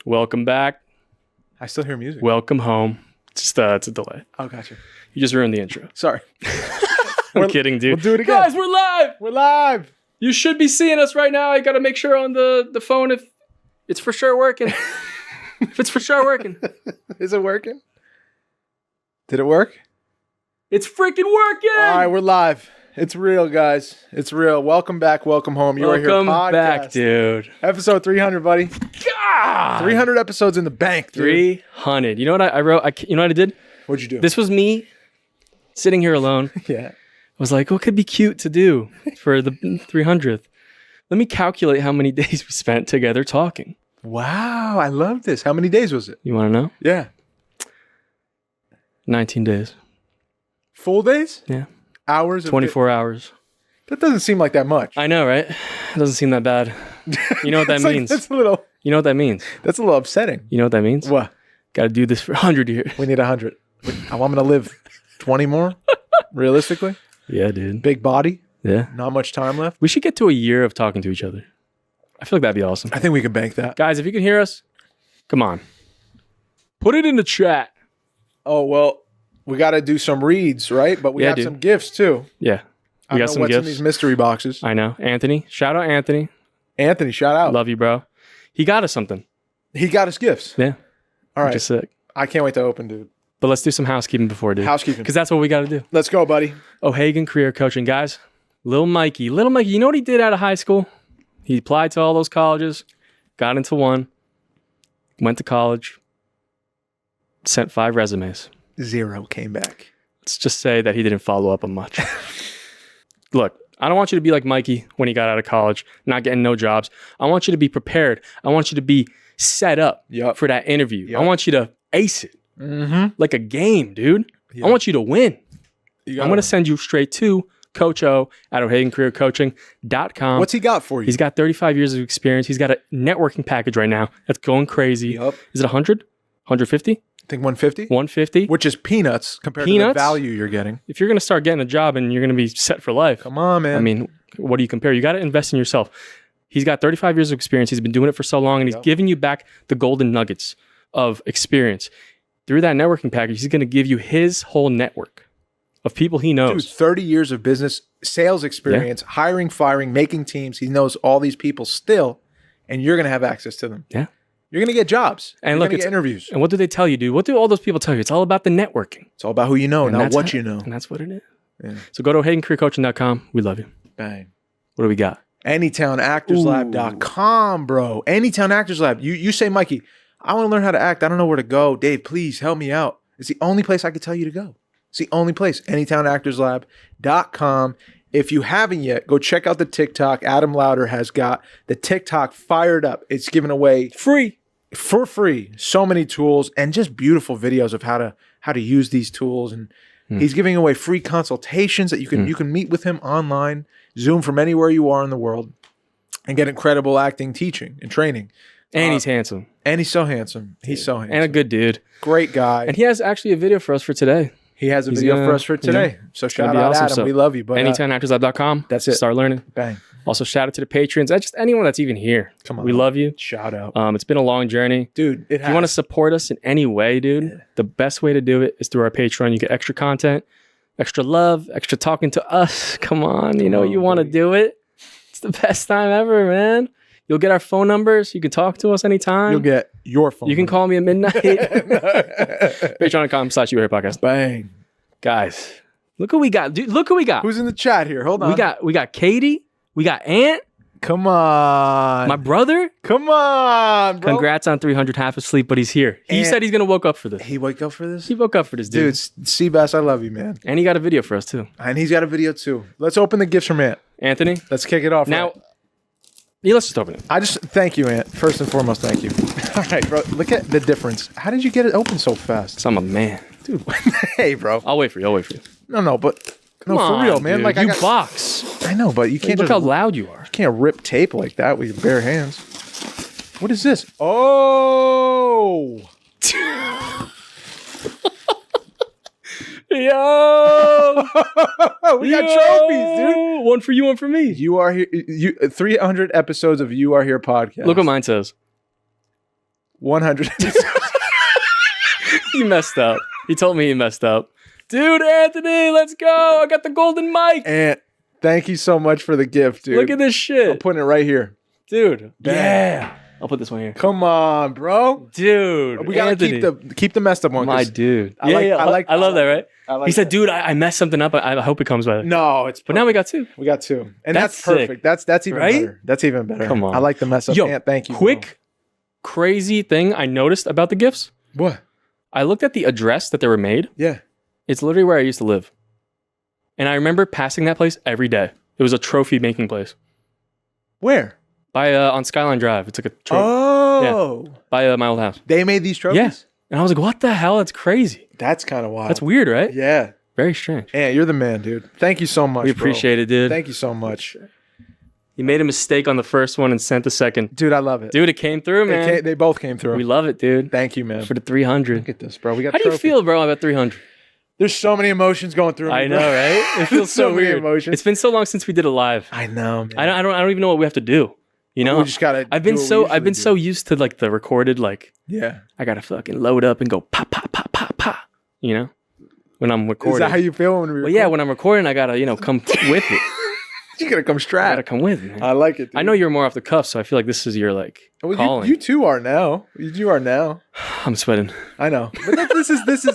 Welcome back. I still hear music. Welcome home. It's a delay. Oh, gotcha. You just ruined the intro. Sorry. I'm kidding, dude. We'll do it again. Guys, we're live. We're live. You should be seeing us right now. I got to make sure on the phone if it's for sure working. If it's for sure working. Is it working? Did it work? It's freaking working. All right, we're live. It's real, guys. It's real. Welcome back. Welcome home. You are here. Welcome Podcast. back, dude. Episode 300, buddy. God. 300 episodes in the bank, dude. 300. You know what I wrote? You know what I did? What'd you do? This was me sitting here alone. Yeah. I was like, what could be cute to do for the 300th? Let me calculate how many days we spent together talking. Wow, I love this. How many days was it? You want to know? Yeah. 19 days. Full days? Yeah. Hours? 24 hours. That doesn't seem like that much. I know, right? It doesn't seem that bad. You know what that It's like- means? that's a little Means? That's a little upsetting. You know what that means? What? Got to do this for 100 years. We need 100. I'm going to live 20 more, realistically. Yeah, dude. Big body, Yeah. not much time left. We should get to a year of talking to each other. I feel like that'd be awesome. I think we can bank that. Guys, if you can hear us, come on. Put it in the chat. Oh, well, we got to do some reads, right? But we Yeah, have dude. some gifts, too. Yeah. I We don't got know some what's in gifts. these mystery boxes. I know. Anthony. Shout out Anthony. Anthony, shout out. Love you, bro. He got us something. He got us gifts. Yeah. All right. Just sick. I can't wait to open, dude. But let's do some housekeeping before, dude. Housekeeping. Because that's what we got to do. Let's go, buddy. O'Hagan Career Coaching. Guys, Little Mikey, you know what he did out of high school? He applied to all those colleges, got into one, went to college, sent 5 resumes. 0 came back. Let's just say that he didn't follow up on much. Look, I don't want you to be like Mikey when he got out of college, not getting no jobs. I want you to be prepared. I want you to be set up Yup. for that interview. Yup. I want you to ace it Mm-hmm. like a game, dude. Yup. I want you to win. I'm going to send you straight to Coach O at O'HaganCareerCoaching.com. What's he got for you? He's got 35 years of experience. He's got a networking package right now that's going crazy. Yup. Is it 100? 150? I think 150, 150? which is peanuts compared to the Peanuts? value you're getting. If you're going to start getting a job and you're going to be set for life, Come on, man. I mean, what do you compare? You got to invest in yourself. He's got 35 years of experience. He's been doing it for so long, and he's Yep. giving you back the golden nuggets of experience. Through that networking package, he's going to give you his whole network of people he dude, knows. 30 years of business, sales experience, hiring, firing, making teams. He knows all these people still, and you're going to have access to them. Yeah. You're going to get jobs. And you're look, going to it's- get interviews. And what do they tell you, dude? What do all those people tell you? It's all about the networking. It's all about who you know, And not that's what how- you know. And that's what it is. Yeah. So go to O'HaganCareerCoaching.com. We love you. Bang. What do we got? AnytownActorsLab.com, bro. Anytown Actors Lab. You say, Mikey, I want to learn how to act. I don't know where to go. Dave, please help me out. It's the only place I could tell you to go. It's the only place. AnytownActorsLab.com. If you haven't yet, go check out the TikTok. Adam Louder has got the TikTok fired up. It's given away Free. for free so many tools and just beautiful videos of how to use these tools. And he's giving away free consultations that you can meet with him online, Zoom from anywhere you are in the world, and get incredible acting, teaching, and training. And he's handsome. And he's so handsome. He's so handsome. And a good dude. Great guy. And he has actually a video for us for today. he has a he's video gonna- for us for today. So gonna shout be out awesome. Adam. So we love you. But AnytownActorsLab.com. that's it. Start learning. bang. Also, shout out to the patrons. Just anyone that's even here. Come on. We love you. Shout out. It's been a long journey. Dude, it If you want to support us in any way, dude, the best way to do it is through our Patreon. You get extra content, extra love, extra talking to us. Come on, you know you want to do it. It's the best time ever, man. You'll get our phone numbers. You can talk to us anytime. You'll get your phone. You can call me at midnight. Patreon.com/YouAreHerePodcast. Bang. Guys, look who we got. Dude, look who we got. Who's in the chat here? Hold on. We got Katie. We got Ant. Come on. My brother. Come on, bro. Congrats on 300 half asleep, but he's here. He Ant- said he's gonna woke up for this. He wake up for this? He woke up for this, Dude, dude. Seabass, I love you, man. And he got a video for us too. And he's got a video too. Let's open the gifts from Ant. Anthony. Let's kick it off. Now, right? yeah, let's just open it. I just thank you, Ant. First and foremost, thank you. All right, bro. Look at the difference. How did you get it open so fast? So I'm a man. Dude, hey, bro. I'll wait for you. No, but Come no, on, for real, man. dude. Like you I got, box. I know, but you can't Look just how loud you are. can't rip tape like that with your bare hands. What is this? Oh, Yo, we got trophies, dude. One for you, one for me. You are here. You 300 episodes of You Are Here podcast. Look what mine says. 100. He messed up. He told me he messed up. Dude, Anthony, let's go. I got the golden mic. And thank you so much for the gift, dude. Look at this I'm shit. putting it right here. Dude. Bang. Yeah. I'll put this one here. Come on, bro. Dude. We gotta Anthony. keep the messed up one. My 'cause dude. I love that, right? I like He said, that. dude, I messed something up. I hope it comes by. No, it's But now we got two. we got two, and That's that's perfect. sick. That's even Right? better. That's even better. Come on. I like the mess up. Yo, Ant, thank you. bro. Quick, crazy thing I noticed about the gifts. What? I looked at the address that they were made. Yeah. It's literally where I used to live. And I remember passing that place every day. It was a trophy making place. Where? By on Skyline Drive. It's like a trophy. Oh, By my old house. they made these trophies. Yeah. And I was like, what the hell? That's crazy. That's kind of wild. That's weird, right? Yeah. Very strange. Ant, you're the man, dude. Thank you so much. We appreciate it, dude. Thank you so much, You made a mistake on the first one and sent the second. dude. I love it. Dude, it came through, man. They both came through. We love it, dude. Thank you, man. For the 300. Look at this, bro. We got. How do you trophies. feel, bro, about 300? There's so many emotions going through. I me, know, bro. right? It feels so many weird. emotions. It's been so long since we did a live. I know, man. I don't even know what we have to do. You know? we just gotta. I've been do what we so usually do. used to like the recorded, like Yeah. I gotta fucking load up and go pop, pop, pop, pop, pop. You know? When I'm recording. Is that how you feel when we? Well, yeah, when I'm recording, I gotta, come with it. you gotta come I gotta strapped. come with it, man. I like it. Dude. I know you're more off the cuff, so I feel like this is your like Well, calling. you two are now. You are now. I'm sweating. I know, but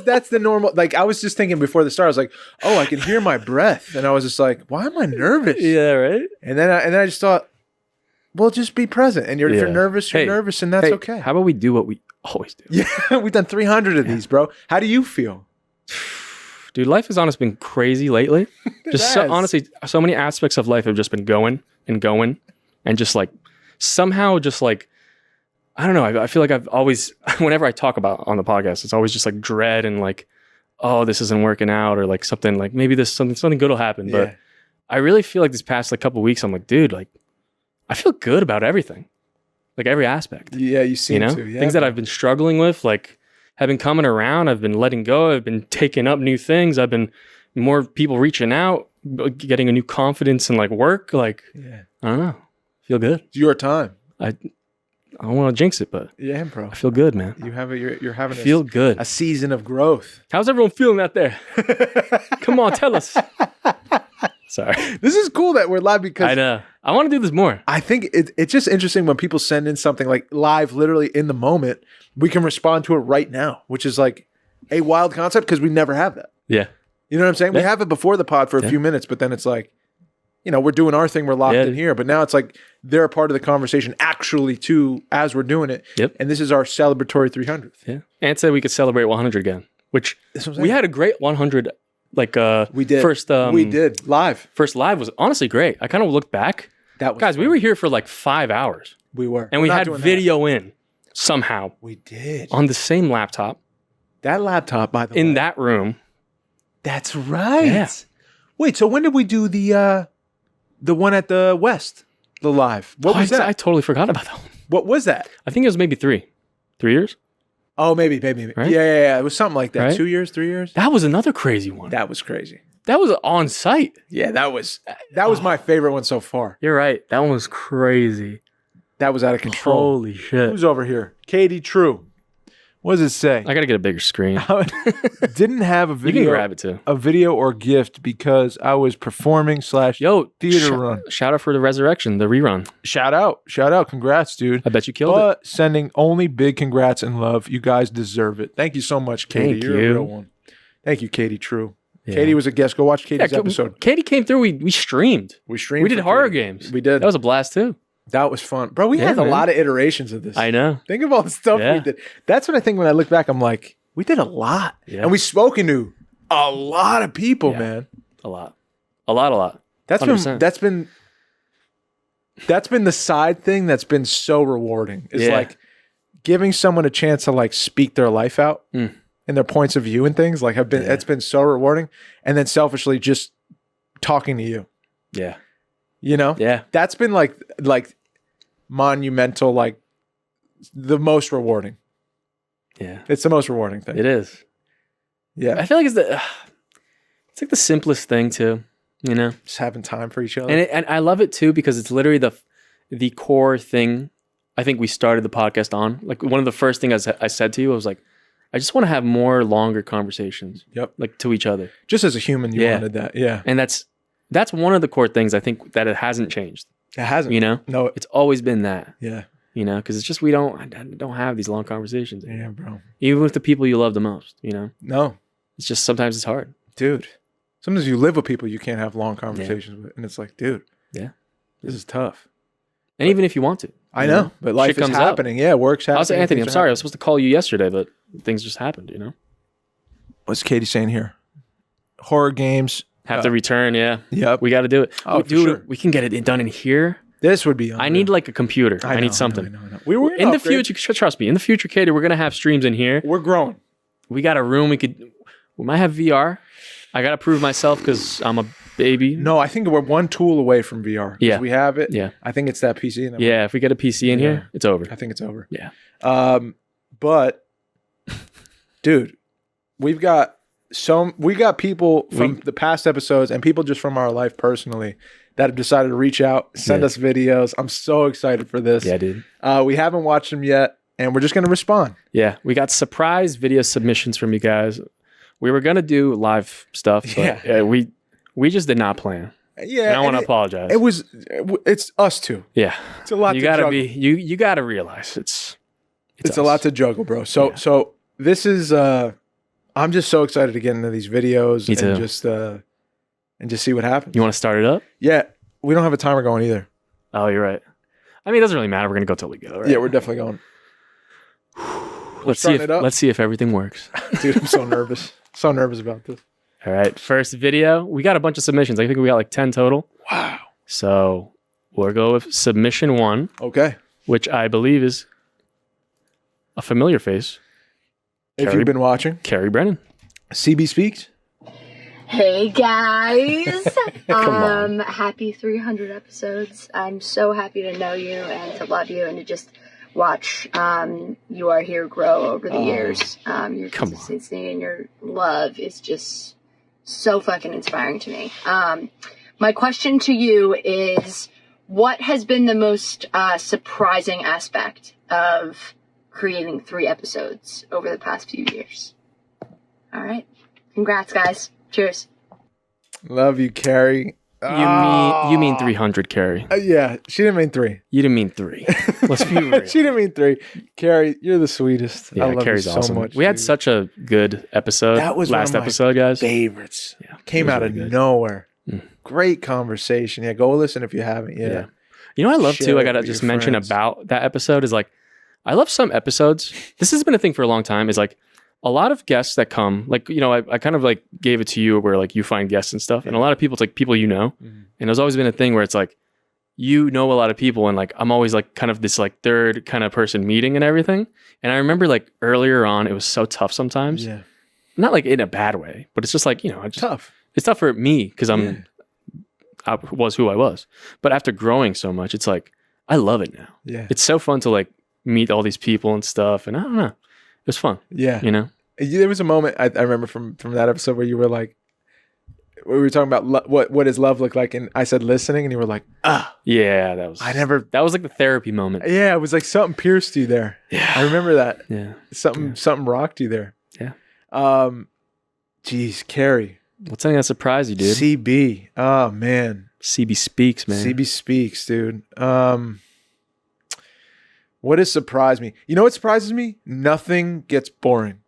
that's the normal. Like I was just thinking before the start, I was like, oh, I can hear my breath, and I was just like, why am I nervous? Yeah, right? And then I just thought, well, just be present. And if you're Yeah. nervous, you're Hey, nervous, and that's Hey, okay. How about we do what we always do? Yeah, we've done 300 of these, bro. How do you feel? Dude, life has honestly been crazy lately. Just has. honestly, so many aspects of life have just been going and going, and just like somehow, just like I don't know. I feel like I've always, whenever I talk about on the podcast, it's always just like dread and like, oh, this isn't working out, or like something like maybe this something good will happen. Yeah. But I really feel like this past like couple weeks, I'm like, dude, like I feel good about everything, like every aspect. Yeah, you seem You know, to. Yeah, things that I've been struggling with, like have been coming around. I've been letting go. I've been taking up new things. I've been more people reaching out, getting a new confidence in like work. Like, Yeah. I don't know. Feel good. It's your time. I don't want to jinx it, but Yeah, bro. I feel good, man. You have you're having I feel a good. season of growth. How's everyone feeling out there? Come on, tell us. Sorry. This is cool that we're live because I know. I want to do this more. I think it's just interesting when people send in something like live, literally in the moment. We can respond to it right now, which is like a wild concept because we never have that. Yeah. You know what I'm saying? We Yeah. have it before the pod for a Yeah. few minutes, but then it's like, we're doing our thing. We're locked Yeah. in here, but now it's like they're a part of the conversation actually too as we're doing it. Yep. And this is our celebratory 300th. Yeah. And said we could celebrate 100 again, which That's what I'm we saying. had a great 100. Like We did. first. We did live. First live was honestly great. I kind of looked back. That was Guys, we fun. were here for like 5 hours we were, and We're we not had doing that. video in somehow We did on the same laptop that laptop by the way. in that room. That's right. Yeah. Wait, so when did we do the one at the West, the live? What was that? I totally forgot about that one. What was that? I think it was maybe 3 years. Oh, maybe. Right? Yeah. It was something like that. Right? 2 years, 3 years. That was another crazy one. That was crazy. That was on site. Yeah, that was my favorite one so far. You're right. That one was crazy. That was out of control. Holy shit. Who's over here? Katie True. What does it say? I got to get a bigger screen. Didn't have a You video. can grab it too. A video or gift because I was performing / Yo, theater run. Shout out for the resurrection, the rerun. Shout out. Congrats, dude. I bet you killed it. But sending only big congrats and love. You guys deserve it. Thank you so much, Katie. Thank You're you. a real one. Thank you, Katie True. Yeah. Katie was a guest. Go watch Katie's episode. Katie came through. We streamed. We streamed. We did for horror Katie. games. We did. That was a blast too. That was fun. Bro, we Yeah, had a man. lot of iterations of this. I know. Think of all the stuff Yeah. we did. That's what I think when I look back. I'm like, we did a lot. Yeah. And we spoken to a lot of people, Yeah. man. A lot. That's 100%. that's been the side thing that's been so rewarding. It's Yeah. like giving someone a chance to like speak their life out Mm. and their points of view and things. Like Yeah. it's been so rewarding. And then selfishly just talking to you. Yeah. You know? Yeah. That's been like monumental, like the most rewarding. Yeah. It's the most rewarding thing. It is. Yeah. I feel like it's like the simplest thing too, you know? Just having time for each other. And I love it too because it's literally the core thing I think we started the podcast on. Like one of the first things I said to you, I was like, I just want to have more longer conversations. Yep. Like to each other. Just as a human, you wanted that. Yeah. And that's one of the core things I think that it hasn't changed. It hasn't. You know? No. It's always been that. Yeah. You know, because it's just I don't have these long conversations. Yeah, bro. Even with the people you love the most, you know? No. It's just sometimes it's hard. Dude. Sometimes you live with people you can't have long conversations with. And it's like, dude. Yeah. This is tough. And even if you want to. I know. But life is happening. Yeah, work's happening. Also, Anthony, I'm sorry. I was supposed to call you yesterday, but things just happened, you know? What's Katie saying here? Horror games. Have to return, yeah. Yep. We got to do it. Oh, Dude, for sure. we can get it done in here. This would be I need like a computer. I need something. I know. We were In the future, trust me, in the future, Katie, we're going to have streams in here. We're growing. We got a room. We might have VR. I got to prove myself because I'm a baby. No, I think we're one tool away from VR. Yeah. We have it. Yeah. I think it's that PC. And Yeah, if we get a PC in here, it's over. I think it's over. Yeah. But dude, we got people from the past episodes and people just from our life personally that have decided to reach out, send us videos. I'm so excited for this. Yeah, dude. We haven't watched them yet, and we're just going to respond. Yeah, we got surprise video submissions from you guys. We were going to do live stuff, but we just did not plan. Yeah. And I want to apologize. It's us two. Yeah. It's a lot you to gotta juggle. you gotta realize it's a lot to juggle, bro. So this is I'm just so excited to get into these videos and just see what happens. You want to start it up? Yeah. We don't have a timer going either. Oh, you're right. I mean, it doesn't really matter. We're gonna go till we go, right? Yeah, we're definitely going. Let's see if everything works. Dude, I'm so nervous. So nervous about this. All right, first video. We got a bunch of submissions. I think we got like 10 total. Wow. So we'll go with submission 1, Okay. which I believe is a familiar face. If you've been watching, Carrie Brennan. CB Speaks. Hey guys! on. Happy 300 episodes. I'm so happy to know you and to love you and to just watch you are here grow over the years. Your consistency and your love is just so fucking inspiring to me. My question to you is, what has been the most surprising aspect of creating 3 episodes over the past few years? All right. Congrats, guys. Cheers. Love you, Carrie. You mean 300, Carrie. Yeah, she didn't mean 3. You didn't mean 3. Let's be real. She didn't mean 3. Carrie, you're the sweetest. Yeah, I love Carrie's you so awesome. much. We had dude. such a good episode. That was last one of my episode, guys. favorites. Yeah, Came it was out really of good. nowhere. Great conversation. Yeah, go listen if you haven't. Yeah. You know what I love Share too? I it gotta with just your mention friends. about that episode is like, I love some episodes. This has been a thing for a long time. Is like a lot of guests that come, like, you know, I kind of like gave it to you where like you find guests and stuff. And a lot of people, it's like people you know. Mhm. And there's always been a thing where it's like, you know a lot of people and like I'm always like kind of this like third kind of person meeting and everything. And I remember like earlier on, it was so tough sometimes. Yeah. Not like in a bad way, but it's just like, you know, Tough. it's tough for me because Yeah. I was who I was. But after growing so much, it's like, I love it now. Yeah. It's so fun to like meet all these people and stuff. And I don't know, it was fun, Yeah. you know? There was a moment I remember from that episode where you were like, we were talking about what does love look like, and I said listening, and you were like, Yeah, that was that was like the therapy moment. Yeah, it was like something pierced you there. Yeah. I remember that. Yeah. Something rocked you there. Yeah. Geez, Carrie. What's something that surprised you, dude? CB. Oh man. CB speaks, man. CB speaks, dude. What has surprised me? You know what surprises me? Nothing gets boring.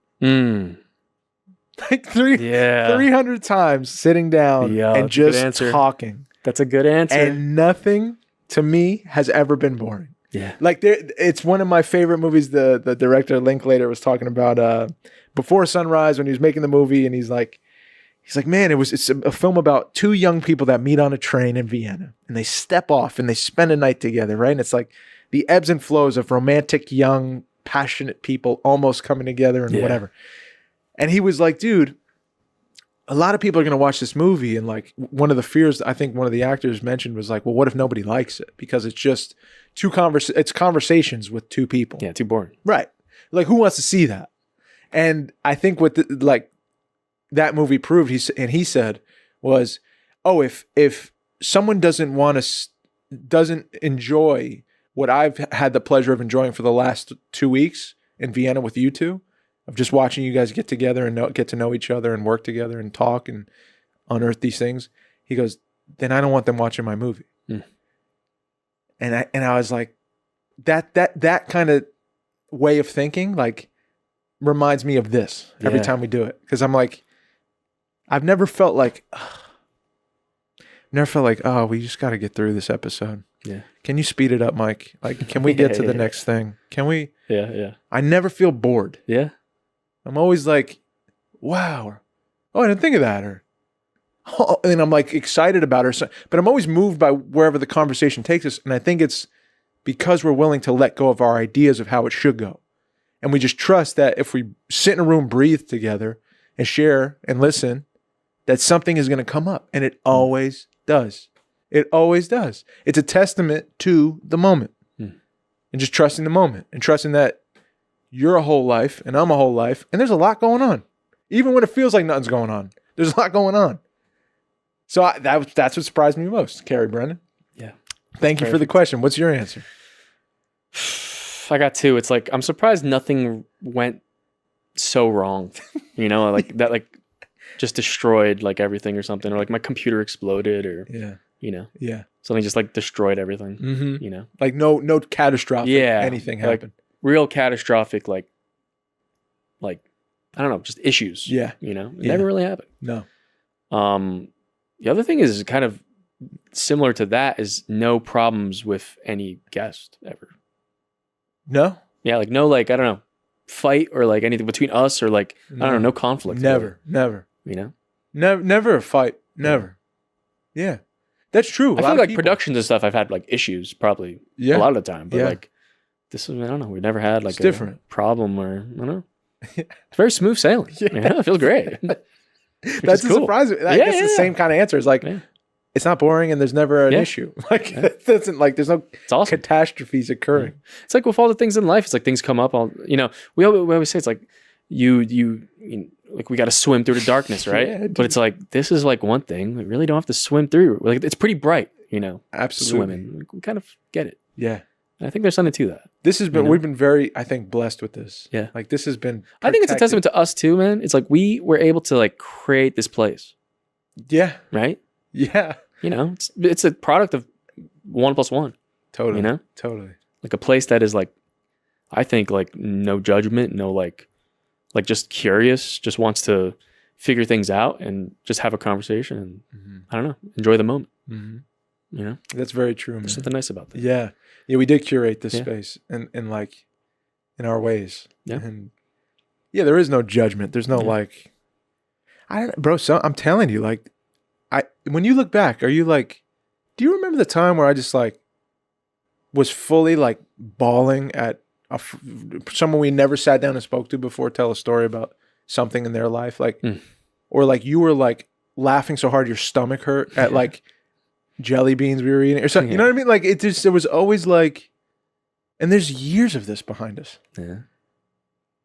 Like 300 times sitting down Yeah, and that's a good just answer. talking. That's a good answer. And nothing to me has ever been boring. yeah. Like it's one of my favorite movies. The director Linklater was talking about Before Sunrise when he was making the movie, and he's like, man, it's a film about 2 young people that meet on a train in Vienna, and they step off and they spend a night together, right? And it's like the ebbs and flows of romantic, young, passionate people almost coming together and whatever. And he was like, dude, a lot of people are going to watch this movie, and like one of the fears I think one of the actors mentioned was like, well, what if nobody likes it? Because it's just it's conversations with 2 people. Yeah, too boring. Right. Like, who wants to see that? And I think what that movie proved, he said was, oh, if someone doesn't enjoy what I've had the pleasure of enjoying for the last 2 weeks in Vienna with you two, of just watching you guys get together and get to know each other and work together and talk and unearth these things. He goes, then I don't want them watching my movie. Mm. And I was like, that kind of way of thinking, like, reminds me of this every Yeah. time we do it. Because I'm like, I've never felt like, oh, we just got to get through this episode. Yeah. Can you speed it up, Mike? Like, can we get to the next thing? Can we? Yeah. I never feel bored. Yeah. I'm always like, wow. Or, oh, I didn't think of that. Or, oh, and I'm like excited about her. So, but I'm always moved by wherever the conversation takes us. And I think it's because we're willing to let go of our ideas of how it should go. And we just trust that if we sit in a room, breathe together and share and listen, that something is going to come up. And it always does. It always does. It's a testament to the moment and just trusting the moment and trusting that you're a whole life and I'm a whole life. And there's a lot going on. Even when it feels like nothing's going on, there's a lot going on. So that's what surprised me most, Carrie Brennan. Yeah. Thank you for the question. What's your answer? I got two. It's like, I'm surprised nothing went so wrong, you know, like that, like just destroyed like everything or something, or like my computer exploded or, you know, something just like destroyed everything, you know, like no catastrophic anything like happened. Real catastrophic, like, I don't know, just issues. Yeah. You know, it never really happened. No. The other thing is kind of similar to that is no problems with any guest ever. No? Yeah, like no, like, I don't know, fight or like anything between us or like, I don't know, no conflict. Never. You know? Never a fight. Never. Yeah. That's true. I feel like productions and stuff, I've had like issues probably a lot of the time, but like this is, I don't know, we never had like it's different problem or, I don't know. It's very smooth sailing. Yeah, it feels great. That's cool. surprising. I guess the same kind of answer is like, it's not boring and there's never an issue. Like, it doesn't, like, there's no catastrophes occurring. It's like with all the things in life, it's like things come up. You know, we always say it's like you know, like we got to swim through the darkness, right? But it's like, this is like one thing we really don't have to swim through. Like, it's pretty bright, you know, absolutely. Swimming. We kind of get it. Yeah. And I think there's something to that. This has been, we've been very, I think, blessed with this. Yeah. Like, this has been protected. I think it's a testament to us too, man. It's like we were able to like create this place. Yeah. Right? Yeah. You know, it's a product of 1+1. Totally. You know? Totally. Like a place that is like, I think like no judgment, no like just curious, just wants to figure things out and just have a conversation and I don't know, enjoy the moment. You know? That's very true, man. There's something nice about that. Yeah. Yeah, we did curate this space and like in our ways. Yeah. And yeah, there is no judgment. There's no like, so I'm telling you, like, when you look back, are you like, do you remember the time where I just like was fully like bawling at someone we never sat down and spoke to before tell a story about something in their life? Like, or like you were like laughing so hard your stomach hurt at like jelly beans we were eating or something. You know what I mean? Like, there was always like, and there's years of this behind us. Yeah.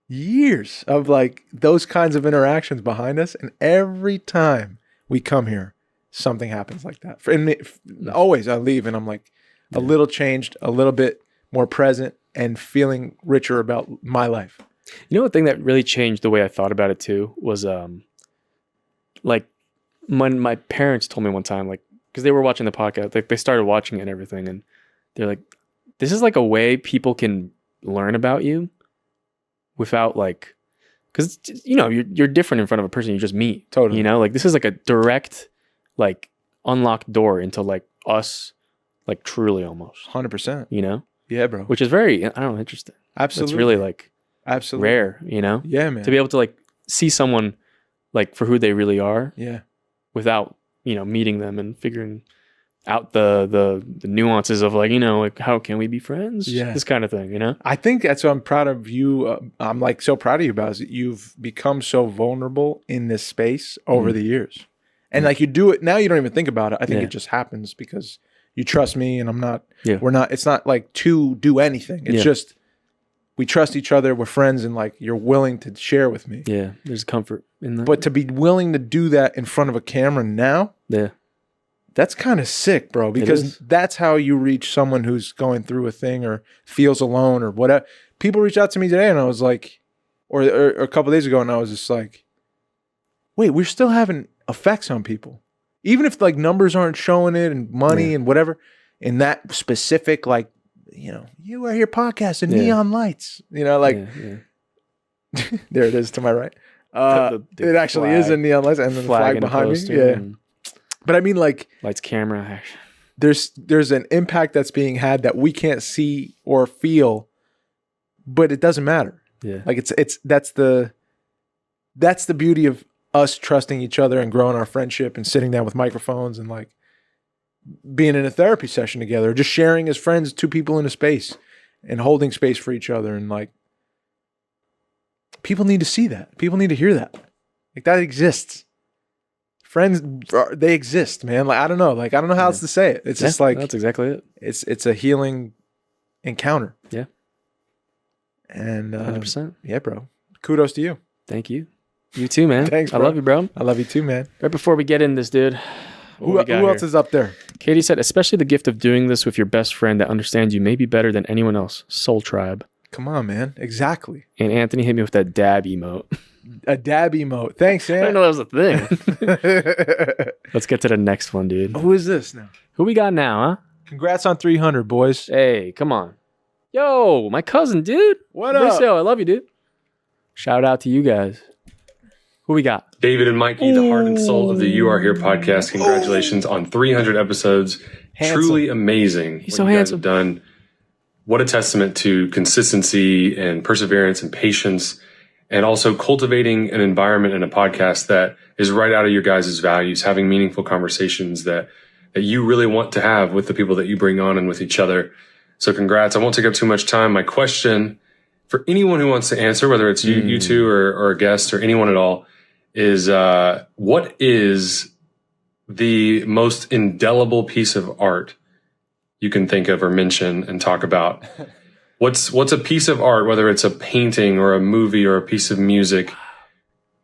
Years of like those kinds of interactions behind us. And every time we come here, something happens like that. For me, always I leave and I'm like a little changed, a little bit more present and feeling richer about my life. You know, one thing that really changed the way I thought about it too was like when my parents told me one time, like, because they were watching the podcast, like they started watching it and everything, and they're like, this is like a way people can learn about you without like, because you know you're different in front of a person you just meet. Totally. You know, like this is like a direct like unlocked door into like us, like truly almost 100%. You know. Yeah, bro. Which is very, I don't know, interesting. Absolutely. It's really like absolutely rare, you know? Yeah, man. To be able to like see someone like for who they really are. Yeah. Without, you know, meeting them and figuring out the nuances of like, you know, like how can we be friends? Yeah. This kind of thing, you know? I think that's what I'm proud of you. I'm like so proud of you about is that you've become so vulnerable in this space over the years. And like you do it now, you don't even think about it. I think it just happens because you trust me and I'm not, we're not, it's not like to do anything. It's just, we trust each other. We're friends and like, you're willing to share with me. Yeah. There's comfort in that. But to be willing to do that in front of a camera now. Yeah. That's kind of sick, bro, because is. that's how you reach someone who's going through a thing or feels alone or whatever. People reached out to me today and I was like, or a couple days ago, and I was just like, wait, we're still having effects on people. Even if like numbers aren't showing it and money and whatever, in that specific, like, you know, you are here podcasting neon lights, you know, like there it is to my right. The it actually flag, is a neon lights and then the flag behind me. Yeah. But I mean, like, lights, camera. there's an impact that's being had that we can't see or feel, but it doesn't matter. Yeah. Like that's the beauty of us trusting each other and growing our friendship and sitting down with microphones and like being in a therapy session together, just sharing as friends, two people in a space and holding space for each other. And like, people need to see that. People need to hear that. Like, that exists. Friends, they exist, man. Like, I don't know. Like, I don't know how else to say it. It's just like, that's exactly it. It's a healing encounter. Yeah. And 100%. Yeah, bro. Kudos to you. Thank you. You too, man. Thanks, bro. I love you, bro. I love you too, man. Right before we get in this, dude. Who else is up there? Katie said, especially the gift of doing this with your best friend that understands you maybe better than anyone else. Soul Tribe. Come on, man. Exactly. And Anthony hit me with that dab emote. A dab emote. Thanks, I man. didn't know that was a thing. Let's get to the next one, dude. Who is this now? Who we got now, huh? Congrats on 300, boys. Hey, come on. Yo, my cousin, dude. What up? Briscoe, I love you, dude. Shout out to you guys. Who we got? David and Mikey, the heart and soul of the You Are Here podcast. Congratulations on 300 episodes. Handsome. Truly amazing. He's what so you guys handsome. have done. What a testament to consistency and perseverance and patience, and also cultivating an environment and a podcast that is right out of your guys' values, having meaningful conversations that you really want to have with the people that you bring on and with each other. So congrats. I won't take up too much time. My question for anyone who wants to answer, whether it's you two or a guest or anyone at all, is what is the most indelible piece of art you can think of or mention and talk about? What's a piece of art, whether it's a painting or a movie or a piece of music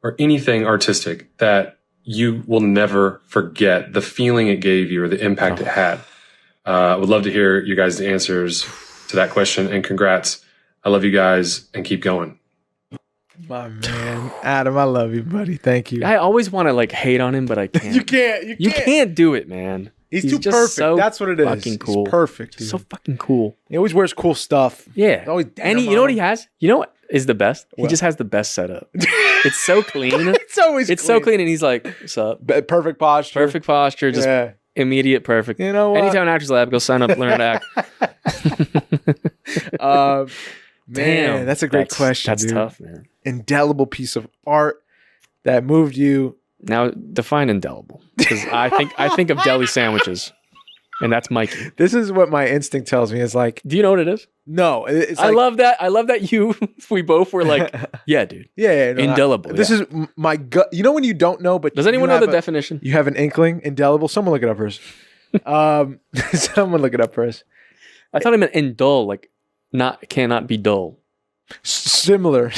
or anything artistic, that you will never forget the feeling it gave you or the impact it had? I would love to hear you guys' answers to that question, and congrats. I love you guys, and keep going. My man. Adam, I love you, buddy. Thank you. I always want to like hate on him, but I can't. You can't. You can't do it, man. He's too just perfect. so That's what it is. fucking cool. He's perfect. He's Dude. so fucking cool. He always wears cool stuff. Yeah. Always And you know what he has? You know what is the best? He just has the best setup. It's so clean. It's always It's so clean, and he's like, "What's up? Perfect posture. Perfect posture, just immediate perfect." You know what? Anytime Actors Lab, go sign up, learn to act. Man, that's a great question. That's dude. tough, man. Indelible piece of art that moved you. Now define indelible, because I think of deli sandwiches, and that's Mikey. This is what my instinct tells me is like, Do you know what it is? no, it's I like, love that. I love that we both were like, yeah, dude. yeah, no, Indelible, This is my gut. You know when you don't know, but Does anyone you know the have definition? You have an inkling. Indelible. Someone look it up for us. Someone look it up for us. I thought it meant indull, like cannot be dull. Similar.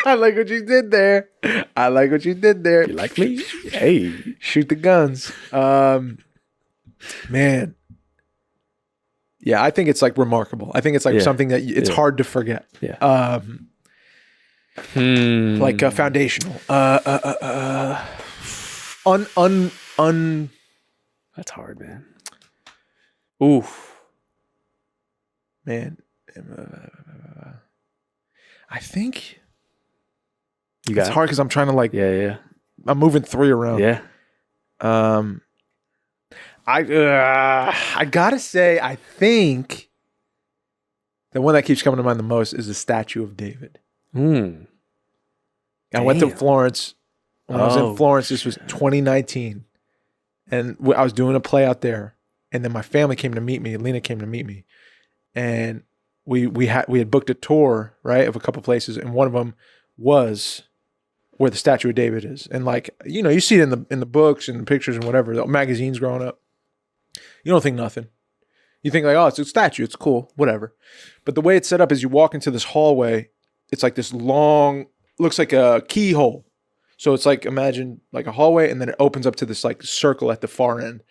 I like what you did there. I like what you did there. You like me? Hey. Shoot the guns. Man. Yeah, I think it's like remarkable. I think it's like something that it's hard to forget. Yeah. Like foundational. That's hard, man. Oof. Man. I think You got it's hard because I'm trying to like Yeah. I'm moving three around. Yeah. I gotta say, I think the one that keeps coming to mind the most is the Statue of David. I went to Damn. Florence. When I was in Florence, this was 2019, and I was doing a play out there. And then my family came to meet me. Lena came to meet me, and we had booked a tour, right, of a couple places, and one of them was where the Statue of David is. And like, you know, you see it in the books and pictures and whatever, the magazines growing up. You don't think nothing. You think like, oh, it's a statue, it's cool, whatever. But the way it's set up is you walk into this hallway. It's like this long, looks like a keyhole. So it's like, imagine like a hallway, and then it opens up to this like circle at the far end.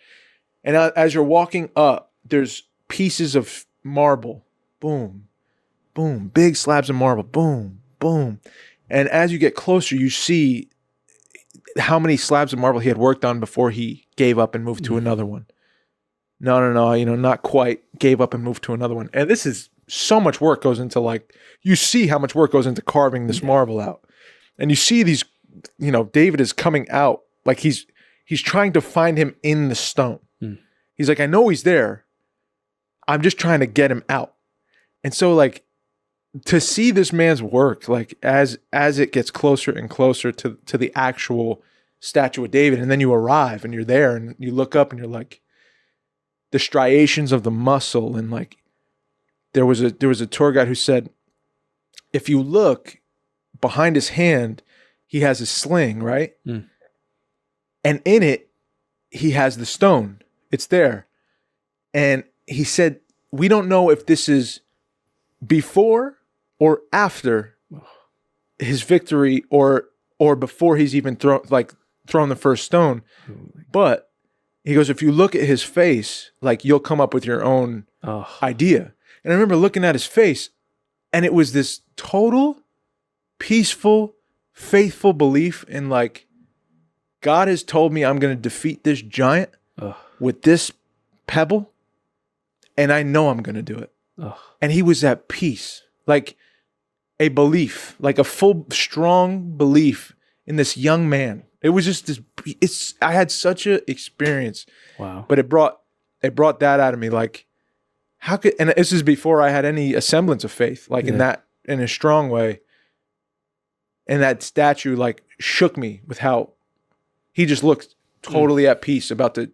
And as you're walking up, there's pieces of marble. Boom, boom, big slabs of marble. Boom, boom. And as you get closer, you see how many slabs of marble he had worked on before he gave up and moved to another one. No, not quite. Gave up and moved to another one. And this is so much work goes into, like, you see how much work goes into carving this marble out. And you see these, David is coming out, like he's trying to find him in the stone. He's like, I know he's there. I'm just trying to get him out. And so, like, to see this man's work, like, as it gets closer and closer to the actual statue of David, and then you arrive and you're there and you look up and you're like, the striations of the muscle, and like, there was a tour guide who said, if you look behind his hand, he has a sling, right? And in it, he has the stone. It's there. And he said, we don't know if this is before or after his victory, or before he's even thrown the first stone. But he goes, if you look at his face, like, you'll come up with your own idea. And I remember looking at his face, and it was this total, peaceful, faithful belief in, like, God has told me I'm going to defeat this giant with this pebble, and I know I'm going to do it. And he was at peace, like a belief, like a full, strong belief in this young man. It was just this. I had such an experience. Wow. But it brought that out of me. Like, how could? And this is before I had any semblance of faith, like, in a strong way. And that statue, like, shook me with how he just looked totally at peace, about to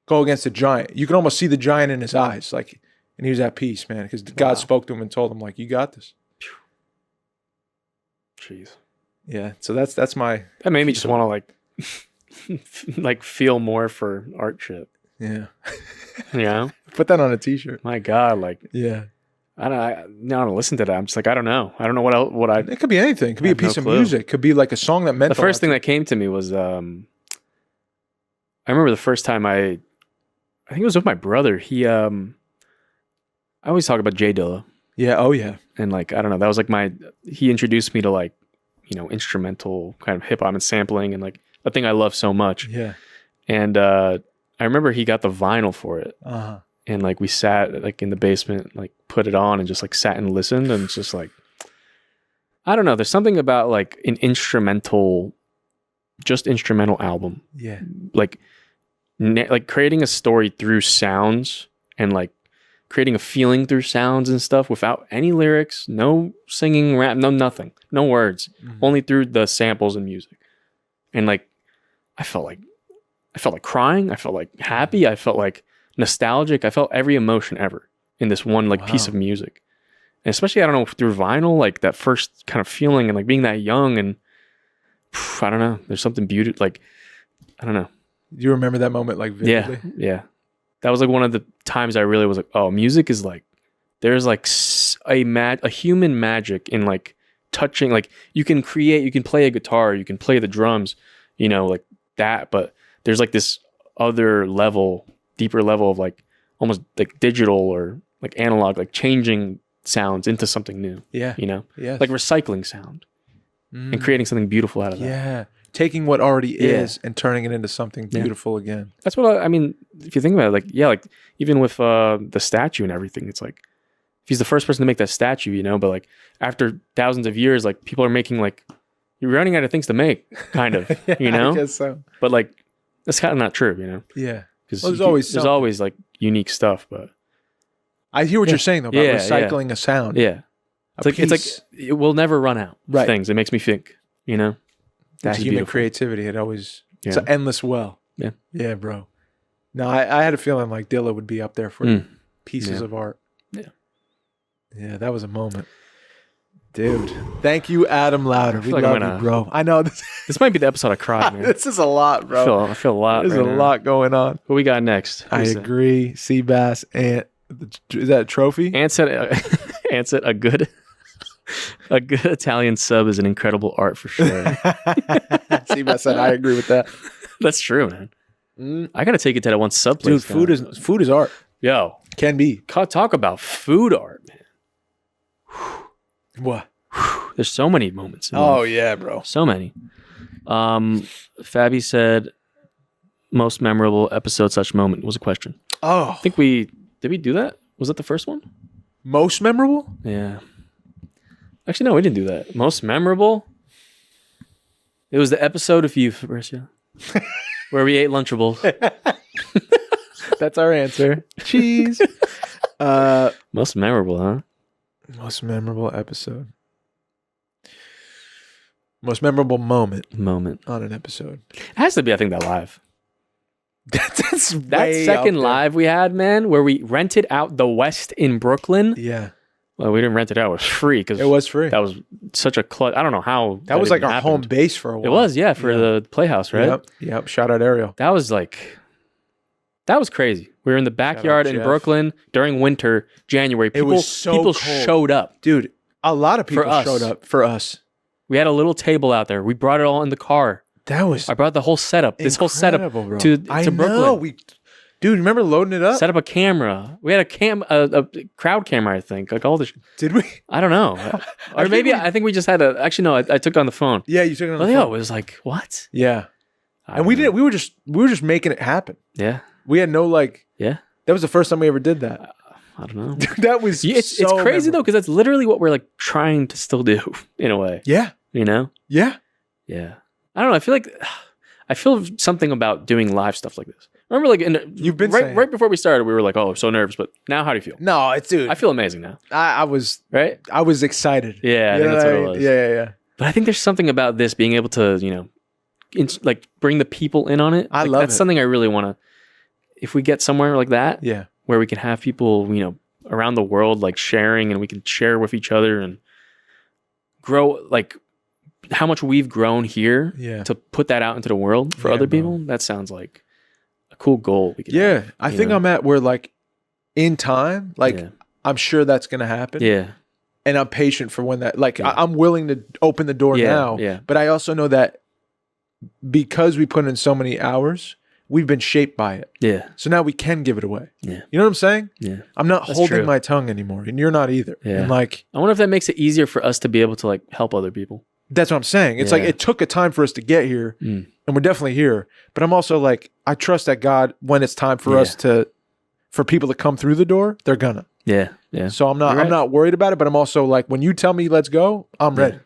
go against a giant. You can almost see the giant in his eyes, like, and he was at peace, man, because God spoke to him and told him, like, you got this. Jeez. Yeah. So that's my. That made me just want to, like feel more for art shit. Yeah. Put that on a t-shirt. My God, like. Yeah. I don't listen to that. I'm just like, I don't know. I don't know what else. It could be anything. It could be a piece of music. It could be like a song that meant the first thing that came to me was I remember the first time I think it was with my brother. He I always talk about Jay Dilla. Yeah. Oh yeah. And like, I don't know, that was like he introduced me to, like, instrumental kind of hip hop and sampling, and like a thing I love so much. Yeah. And I remember he got the vinyl for it. Uh-huh. And like we sat like in the basement, like put it on and just like sat and listened, and it's just like, I don't know. There's something about like an instrumental album. Yeah. Like creating a story through sounds, and like creating a feeling through sounds and stuff without any lyrics, no singing, rap, no nothing, no words, only through the samples and music. And like, I felt like crying. I felt like happy. I felt like nostalgic. I felt every emotion ever in this one piece of music. And especially, I don't know, through vinyl, like that first kind of feeling, and like being that young, and I don't know, there's something beautiful, like, I don't know. Do you remember that moment like vividly? Yeah. That was like one of the times I really was like, oh, music is like, there's like a human magic in like touching, like you can play a guitar, you can play the drums, like that, but there's like this other level, deeper level of like almost like digital or like analog, like changing sounds into something new. Yeah. Yes. Like recycling sound and creating something beautiful out of that. Yeah. Taking what already is and turning it into something beautiful again. That's what I mean. If you think about it, like even with the statue and everything, it's like, if he's the first person to make that statue, but like after thousands of years, like people are making, like, you're running out of things to make, kind of, I guess so. But like, that's kind of not true, Yeah. Because there's always like unique stuff, but I hear what you're saying though about recycling a sound. Yeah. It's like it will never run out of things. It makes me think, That's human beautiful. Creativity. It's an endless well. Yeah. Yeah, bro. No, I had a feeling like Dilla would be up there for pieces of art. Yeah. Yeah, that was a moment. Dude. Thank you, Adam Louder. We love you, bro. I know this might be the episode I cried, man. This is a lot, bro. I feel a lot. There's a lot going on. What we got next? I agree. Seabass and is that a trophy? Ant said a good Italian sub is an incredible art for sure. Seabass said I agree with that. That's true, man. I gotta take it to that one sub place. Dude, food is art. Yo, Can be. talk about food art, man. What? There's so many moments. In Oh life. yeah, bro. So many. Fabi said, most memorable episode / moment was a question. Oh, I think did we do that? Was that the first one? most memorable? Yeah. Actually, no, we didn't do that. Most memorable? It was the episode of you, Fabricio, where we ate Lunchables. That's our answer. Cheese. Most memorable, huh? Most memorable episode. Most memorable moment Moment. on an episode. It has to be, I think, that live. That's That way second out there. live we had, man, where we rented out the West in Brooklyn. Yeah, Well, we didn't rent it out. It was free because it was free. that was such a clutch. I don't know how. That was like even our home happened. base for a while. It was, yeah, for the Playhouse, right? Yep. Shout out Ariel. That was crazy. We were in the backyard in Jeff. Brooklyn during winter, January. People, was so people cold. showed up. Dude, a lot of people us. showed up for us. We had a little table out there. We brought it all in the car. That was I brought the whole setup. This whole setup incredible, bro. to I Brooklyn. know. Dude, remember loading it up? Set up a camera. We had a crowd camera, I think. Like all the. Did we? I don't know. Or maybe I think we just had a. Actually, no. I took it on the phone. Yeah, you took it on the But yo, it phone. was like what? Yeah, I and we don't know. didn't. We were just making it happen. Yeah. We had no like. Yeah. That was the first time we ever did that. I don't know. Dude, that was. It's so crazy though memorable. because that's literally what we're like trying to still do in a way. Yeah, You know. yeah. Yeah. I don't know. I feel something about doing live stuff like this. Remember, like You've been right saying. right before we started, we were like, "Oh, so nervous," but now, how do you feel? No, it's dude. I feel amazing now, I was right? excited. Yeah, I You think know that's what I it mean? was. Yeah. But I think there's something about this being able to, like bring the people in on it. I Like, love that's it. something I really want to. If we get somewhere like that, Yeah. where we can have people, around the world, like sharing, and we can share with each other and grow, like how much we've grown here. Yeah. To put that out into the world for Yeah, other bro. people, that sounds like a cool goal. We could Yeah. have, I you think know? I'm at where like in time, like Yeah. I'm sure that's gonna happen. Yeah. And I'm patient for when that like Yeah. I'm willing to open the door Yeah, now. yeah. But I also know that because we put in so many hours, we've been shaped by it. Yeah. So now we can give it away. Yeah. You know what I'm saying? Yeah. I'm not That's holding true. my tongue anymore. And you're not either. Yeah. And like I wonder if that makes it easier for us to be able to like help other people. that's what I'm saying. It's like Yeah. it took a time for us to get here. Mm. And we're definitely here. But I'm also like, I trust that God, when it's time for Yeah. us for people to come through the door, they're gonna. Yeah. Yeah. So I'm not You're right. I'm not worried about it, but I'm also like, when you tell me let's go, I'm ready.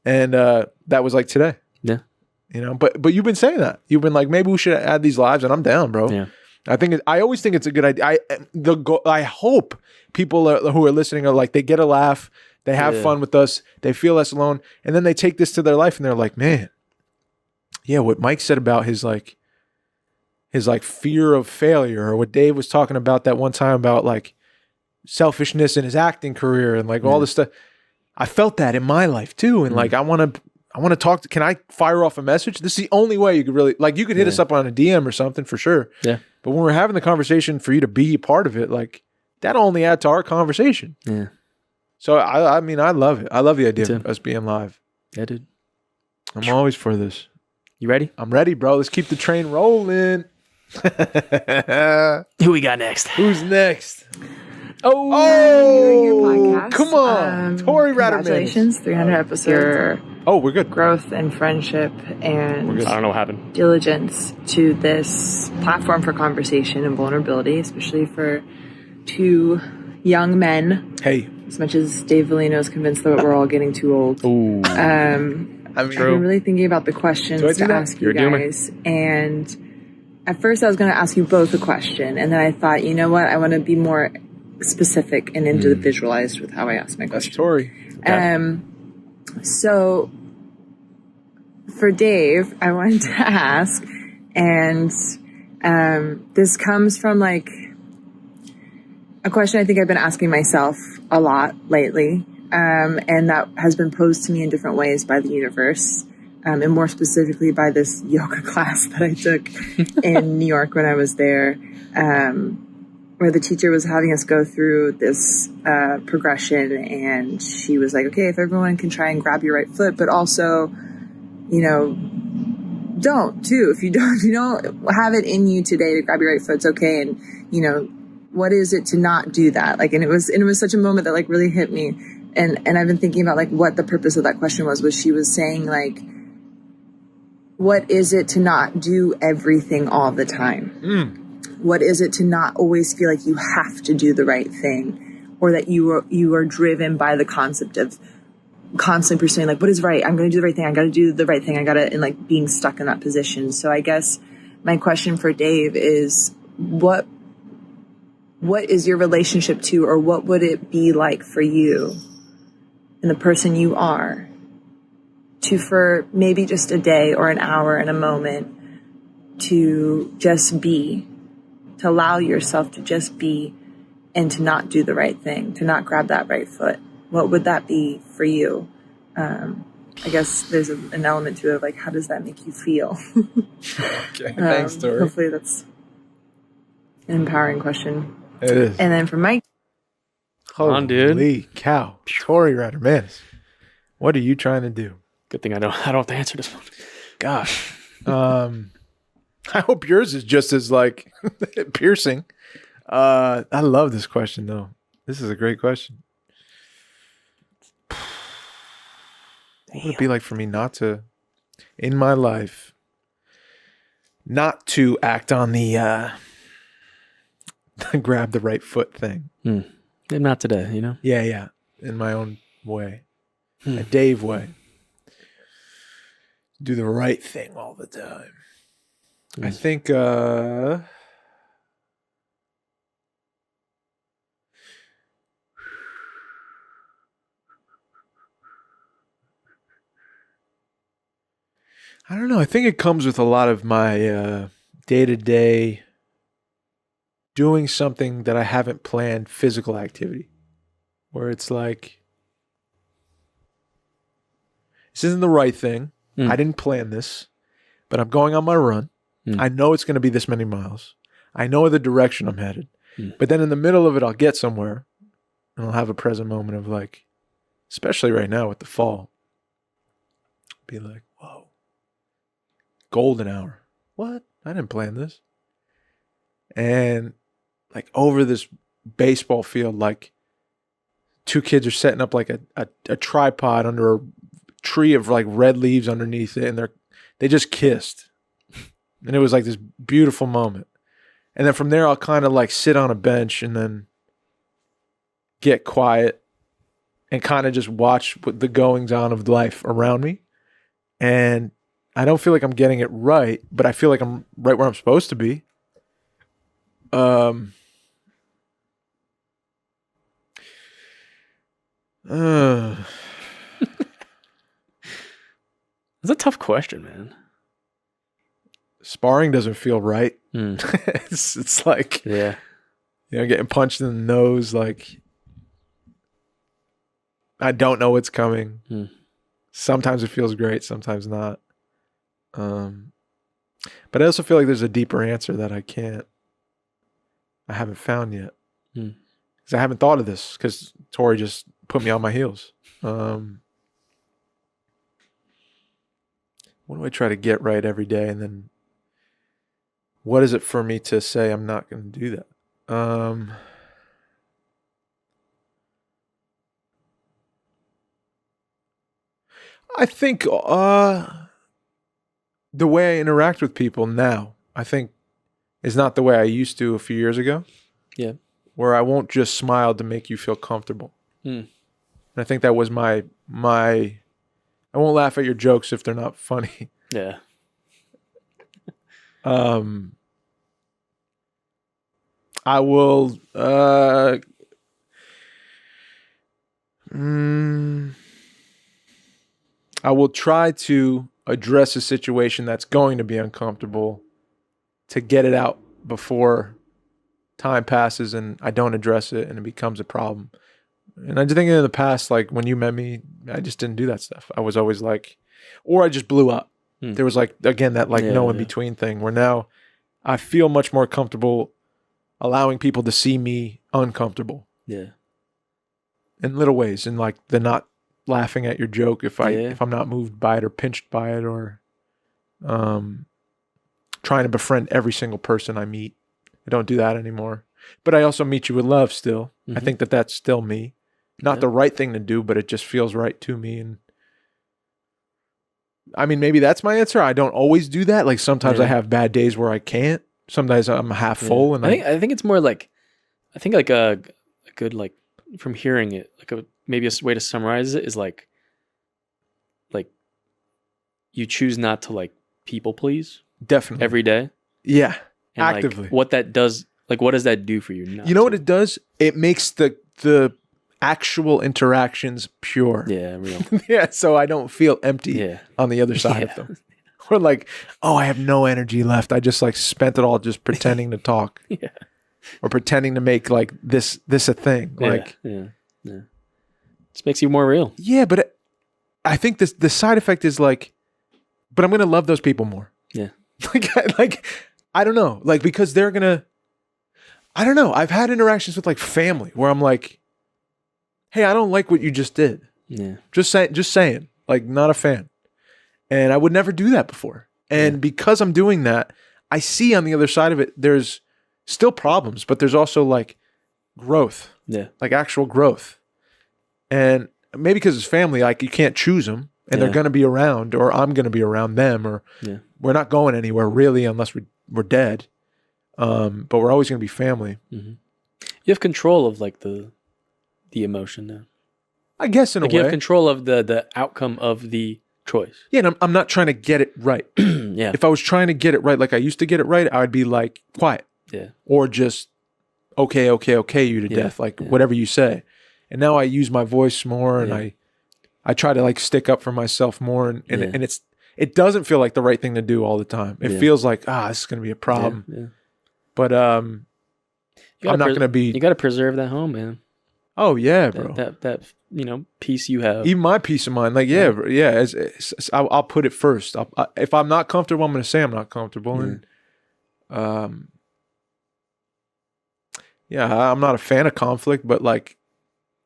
And that was like today. Yeah. You know, but you've been saying that. You've been like, maybe we should add these lives, and I'm down, bro. Yeah. I always think it's a good idea. I hope people who are listening are like, they get a laugh, they have Yeah. fun with us, they feel less alone, and then they take this to their life and they're like, man, yeah, what Mike said about his fear of failure, or what Dave was talking about that one time about like selfishness in his acting career and like all this stuff. I felt that in my life too, and like I want to talk to. Can I fire off a message? This is the only way you could really like. You could hit us up on a DM or something for sure. Yeah. But when we're having the conversation, for you to be a part of it, like that'll only add to our conversation. Yeah. So I mean, I love it. I love the idea Me of too. us being live. Yeah, dude. I'm always for this. You ready? I'm ready, bro. Let's keep the train rolling. Who we got next? Who's next? Oh, Your podcast. Come on, Tori Ratterman. Congratulations, 300 episodes. Your Oh, we're good. growth and friendship and I don't know what happened. diligence to this platform for conversation and vulnerability, especially for two young men. Hey, As much as Dave Vellino is convinced that we're all getting too old. Ooh. I mean, I've been really thinking about the questions Do I do to that? ask You're you a doomer. guys. And at first I was going to ask you both a question. And then I thought, you know what? I want to be more specific and individualized with how I ask my that's question. Tori. So for Dave, I wanted to ask, and this comes from like a question I think I've been asking myself a lot lately, and that has been posed to me in different ways by the universe, and more specifically by this yoga class that I took in New York when I was there, where the teacher was having us go through this progression, and she was like, okay, if everyone can try and grab your right foot, but also, you know, don't too. If you don't have it in you today to grab your right foot, it's okay. And, you know, what is it to not do that? Like, and it was such a moment that like really hit me. And I've been thinking about like what the purpose of that question was she was saying like, what is it to not do everything all the time? What is it to not always feel like you have to do the right thing, or that you are driven by the concept of constantly pursuing like, what is right? I'm going to do the right thing. I got to do the right thing. And like being stuck in that position. So I guess my question for Dave is what is your relationship to, or what would it be like for you and the person you are to, for maybe just a day or an hour and a moment, to just be, to allow yourself to just be, and to not do the right thing, to not grab that right foot? What would that be for you? I guess there's an element to it of like, how does that make you feel? Okay, thanks, Tori. Hopefully that's an empowering question. It is. And then for Mike. On, dude. Holy cow. Tori Ryder, man, what are you trying to do? Good thing I don't have to answer this one. Gosh. I hope yours is just as like piercing. I love this question though. This is a great question. What would it be like for me not to, in my life, not to act on the grab the right foot thing? Not today, you know? Yeah. In my own way. A Dave way. Do the right thing all the time. I think I don't know. I think it comes with a lot of my day-to-day doing something that I haven't planned, physical activity, where it's like, this isn't the right thing. I didn't plan this, but I'm going on my run. I know it's going to be this many miles. I know the direction I'm headed. But then in the middle of it, I'll get somewhere and I'll have a present moment of like, especially right now with the fall, be like, whoa. Golden hour. What? I didn't plan this. And like over this baseball field, like two kids are setting up like a tripod under a tree of like red leaves underneath it, and they just kissed. And it was like this beautiful moment. And then from there I'll kind of like sit on a bench and then get quiet and kind of just watch what the goings on of life around me. And I don't feel like I'm getting it right, but I feel like I'm right where I'm supposed to be. That's a tough question, man. Sparring doesn't feel right. It's like, yeah, getting punched in the nose. Like, I don't know what's coming. Sometimes it feels great, sometimes not. But I also feel like there's a deeper answer that I haven't found yet. Because I haven't thought of this, because Tori just put me on my heels. What do I try to get right every day? And then what is it for me to say I'm not going to do that? I think the way I interact with people now, I think, is not the way I used to a few years ago. Yeah. Where I won't just smile to make you feel comfortable. And I think that was my I won't laugh at your jokes if they're not funny. Yeah. I will try to address a situation that's going to be uncomfortable to get it out before time passes and I don't address it and it becomes a problem. And I just think in the past, like when you met me, I just didn't do that stuff. I was always like, or I just blew up. There was like, again, that like no in between thing where now I feel much more comfortable allowing people to see me uncomfortable. Yeah. In little ways, in like the not laughing at your joke if I'm not moved by it or pinched by it, or Trying to befriend every single person I meet. I don't do that anymore. But I also meet you with love still. I think that that's still me. Not the right thing to do, but it just feels right to me. And I mean, maybe that's my answer. I don't always do that. Like sometimes I have bad days where I can't. Sometimes I'm half full. And I think it's more like, I think like a good, like from hearing it, like maybe a way to summarize it is like you choose not to like people please. Definitely. Every day. Yeah. And actively. Like, what that does, like what does that do for you? You know what it does? It makes the actual interactions pure. Yeah, real. Yeah, so I don't feel empty on the other side of them. Or like, oh, I have no energy left. I just like spent it all just pretending to talk. Yeah. Or pretending to make like this a thing. Like Just makes you more real. Yeah, but I think the side effect is like, but I'm gonna love those people more. Yeah. like I don't know. Like because they're gonna, I don't know. I've had interactions with like family where I'm like, hey, I don't like what you just did. Yeah. Just saying, like not a fan. And I would never do that before. And because I'm doing that, I see on the other side of it, there's still problems, but there's also like growth. Yeah. Like actual growth. And maybe because it's family, like you can't choose them and they're going to be around, or I'm going to be around them, or we're not going anywhere really unless we're dead. But we're always going to be family. Mm-hmm. You have control of like the emotion now. I guess in a way. You have control of the outcome of the choice. Yeah, and I'm not trying to get it right. Yeah. If I was trying to get it right like I used to get it right, I would be like quiet. Yeah. Or just okay you to death, like whatever you say. And now I use my voice more, and I try to like stick up for myself more, and it doesn't feel like the right thing to do all the time. It feels like this is going to be a problem. Yeah. But I'm not going to be. You got to preserve that home, man. Oh yeah, bro. That peace you have. Even my peace of mind, like I'll put it first. If I'm not comfortable, I'm going to say I'm not comfortable, and I'm not a fan of conflict, but like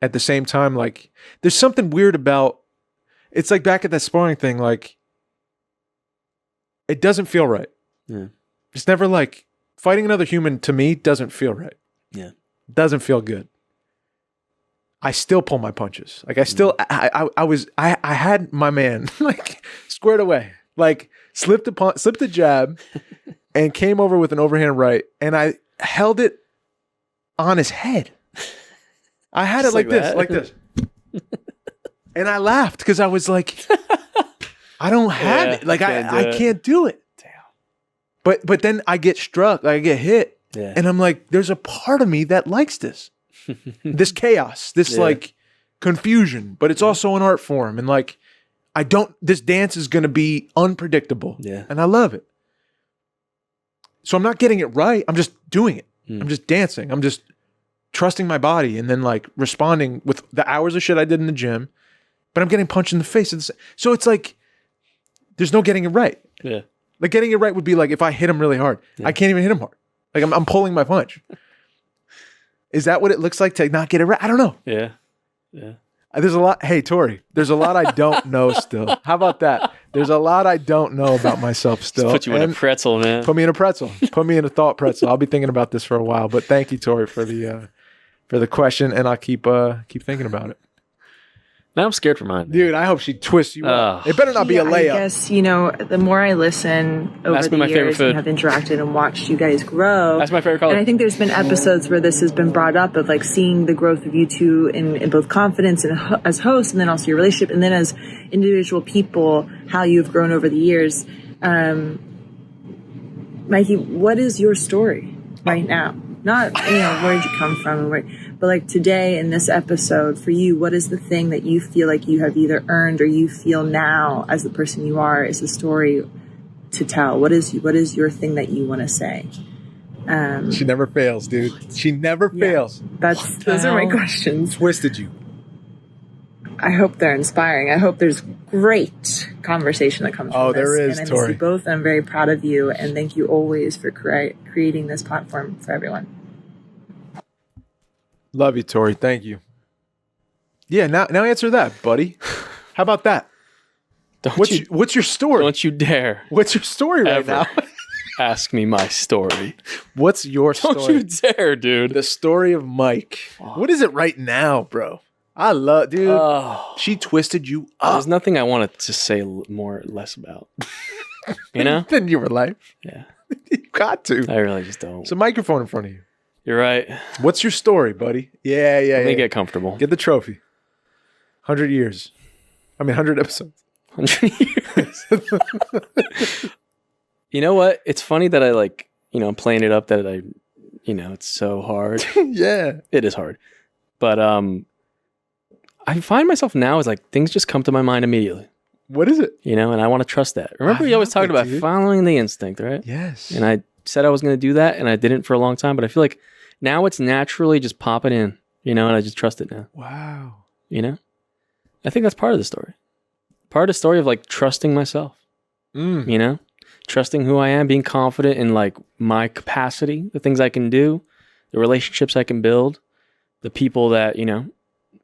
at the same time, like there's something weird about. It's like back at that sparring thing, like it doesn't feel right. Yeah, it's never like fighting another human to me doesn't feel right. Yeah, doesn't feel good. I still pull my punches. Like I still, I had my man like squared away, like slipped a jab and came over with an overhand right. And I held it on his head. I had it like this. And I laughed because I was like, I don't have it. Like I can't do it. Damn. But then I get struck, like I get hit. Yeah. And I'm like, there's a part of me that likes this. This chaos, this like confusion, but it's also an art form. And like, this dance is going to be unpredictable. Yeah. And I love it. So I'm not getting it right. I'm just doing it. I'm just dancing. I'm just trusting my body and then like responding with the hours of shit I did in the gym, but I'm getting punched in the face. So it's like, there's no getting it right. Yeah. Like getting it right would be like, if I hit him really hard, I can't even hit him hard. Like I'm pulling my punch. Is that what it looks like to not get it right? I don't know. Yeah. Yeah. There's a lot. Hey, Tori, there's a lot I don't know still. How about that? There's a lot I don't know about myself still. Just put you in a pretzel, man. Put me in a pretzel. Put me in a thought pretzel. I'll be thinking about this for a while. But thank you, Tori, for the question, and I'll keep thinking about it. Now I'm scared for mine, man. Dude, I hope she twists you up. It better not be a layup. I guess, the more I listen over the years and have interacted and watched you guys grow. That's my favorite color. And I think there's been episodes where this has been brought up of like seeing the growth of you two in both confidence and as hosts, and then also your relationship, and then as individual people, how you've grown over the years. Mikey, what is your story right now? Not, where did you come from, but like today in this episode for you, what is the thing that you feel like you have either earned or you feel now as the person you are is a story to tell? What is your thing that you want to say? She never fails, dude. She never fails. Those are my questions. Twisted you. I hope they're inspiring. I hope there's great conversation that comes from this. There is, and Tori. I miss you both, and I'm very proud of you, and thank you always for creating this platform for everyone. Love you, Tori. Thank you. Yeah, now answer that, buddy. How about that? What's your story? Don't you dare What's your story right ever now? ask me my story. What's your story? Don't you dare, dude. The story of Mike. What is it right now, bro? I love, dude. Oh, She twisted you up. there's nothing I want to say more or less about. You know? Than your life. Yeah. You got to. I really just don't. There's a microphone in front of you. You're right. What's your story, buddy? Yeah. Let me get comfortable. Get the trophy. 100 years. 100 episodes. 100 years. You know what? It's funny that I I'm playing it up that it's so hard. Yeah. It is hard. But I find myself now as things just come to my mind immediately, What is it? and I want to trust that. Remember, I you always love talked it, about dude. following the instinct, right? Yes. And I said I was going to do that, and I didn't for a long time. But I feel like now it's naturally just popping in, and I just trust it now. Wow. I think that's part of the story. Part of the story of trusting myself, trusting who I am, being confident in my capacity, the things I can do, the relationships I can build, the people that,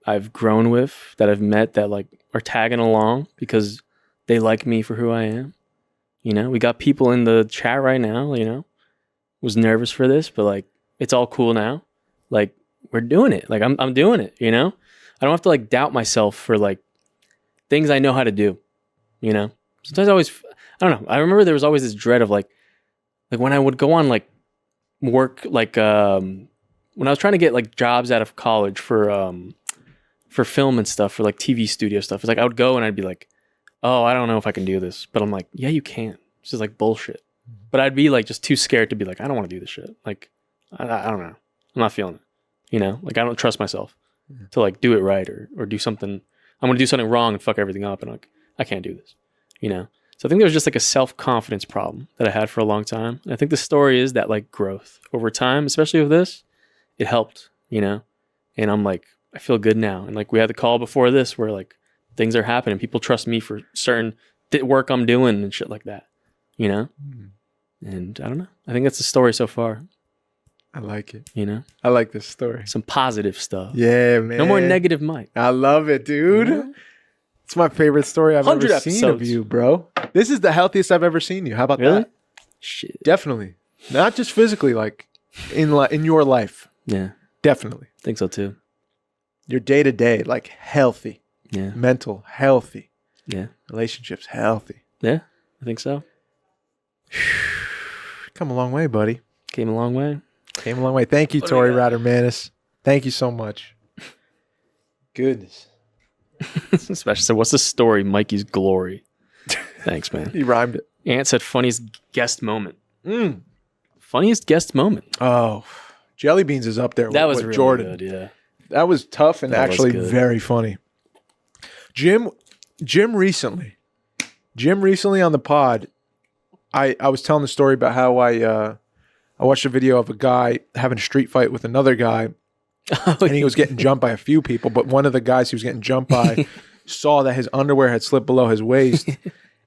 I've grown with, that I've met that are tagging along because they like me for who I am. We got people in the chat right now, was nervous for this, but it's all cool now. We're doing it. I'm doing it, I don't have to doubt myself for things I know how to do, Sometimes I don't know. I remember there was always this dread of when I would go on work, when I was trying to get jobs out of college for film and stuff, for TV studio stuff. It's I would go and I'd be oh, I don't know if I can do this, but I'm yeah, you can. This is bullshit. But I'd be just too scared to be I don't want to do this shit. I don't know. I'm not feeling it. I don't trust myself to do it right or do something. I'm going to do something wrong and fuck everything up. And I can't do this, So I think there was just a self-confidence problem that I had for a long time. And I think the story is that growth over time, especially with this, it helped, And I'm I feel good now. And we had the call before this where things are happening. People trust me for certain work I'm doing and shit like that, And I don't know. I think that's the story so far. I like it. I like this story. Some positive stuff. Yeah, man. No more negative Mike. I love it, dude. It's my favorite story I've ever 100 seen of you, bro. This is the healthiest I've ever seen you. How about Really? that? Shit. Definitely. Not just physically, in your life. Yeah. Definitely. Think so too. Your day-to-day, healthy. Yeah. Mental, healthy. Yeah. Relationships, healthy. Yeah. I think so. Come a long way, buddy. Came a long way. Came a long way. Thank you, What do Tori we got? Rattermanis. Thank you so much. Goodness. Especially so what's the story? Mikey's glory. Thanks, man. He rhymed it. Ant said funniest guest moment. Funniest guest moment. Oh, Jelly Beans is up there That was with really Jordan. good, yeah. That was tough and That was actually good. very funny. Jim recently on the pod, I was telling the story about how I watched a video of a guy having a street fight with another guy, and he was getting jumped by a few people, but one of the guys he was getting jumped by saw that his underwear had slipped below his waist,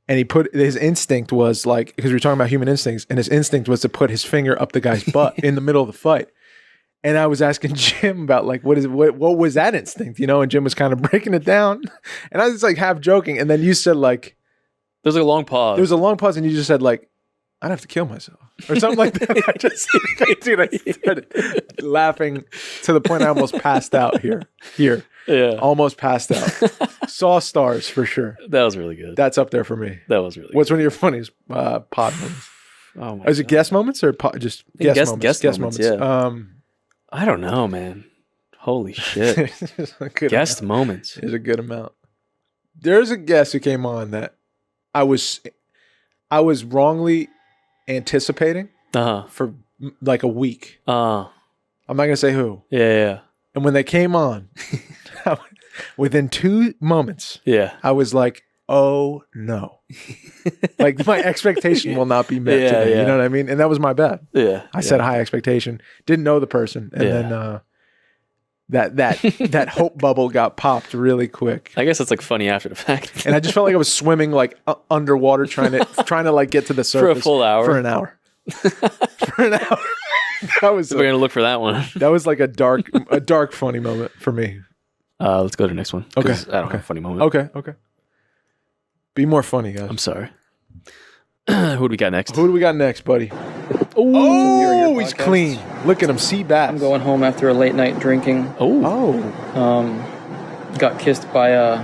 and his instinct was because we were talking about human instincts, and his instinct was to put his finger up the guy's butt in the middle of the fight. And I was asking Jim about what was that instinct, and Jim was kind of breaking it down, and I was half joking, and then you said There's a long pause. there was a long pause, and you just said I'd have to kill myself or something like that. I started laughing to the point I almost passed out here, Yeah. almost passed out. Saw stars for sure. That was really good. That's up there for me. That was really What's one of your funniest pod moments? good. Oh my Is it God. guest moments or just guest moments? guest moments, yeah. Um, I don't know, man. Holy shit. there's a good Guest amount. moments. There's a good amount. There's a guest who came on that I was wrongly anticipating for a week. I'm not gonna say who. Yeah. And when they came on, within 2 moments, Yeah. I was oh no. My expectation will not be met Yeah, today. yeah. You know what I mean? And that was my bad. Yeah. I set a high expectation. Didn't know the person. And then that hope bubble got popped really quick. I guess it's funny after the fact. And I just felt like I was swimming underwater trying to get to the surface For a full hour. For an hour. For an hour. That was So we're gonna look for that one. that was a dark funny moment for me. Let's go to the next one. 'cause Okay, I don't okay. have a funny moment. Okay. Be more funny, guys. I'm sorry. Who do we got next? Who do we got next, buddy? Oh, he's clean. Look at him. See bass. I'm going home after a late night drinking. Oh. Got kissed by a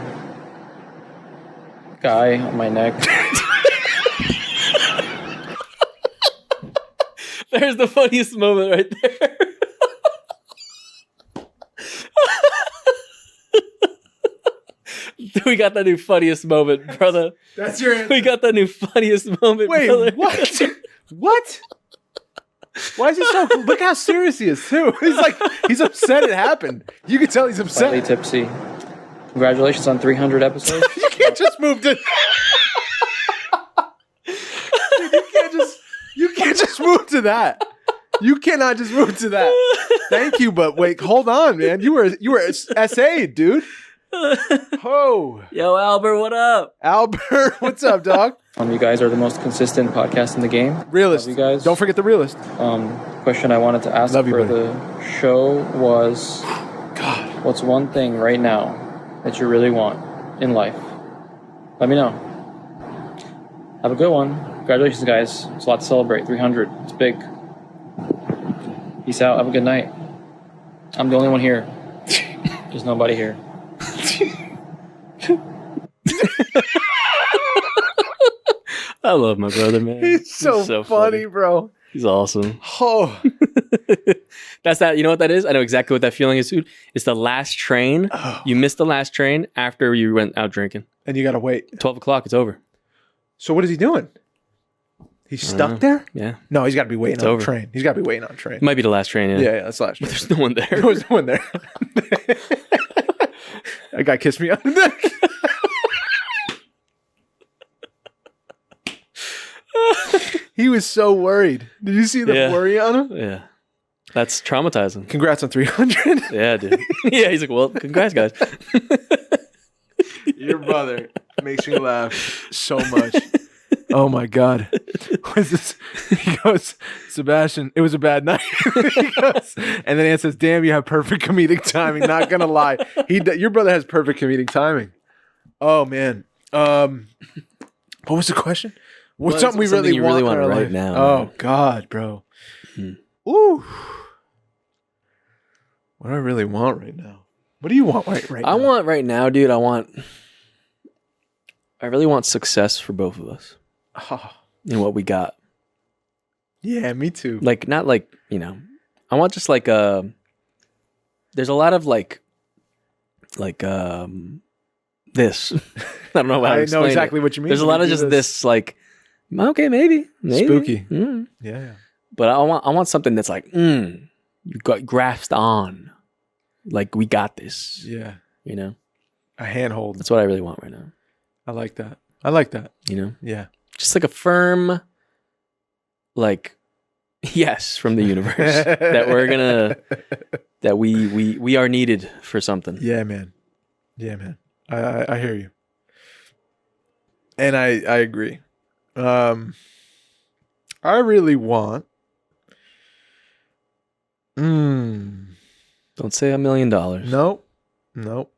guy on my neck. There's the funniest moment right there. We got the new funniest moment, brother. That's your answer. We got the new funniest moment, Wait, brother. what? What? Why is he so? Look how serious he is too. He's upset it happened. You can tell he's Slightly upset. tipsy. Congratulations on 300 episodes. You can't just move to. Dude, you can't just move to that. You cannot just move to that. Thank you, but wait, hold on, man. You were SA, dude. Oh, Yo, Albert, what up? Albert, what's up, dog? You guys are the most consistent podcast in the game. Realist. Love you guys. Don't forget the realist. Question I wanted to ask Love you, for buddy. the show was, God. what's one thing right now that you really want in life? Let me know. Have a good one. Congratulations, guys. It's a lot to celebrate. 300. It's big. Peace out. Have a good night. I'm the only one here. There's nobody here. I love my brother, man. He's so funny, bro. He's awesome. Oh, That's that. You know what that is? I know exactly what that feeling is, dude. It's the last train. You missed the last train after you went out drinking. and you gotta wait. 12 o'clock, it's over. So what is he doing? He's stuck there? Yeah. No, he's got to be waiting It's on over. a train. He's got to be waiting on a train. It might be the last train, yeah. Yeah, that's last. There's no one there. There was no one there. That guy kissed me on the neck. He was so worried. Did you see the Yeah. worry on him? Yeah. That's traumatizing. Congrats on 300. Yeah, dude. Yeah, he's like, well, congrats, guys. Your brother makes me laugh so much. Oh my God. What's this? He goes, Sebastian, it was a bad night. He goes, and then Ann says, damn, you have perfect comedic timing. Not going to lie. Your brother has perfect comedic timing. Oh, man. What was the question? What's Well, something we something really you want, really in want our right life? now, Oh, man. God, bro. Hmm. Ooh. What do I really want right now? What do you want right now? I want right now, dude, I really want success for both of us Oh, in what we got. yeah, me too. Like, not like, you know, I want just like, there's a lot of like, this. I don't know how to I explain know exactly it. what you mean. There's a when lot you of do just this, like, okay, maybe. Spooky. Mm. Yeah. But I want something that's like, you got grasped on. Like, we got this, Yeah. you know? A handhold. That's what I really want right now, I like that. I like that. you know? Yeah. Just like a firm, like, yes from the universe that we're gonna, that we are needed for something. Yeah, man. Yeah, man. I hear you. And I agree. I really want. Don't say $1 million. Nope. Don't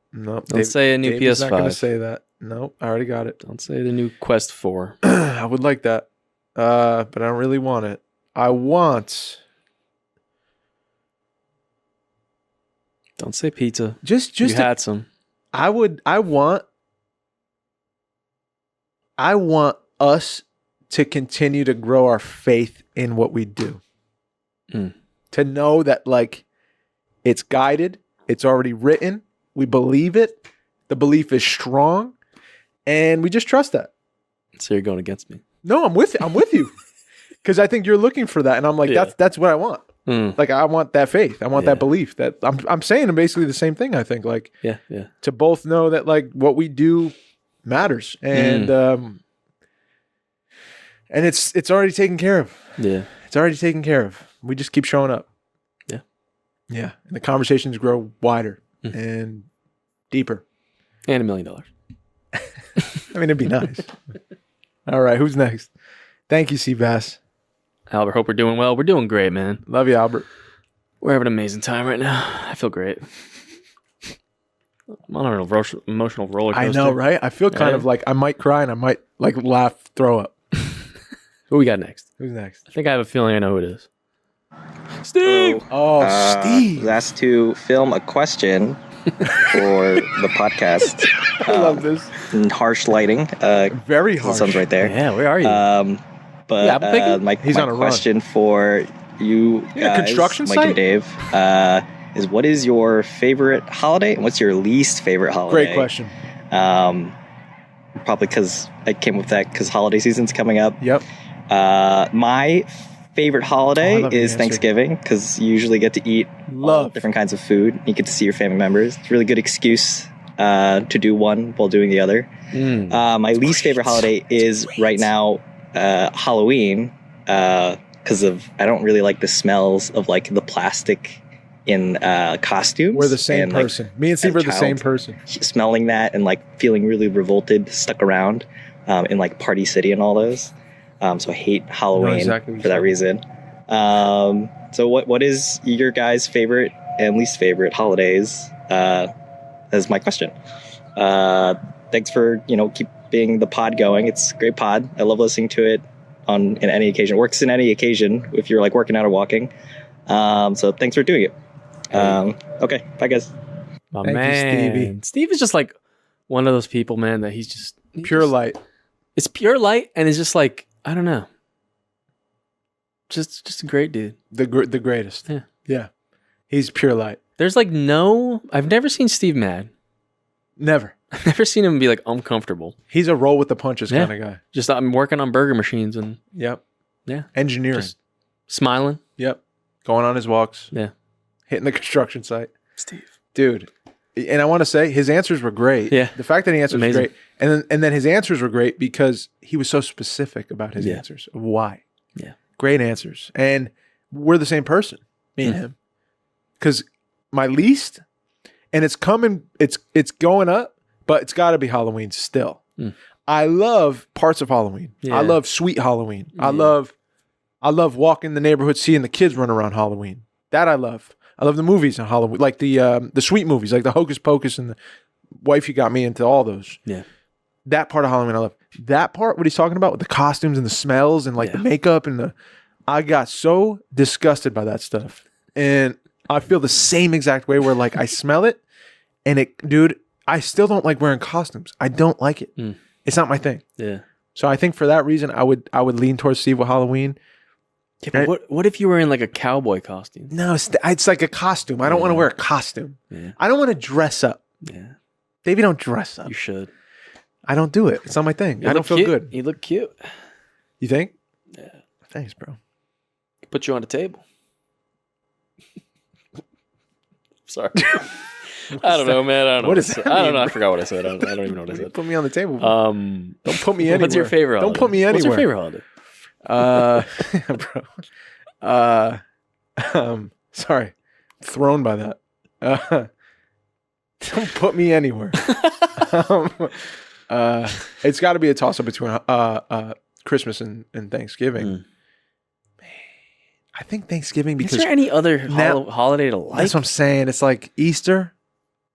say a new David's not gonna PS5. say that. Nope. I already got it. Don't say the new Quest 4. I would like that. But I don't really want it. I want Don't say pizza. just You had some. I want us to continue to grow our faith in what we do. Mm. To know that, like, it's guided, it's already written, we believe it, the belief is strong, and we just trust that. So you're going against me. No, I'm with you. Because I think you're looking for that, and I'm like, Yeah. that's what I want. Mm. Like, I want that faith. I want Yeah. that belief. That I'm saying basically the same thing. I think, like, Yeah. to both know that, like, what we do matters, and it's already taken care of. Yeah. It's already taken care of. We just keep showing up. Yeah. Yeah, and the conversations grow wider Mm. and deeper. And $1 million. I mean, it'd be nice. All right, who's next? Thank you, Seabass. Albert, hope we're doing well. We're doing great, man. Love you, Albert. We're having an amazing time right now. I feel great. I'm on an emotional roller coaster. I know, right? I feel kind Right? of like I might cry and I might like laugh, throw up. Who we got next? Who's next? I think I have a feeling I know who it is. Steve! Oh, Steve. Was asked to film a question for the podcast. I love this. In harsh lighting. Very The harsh. sun's right there. Yeah, where are you? But Yeah, I'm picking- my He's on a run. question for you Yeah, guys, construction Mike site? and Dave, is what is your favorite holiday and what's your least favorite holiday? Great question. Probably because I came with that because holiday season's coming up. Yep. My favorite Oh, I holiday love your is answer. Thanksgiving because you usually get to eat all Love. different kinds of food. You get to see your family members. It's a really good excuse to do one while doing the other. My least favorite holiday is right now Halloween because I don't really like the smells of like the plastic in costumes. We're the same and, like, person. Me and Steve as are a the same child, person. smelling that and like feeling really revolted, stuck around in like Party City and all those. So I hate Halloween exactly what for that you're reason. So what is your guys' favorite and least favorite holidays? That's my question. Thanks for keeping the pod going. It's a great pod. I love listening to it in any occasion. It works in any occasion if you're like working out or walking. So thanks for doing it. Okay, bye guys. My Thank you, man. Stevie. Steve is just like one of those people, man, that he's Pure light. It's pure light and it's just like, I don't know. Just a great dude. The greatest. Yeah. Yeah. He's pure light. There's like I've never seen Steve mad. Never. I've never seen him be like uncomfortable. He's a roll with the punches Yeah. kind of guy. Just I'm working on burger machines and Yep. Yeah. Engineering. just smiling. Yep. Going on his walks. Yeah. Hitting the construction site. Steve. Dude. And I want to say his answers were great. Yeah. The fact that he answered was Amazing. great. And then his answers were great because he was so specific about his Yeah. answers of why. Yeah. Great answers. And we're the same person, me and Mm. him. Because my least, and it's coming, it's going up, but it's got to be Halloween still. Mm. I love parts of Halloween. Yeah. I love sweet Halloween. I Yeah. love walking the neighborhood, seeing the kids run around Halloween. That I love. I love the movies on Halloween, like the sweet movies, like the Hocus Pocus and the Wife You Got Me, into all those. Yeah. That part of Halloween I love. That part, what he's talking about with the costumes and the smells and like the Yeah. makeup and I got so disgusted by that stuff. And I feel the same exact way where like I smell it and dude, I still don't like wearing costumes. I don't like it. Mm. It's not my thing. Yeah. So I think for that reason, I would lean towards Steve with Halloween. Yeah, but what if you were in like a cowboy costume? No, it's like a costume. I don't want to Yeah. wear a costume. Yeah. I don't want to dress up. Yeah. Davey don't dress up. You should. I don't do it. It's not my thing. You I don't look feel cute. good. You look cute. You think? Yeah. Thanks, bro. Put you on the table. Sorry. I don't know, man. I don't know. What What does I that don't mean, know. I bro? forgot what I said. I don't even know what I said. Put me on the table. Um, don't put me anywhere. What's your favorite Don't holiday? put me anywhere. What's your favorite holiday? bro. Sorry. Thrown by that. Don't put me anywhere. It's got to be a toss up between Christmas and Thanksgiving. Mm. I think Thanksgiving Is because there any other now- holiday to like? that's what I'm saying. It's like Easter,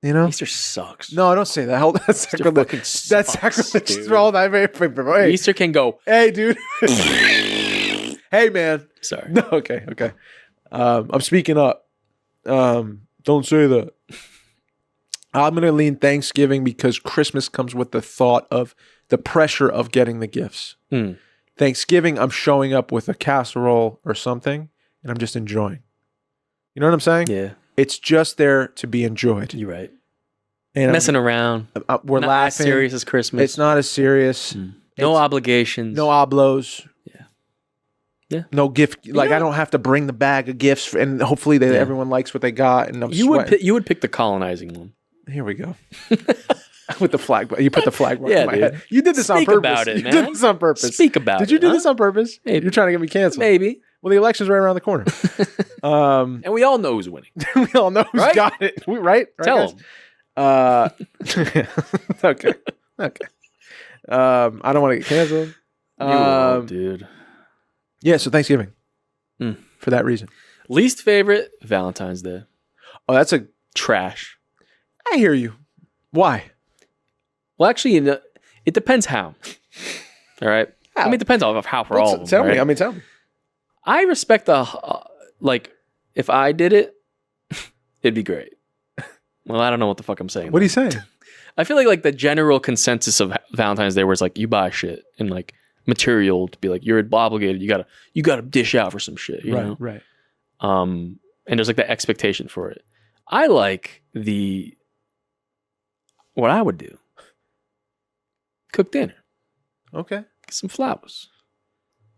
you know? Easter sucks. No, don't say that. That's Easter sacrilege. fucking That's sucks, sacrilege. dude. For all that. Hey, Easter can go. hey, dude. Hey, man. Sorry. No, okay. I'm speaking up. Don't say that. I'm gonna lean Thanksgiving because Christmas comes with the thought of the pressure of getting the gifts. Mm. Thanksgiving, I'm showing up with a casserole or something, and I'm just enjoying. You know what I'm saying? Yeah, It's just there to be enjoyed. you're right. And Messing around. we're Not laughing. as serious as Christmas. It's not as serious. No It's- obligations. No oblos. Yeah. Yeah. No gift. Like know- I don't have to bring the bag of gifts, and hopefully Yeah. everyone likes what they got. And I'm You would sweating. you would pick the colonizing one. Here we go. With the flag, you put the flag right Yeah, in my dude. head. You did this on Speak purpose. about it, you man. did this on purpose. Speak about it. Did you do huh? this on purpose? Maybe. You're trying to get me canceled. Maybe. Well, the election's right around the corner. And we all know who's winning. We all know who's Right? got it. Right? Tell guys? them. Okay. I don't want to get canceled. You won't, dude. Yeah, so Thanksgiving. Mm. For that reason. Least favorite Valentine's Day. Oh, that's a. Trash. I hear you. Why? Well, actually, it depends how. All right. I mean, it depends on how for all of them. Tell me. right? I mean, tell me. I respect the like. If I did it, it'd be great. Well, I don't know what the fuck I'm saying. What are you saying? I feel like the general consensus of Valentine's Day, where it's like you buy shit and like material to be like you're obligated. You gotta dish out for some shit. You know? Right. And there's like the expectation for it. I like what I would do. Cook dinner. Okay. Get some flowers.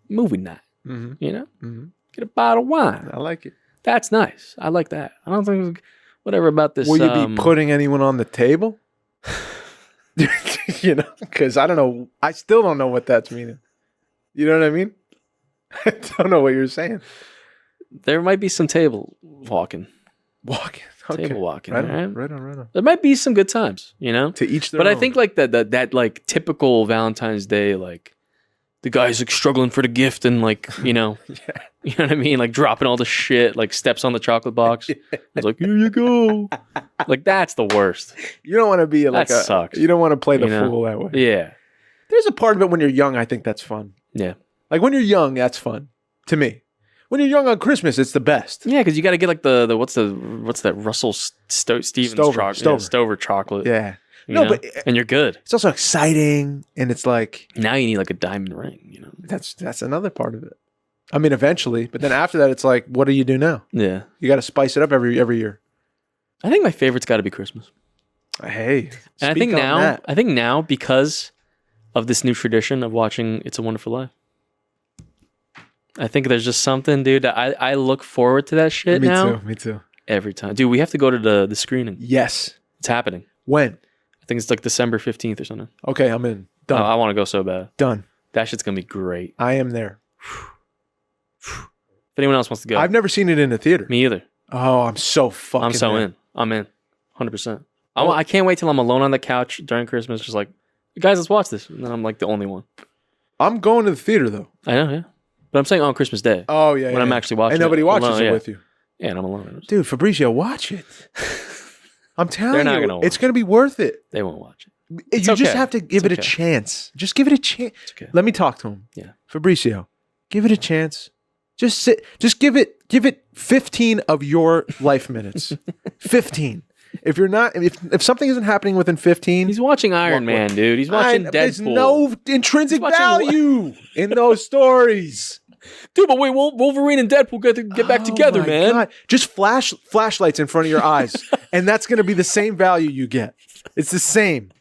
Movie night. Mm-hmm. You know? Mm-hmm. Get a bottle of wine. I like it. That's nice. I like that. I don't think whatever about this. Will you be putting anyone on the table? You know, because I don't know. I still don't know what that's meaning. You know what I mean? I don't know what you're saying. There might be some table walking. Walking. Okay. Table walking. Right right? on. Right on. Right on. There might be some good times, you know? To each their But own. I think like that like typical Valentine's Day, like the guy's like struggling for the gift and like, you know, Yeah. you know what I mean? Like dropping all the shit, like steps on the chocolate box. It's like, here you go. Like that's the worst. You don't want to be like That sucks. You don't want to play the You know? fool that way. Yeah. There's a part of it when you're young. I think that's fun. Yeah. Like when you're young, that's fun to me. When you're young on Christmas, it's the best. Yeah, because you got to get like the what's that Russell Stevens chocolate, Stover chocolate. Yeah. you No, know? but and you're good. it's also exciting, and it's like Now you need like a diamond ring, you know? that's another part of it. I mean, eventually, but then after that, it's like, what do you do now? Yeah. You got to spice it up every year. I think my favorite's got to be Christmas. Hey, And I think now because of this new tradition of watching It's a Wonderful Life, I think there's just something, dude. That I look forward to that shit now Me too. every time. Dude, we have to go to the screening. Yes. It's happening. When? I think it's like December 15th or something. Okay, I'm in. Done. Oh, I want to go so bad. Done. That shit's gonna be great. I am there. If anyone else wants to go, I've never seen it in a theater. me either. Oh, I'm so fucking. I'm so there. in. I'm in. 100%. I can't wait till I'm alone on the couch during Christmas, just like, guys, let's watch this. And then I'm like the only one. I'm going to the theater though. I know, yeah. But I'm saying on Christmas Day. Oh yeah. When I'm actually watching and nobody it watches alone, it yeah. with you, Yeah, and I'm alone. dude. Fabrizio, watch it. I'm telling They're not you, gonna watch it's going to be worth it. They won't watch it. You just okay. have to give It's it a okay. chance. Just give it a chance. It's okay. Let me talk to him. Yeah. Fabrizio, give it a chance. Just sit. Just give it 15 of your life minutes. 15. If you're not, if something isn't happening within 15, He's watching Iron Man, dude. He's watching Deadpool. There's no intrinsic He's watching- value in those stories. Dude, but wait, Wolverine and Deadpool get back together, my man. God. Just flashlights in front of your eyes, and that's going to be the same value you get. It's the same.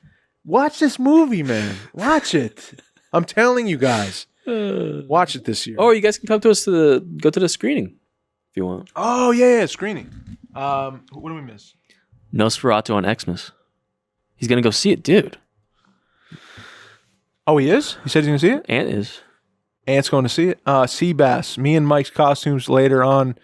Watch this movie, man. Watch it. I'm telling you guys. Watch it this year. Or you guys can come to us go to the screening if you want. Oh yeah, screening. What do we miss? Nosferatu on Xmas. He's gonna go see it, dude. Oh, he is? He said he's going to see it? Ant is. Ant's going to see it. Seabass. Me and Mike's costumes later on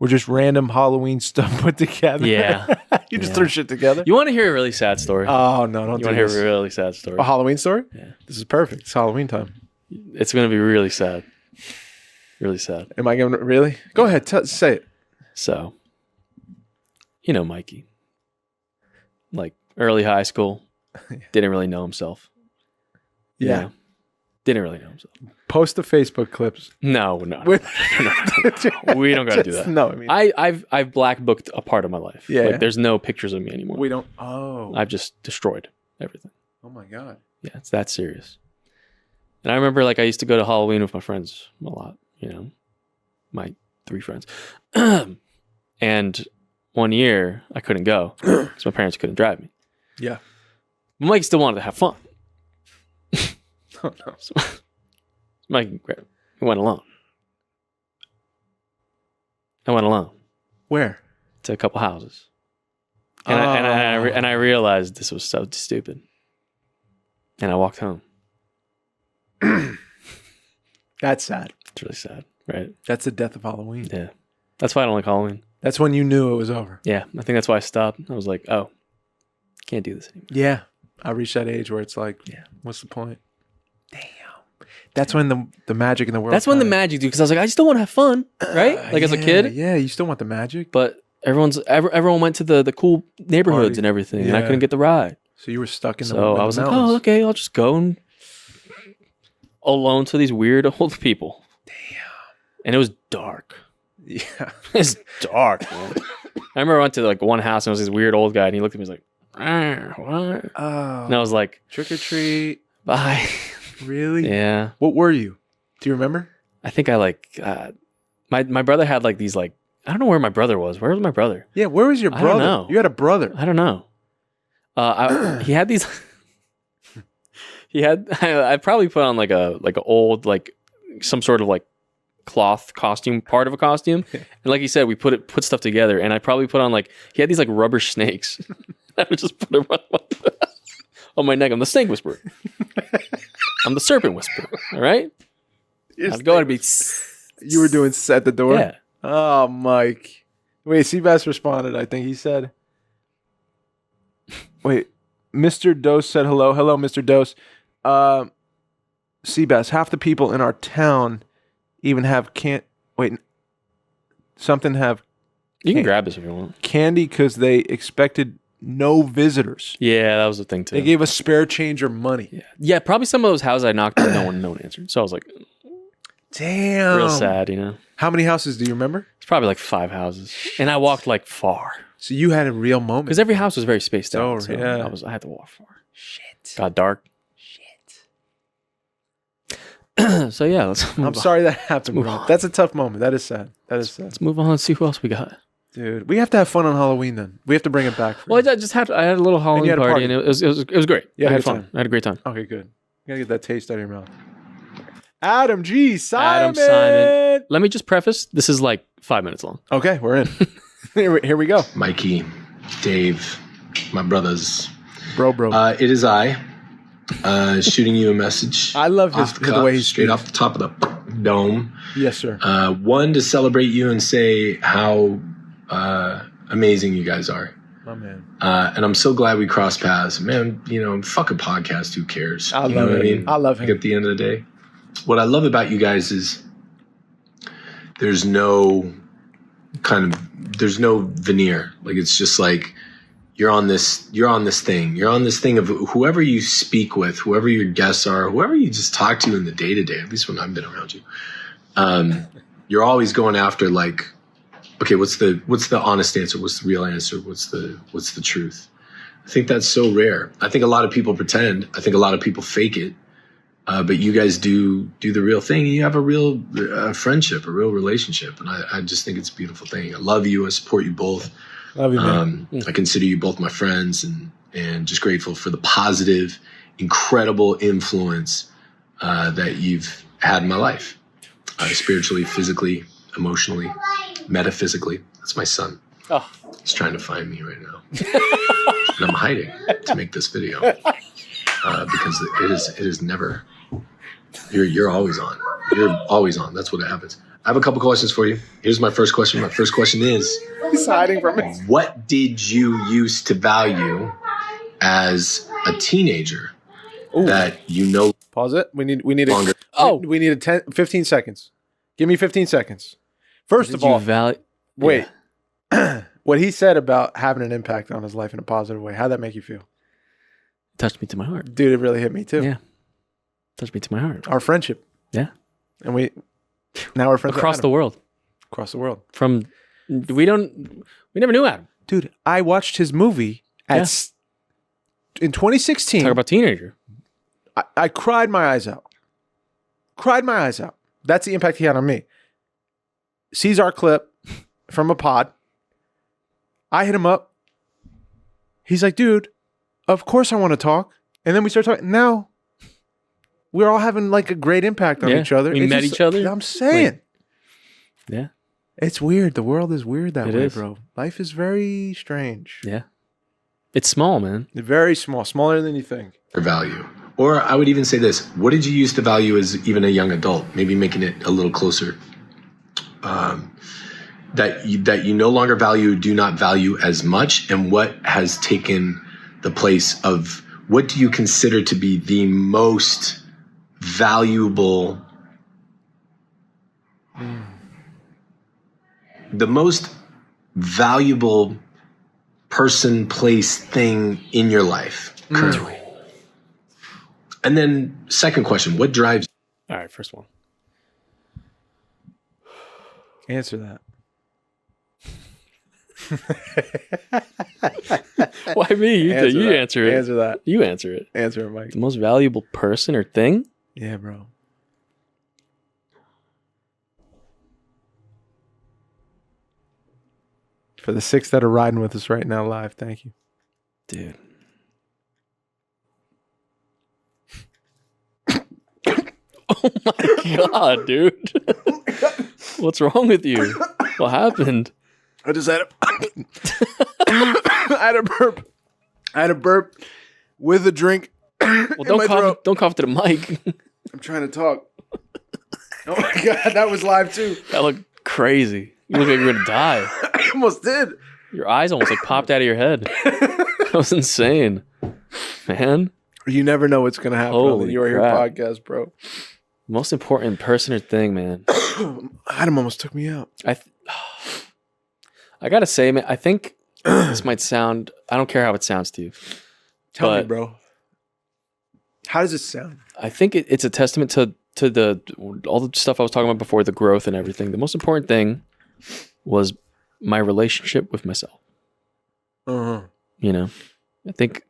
were just random Halloween stuff put together. Yeah. You just Yeah. threw shit together. You want to hear a really sad story? Oh, no, don't you want do to hear this. a really sad story? A Halloween story? Yeah. This is perfect. It's Halloween time. It's gonna be really sad. Really sad. Am I going to really? Go ahead. Say it. So, you know, Mikey, like early high school, didn't really know himself. You Yeah. know? Didn't really know himself. Post the Facebook clips. No. We don't gotta do that. No, I mean, I've black booked a part of my life. Yeah. Like there's no pictures of me anymore. we don't. Oh. I've just destroyed everything. Oh my God. Yeah, it's that serious. And I remember like I used to go to Halloween with my friends a lot, you know, my 3 friends. And one year I couldn't go because my parents couldn't drive me. Yeah. But Mike still wanted to have fun. Oh, no. So Mike went alone. I went alone Where? to a couple houses. And I realized this was so stupid. And I walked home. That's sad. It's really sad, right? That's the death of Halloween. Yeah. That's why I don't like Halloween. That's when you knew it was over. Yeah. I think that's why I stopped. I was like, oh, can't do this anymore. Yeah. I reached that age where it's like, Yeah. what's the point? Damn. That's when the magic in the world. That's when the kinda- magic, dude, because I was like, I still want to have fun, right? Like as a Yeah, kid. Yeah, you still want the magic. But everyone went to the cool neighborhoods Party. and everything, and I Yeah. couldn't get the ride. So you were stuck in the So I was like, oh, okay, I'll just go and alone to these weird old people. Damn. And it was dark. Yeah. It's dark, man. I remember I went to like one house and it was this weird old guy and he looked at me and was like, what? Oh. And I was like, Trick or treat. bye. Really? Yeah. What were you? Do you remember? I think I like, my brother had like these like, I don't know where my brother was. Where was my brother? Yeah, where was your I brother? don't know. You had a brother. I don't know. He had these. I probably put on like a old like some sort of like cloth costume, part of a costume, and like you said, we put stuff together, and I probably put on like he had these like rubber snakes. I would just put them on my neck. I'm the snake whisperer. I'm the serpent whisperer. All right. I'd go and be. You were doing at the door. Yeah. Oh, Mike. Wait, Seabass responded. I think he said. Wait, Mr. Dose said hello. Hello, Mr. Dose. Seabass, half the people in our town even have You can grab this if you want. candy because they expected no visitors. Yeah, that was the thing too. They gave us spare change or money. Yeah, probably some of those houses I knocked on, no one answered. So I was like, Damn. real sad, you know. How many houses do you remember? It's probably like 5 houses, and I walked like far So you had a real moment. because every house was very spaced out. Oh, So yeah. I had to walk far. Shit. Got dark. So yeah, let's move I'm on. sorry that happened, move bro. on. That's a tough moment. That is sad. That is sad. Let's move on and see who else we got. Dude, we have to have fun on Halloween then. We have to bring it back. For Well, you. I had a little Halloween you had a party, party. and it was great. You I had a had good fun. time. I had a great time. Okay, good. You gotta get that taste out of your mouth. Adam G. Simon. Adam Simon. Let me just preface: this is like 5 minutes long. Okay, we're in. Here we go. Mikey, Dave, my brothers. Bro. It is I shooting you a message. I love off the way he's straight off the top of the dome. Yes, sir. One, to celebrate you and say how amazing you guys are. My man. And I'm so glad we crossed paths. Man, fuck a podcast. Who cares? I You love know what it. I mean? I love him. Like, at the end of the day, what I love about you guys is there's no veneer. Like, it's just like you're on this thing of whoever you speak with, whoever your guests are, whoever you just talk to in the day to day, at least when I've been around you. You're always going after like, okay, what's the honest answer? What's the real answer? What's the truth? I think that's so rare. I think a lot of people pretend. I think a lot of people fake it. But you guys do the real thing, and you have a real friendship, a real relationship. And I just think it's a beautiful thing. I love you. I support you both. Love you, man. I consider you both my friends, and just grateful for the positive, incredible influence that you've had in my life. Spiritually, physically, emotionally, metaphysically. That's my son. Oh. He's trying to find me right now. And I'm hiding to make this video. Because it is never. You're always on. You're always on. That's what happens. I have a couple questions for you. Here's my first question. My first question is: He's hiding from me. what did you used to value as a teenager that you know Pause it. We need longer? we need 15 seconds. Give me 15 seconds. First of all, wait. What he said about having an impact on his life in a positive way, how'd that make you feel? Touched me to my heart. Dude, it really hit me too. Yeah. Touched me to my heart. Our friendship. Yeah. And now we're friends Across the world. Across the world. We never knew Adam. Dude, I watched his movie in 2016. Talk about teenager. I cried my eyes out. That's the impact he had on me. Sees our clip from a pod. I hit him up. He's like, dude, of course I want to talk. And then we start talking. Now, we're all having like a great impact on each other. We met each other. I'm saying. Yeah. It's weird. The world is weird that way, is. bro. Life is very strange. Yeah. It's small, man. Very small. Smaller than you think. Or value? Or I would even say this: what did you used to value as even a young adult? Maybe making it a little closer. That you no longer value, do not value as much, and what has taken the place of what do you consider to be the most valuable, person, place, thing in your life? currently? And then second question, what drives? All right, first one. Answer that. Why me? You answer it. Answer that. You answer it. Answer it, Mike. The most valuable person or thing? Yeah, bro. For the 6 that are riding with us right now live, thank you. Dude. Oh my God, dude. What's wrong with you? What happened? I just had I had a burp. I had a burp with a drink. Well, don't cough to the mic. I'm trying to talk. Oh my God, that was live too. That looked crazy. You look like you're gonna die. I almost did. Your eyes almost like popped out of your head. That was insane, man. You never know what's gonna happen on Holy the You Are Here crap. podcast, bro. Most important person or thing, man. Adam almost took me out. I gotta say, man, I think this might sound. I don't care how it sounds to you. Tell me, but bro. How does it sound? I think it's a testament to the all the stuff I was talking about before, the growth and everything. The most important thing was my relationship with myself. Uh-huh. You know, I think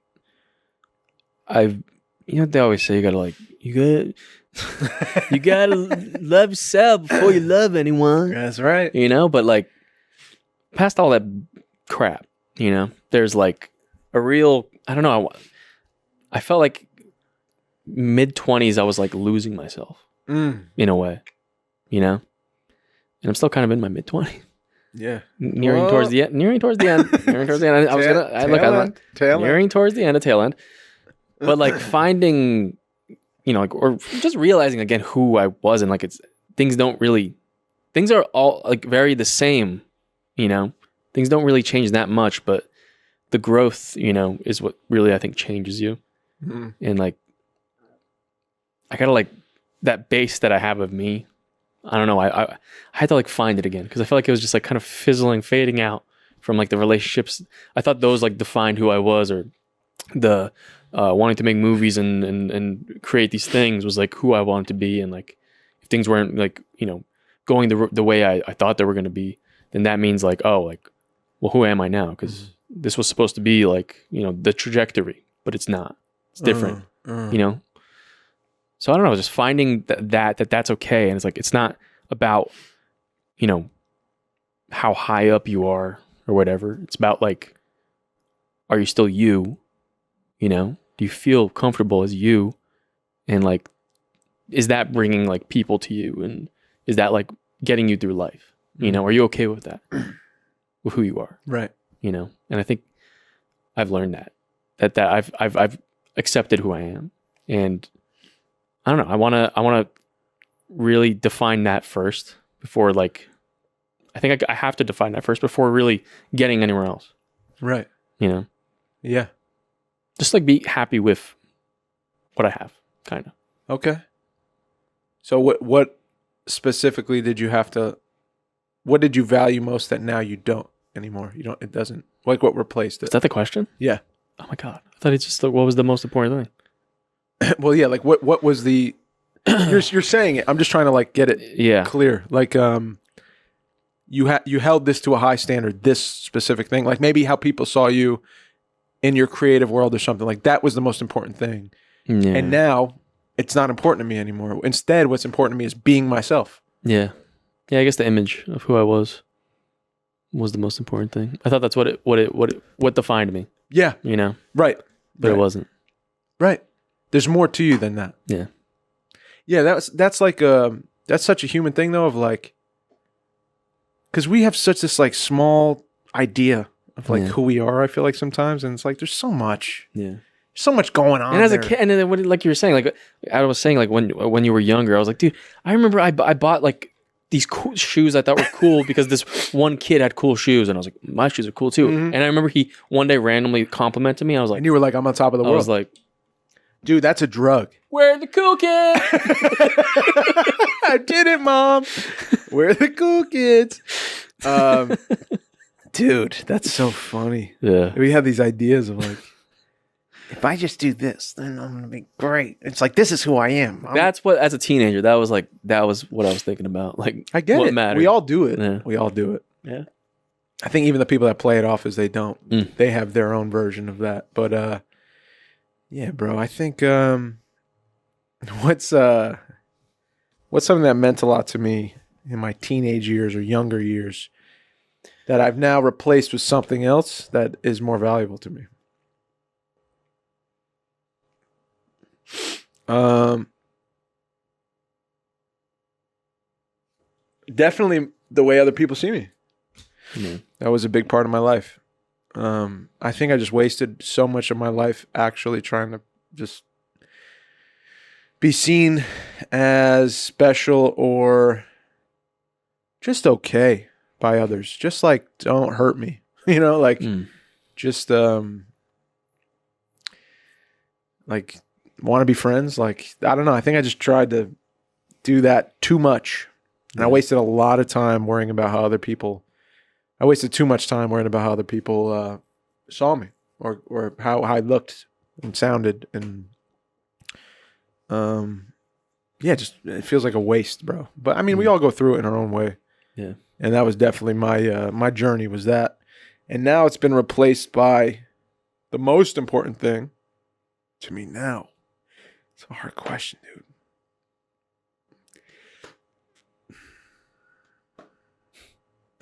they always say you gotta love yourself before you love anyone. That's right. You know, but like past all that crap, you know, there's like a real, I don't know. I felt like mid-20s, I was like losing myself in a way, you know, and I'm still kind of in my mid-20s. Yeah. Nearing towards the end. Nearing towards the end. I was nearing towards the end of tail end. But like finding, you know, like, or just realizing again who I was, and like things are all like very the same, you know. Things don't really change that much, but the growth, you know, is what really I think changes you. Mm-hmm. And like I gotta like that base that I have of me. I don't know. I had to like find it again because I felt like it was just like kind of fizzling, fading out from like the relationships. I thought those like defined who I was, or the wanting to make movies and create these things was like who I wanted to be. And like if things weren't like, you know, going the way I thought they were going to be, then that means like, oh, like, well, who am I now? Because this was supposed to be like, you know, the trajectory, but it's not. It's different, you know? So I don't know, just finding that's okay. And it's like, it's not about, you know, how high up you are or whatever. It's about like, are you still you? You know, do you feel comfortable as you? And like, is that bringing like people to you? And is that like getting you through life? You know, are you okay with that? With who you are? Right. You know, and I think I've learned that I've accepted who I am. And I don't know. I want to really define that first before like, I think I have to define that first before really getting anywhere else. Right. You know? Yeah. Just like be happy with what I have, kind of. Okay. So what specifically did you have to, what did you value most that now you don't anymore? You don't, it doesn't, like what replaced it? Is that the question? Yeah. Oh my God. I thought it's just like, what was the most important thing? Well, yeah, like what was the you're saying it. I'm just trying to like get it clear. Like you held this to a high standard, this specific thing. Like maybe how people saw you in your creative world or something. Like that was the most important thing. Yeah. And now it's not important to me anymore. Instead, what's important to me is being myself. Yeah. Yeah, I guess the image of who I was the most important thing. I thought that's what defined me. Yeah. You know? Right. But it wasn't. Right. There's more to you than that. Yeah. Yeah, that's like that's such a human thing though, of like, because we have such this like small idea of like who we are, I feel like sometimes, and it's like there's so much. Yeah. So much going on. And as a kid, and then like you were saying, like I was saying, like when you were younger, I was like, dude, I remember I bought like these cool shoes I thought were cool because this one kid had cool shoes, and I was like, my shoes are cool too. Mm-hmm. And I remember he one day randomly complimented me. I was like, and you were like, I'm on top of the world. I was like, dude, that's a drug. We're the cool kids. I did it, Mom. We're the cool kids. Dude, that's so funny. Yeah. We have these ideas of like, if I just do this, then I'm gonna be great. It's like this is who I am. That's what, as a teenager, that was what I was thinking about. Like, I get what it. mattered. We all do it. Yeah. We all do it. Yeah. I think even the people that play it off as they don't, they have their own version of that. But yeah, bro, I think what's something that meant a lot to me in my teenage years or younger years that I've now replaced with something else that is more valuable to me. Definitely the way other people see me. That was a big part of my life. I think I just wasted so much of my life actually trying to just be seen as special or just okay by others. Just like, don't hurt me, you know, like just like want to be friends. Like, I don't know. I think I just tried to do that too much. And I wasted a lot of time worrying about how other people, I wasted too much time worrying about how other people saw me or how I looked and sounded. And yeah, just it feels like a waste, bro. But I mean, we all go through it in our own way. Yeah. And that was definitely my journey was that. And now it's been replaced by the most important thing to me now. It's a hard question, dude.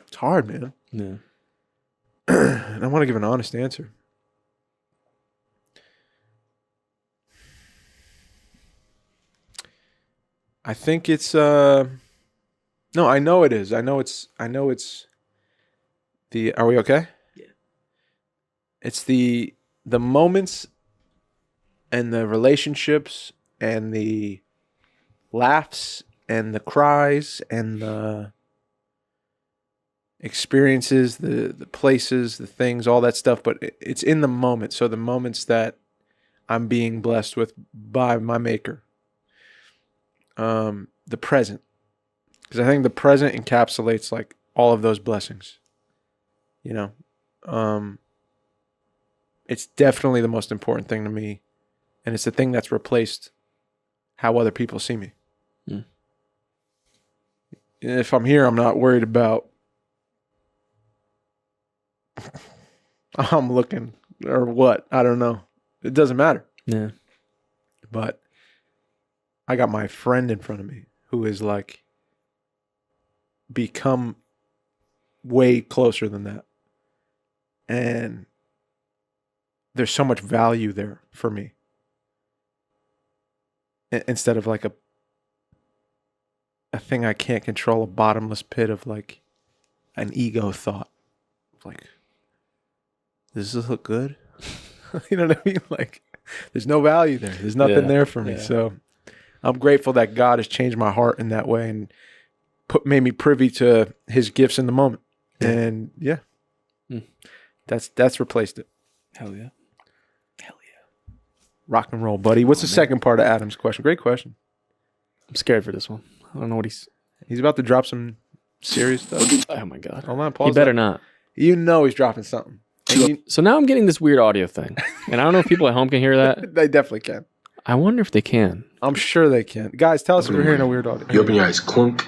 It's hard, man. Yeah. And I want to give an honest answer. I think it's no, I know it is. I know it's the, are we okay? Yeah. It's the moments and the relationships and the laughs and the cries and the experiences, the places, the things, all that stuff, but it's in the moment. So the moments that I'm being blessed with by my maker. The present. Because I think the present encapsulates like all of those blessings. You know? It's definitely the most important thing to me. And it's the thing that's replaced how other people see me. If I'm here, I'm not worried about I'm looking or what. I don't know. It doesn't matter. Yeah. But I got my friend in front of me who is like become way closer than that. And there's so much value there for me. Instead of like a thing I can't control, a bottomless pit of like an ego thought. Like, does this look good? You know what I mean? Like, there's no value there. There's nothing there for me. Yeah. So I'm grateful that God has changed my heart in that way and made me privy to his gifts in the moment. And yeah, that's replaced it. Hell yeah. Hell yeah. Rock and roll, buddy. What's the second part of Adam's question? Great question. I'm scared for this one. I don't know what he's about to drop some serious stuff. Oh my God. Hold on, pause. He better not. You know he's dropping something. So now I'm getting this weird audio thing. And I don't know if people at home can hear that. They definitely can. I wonder if they can. I'm sure they can. Guys, tell us if you're hearing a weird audio. You open your eyes, clunk.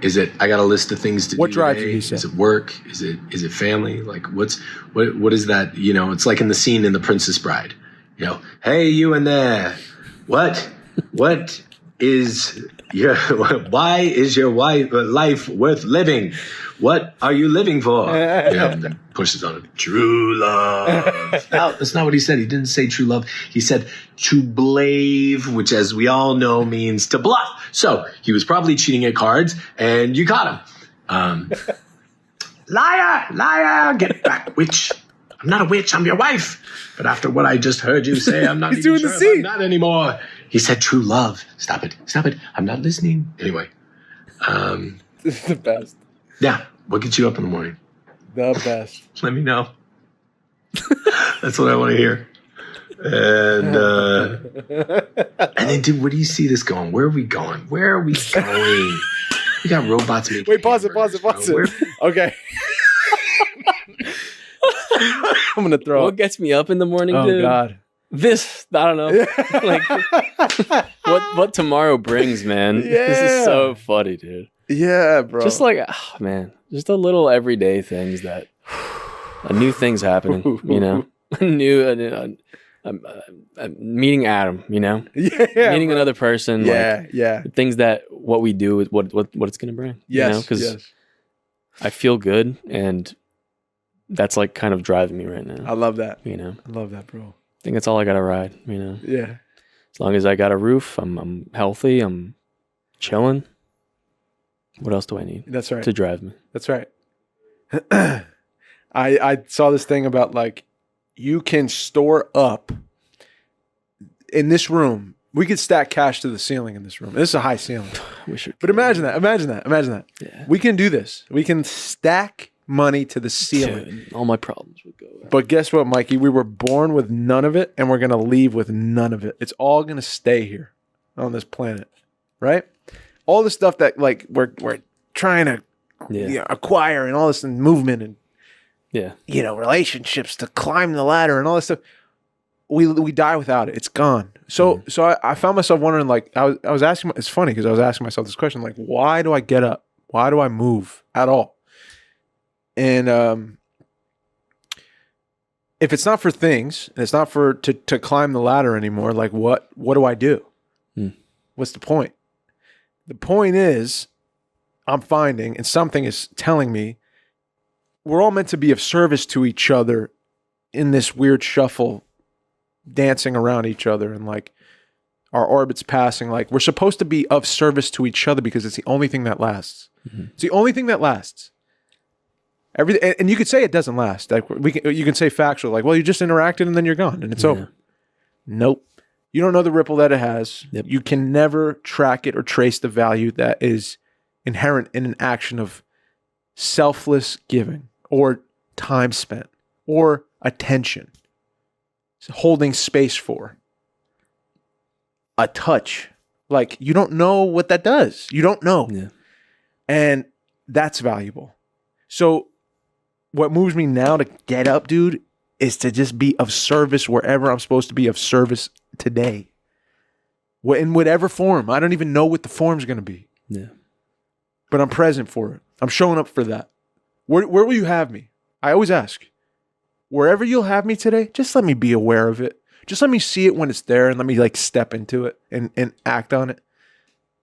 Is it, I got a list of things to do. What drives you, he said? Is it work? Is it family? Like what is that? You know, it's like in the scene in The Princess Bride. You know, hey, you in there. What is your, why is your life worth living? What are you living for? Yeah, and then pushes on it. True love. No, that's not what he said. He didn't say true love. He said to blave, which as we all know means to bluff. So he was probably cheating at cards and you caught him. Liar, get back, witch. I'm not a witch, I'm your wife. But after what I just heard you say, I'm not even sure if I'm not anymore. He said true love. Stop it. I'm not listening. Anyway. This is the best. Yeah. What gets you up in the morning? The best. Let me know. That's what I want to hear. And then, dude, where do you see this going? Where are we going? We got robots making Wait, pause it. Okay. I'm going to throw What gets me up in the morning, oh, dude? God. this, I don't know, like what tomorrow brings, man. This is so funny, dude. Yeah, bro. Just like, man, just the little everyday things that new things happening, you know, meeting Adam, you know, meeting another person, like, things that what we do is what it's gonna bring, you know, because I feel good, and that's like kind of driving me right now. I love that. You know, I love that, bro. I think that's all I gotta ride, you know. Yeah. As long as I got a roof, I'm healthy, I'm chilling. What else do I need? That's right. To drive me. That's right. I saw this thing about like you can store up in this room. We could stack cash to the ceiling in this room. This is a high ceiling. But imagine that. Yeah. We can do this. We can stack money to the ceiling. Dude, all my problems would go away. But guess what, Mikey? We were born with none of it, and we're going to leave with none of it. It's all going to stay here on this planet, right? All the stuff that like we're trying to acquire and all this and movement and relationships to climb the ladder and all this stuff. We die without it. It's gone. So I found myself wondering, like, I was asking. It's funny because I was asking myself this question, like, why do I get up? Why do I move at all? And if it's not for things, and it's not for to climb the ladder anymore, like what do I do? What's the point? The point is, I'm finding, and something is telling me, we're all meant to be of service to each other in this weird shuffle, dancing around each other, and like our orbits passing. Like we're supposed to be of service to each other because it's the only thing that lasts. It's the only thing that lasts. And you could say it doesn't last. Like you can say factual, like, well, you just interacted and then you're gone and it's over. Nope. You don't know the ripple that it has. Yep. You can never track it or trace the value that is inherent in an action of selfless giving or time spent or attention, holding space for, a touch. Like you don't know what that does. You don't know. Yeah. And that's valuable. So what moves me now to get up, dude, is to just be of service wherever I'm supposed to be of service today. In whatever form. I don't even know what the form's going to be. Yeah. But I'm present for it. I'm showing up for that. Where will you have me? I always ask. Wherever you'll have me today, just let me be aware of it. Just let me see it when it's there and let me like step into it and act on it.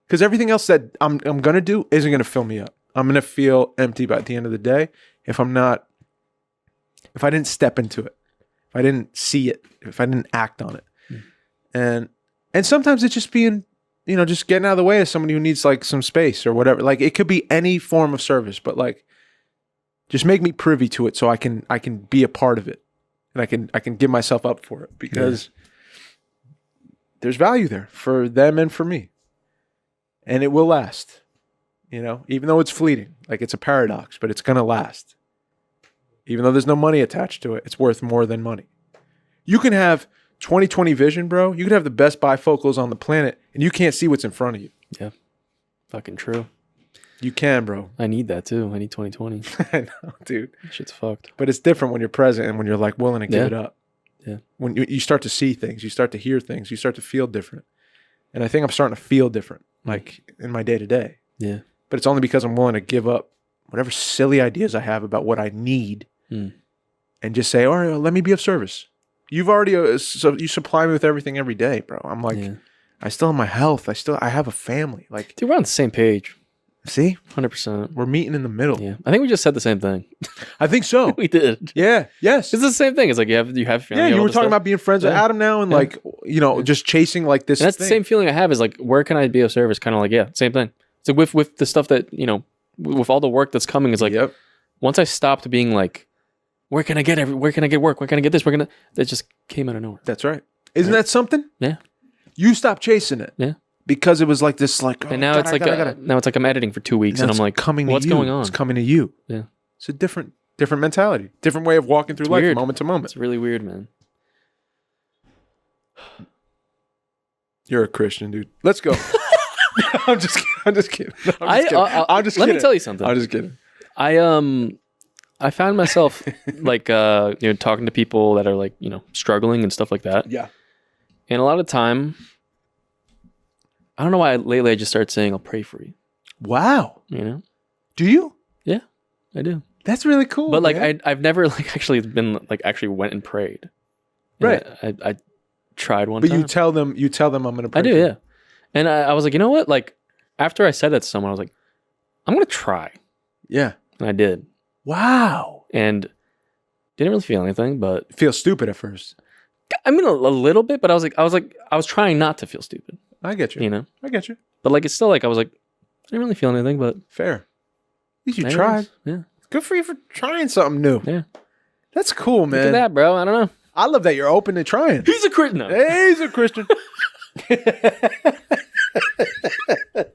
Because everything else that I'm going to do isn't going to fill me up. I'm going to feel empty by the end of the day if I didn't step into it, if I didn't see it, if I didn't act on it. And sometimes it's just being, just getting out of the way of somebody who needs like some space or whatever. Like it could be any form of service, but like just make me privy to it so I can be a part of it and I can give myself up for it because there's value there for them and for me. And it will last. Even though it's fleeting, like it's a paradox, but it's going to last. Even though there's no money attached to it, it's worth more than money. You can have 20/20 vision, bro. You can have the best bifocals on the planet and you can't see what's in front of you. Yeah. Fucking true. You can, bro. I need that too. I need 20/20. I know, dude. Shit's fucked. But it's different when you're present and when you're like willing to give it up. Yeah. When you start to see things, you start to hear things, you start to feel different. And I think I'm starting to feel different, like in my day to day. Yeah. But it's only because I'm willing to give up whatever silly ideas I have about what I need and just say, all right, let me be of service. You've already, you supply me with everything every day, bro. I'm like, I still have my health. I have a family. Like, dude, we're on the same page. See? 100%. We're meeting in the middle. Yeah. I think we just said the same thing. I think so. We did. Yeah. Yes. It's the same thing. It's like you have family. Yeah, you were talking about being friends with Adam now and like, just chasing like this. And that's the same feeling I have is like, where can I be of service? Kind of like, same thing. So with the stuff that, with all the work that's coming, it's like, once I stopped being like, where can I get work? Where can I get this? That just came out of nowhere. That's right. Isn't that something? Yeah. You stopped chasing it. Yeah. Because it was like this, like, and now it's like I'm editing for 2 weeks and I'm like, what's going on? It's coming to you. Yeah. It's a different mentality, different way of walking through life, moment to moment. It's really weird, man. You're a Christian, dude. Let's go. I'm just kidding. I'm just kidding. Let me tell you something. I'm just kidding. I found myself like talking to people that are like, struggling and stuff like that. Yeah. And a lot of time, I don't know why lately I just started saying I'll pray for you. Wow. You know? Do you? Yeah, I do. That's really cool. But like man. I've never like actually been like actually went and prayed. Right. I tried one But time. you tell them I'm gonna pray. I do, for you. yeah. And I was like, you know what? Like after I said that to someone, I was like, I'm gonna try. Yeah. And I did. Wow. And didn't really feel anything, but Feel stupid at first. I mean a little bit, but I was trying not to feel stupid. I get you. You know? I get you. But like it's still like I was like, I didn't really feel anything, but Fair. At least you anyways, tried. Yeah. Good for you for trying something new. Yeah. That's cool, Look man. at that, bro. I don't know. I love that you're open to trying. He's a Christian. No. He's a Christian.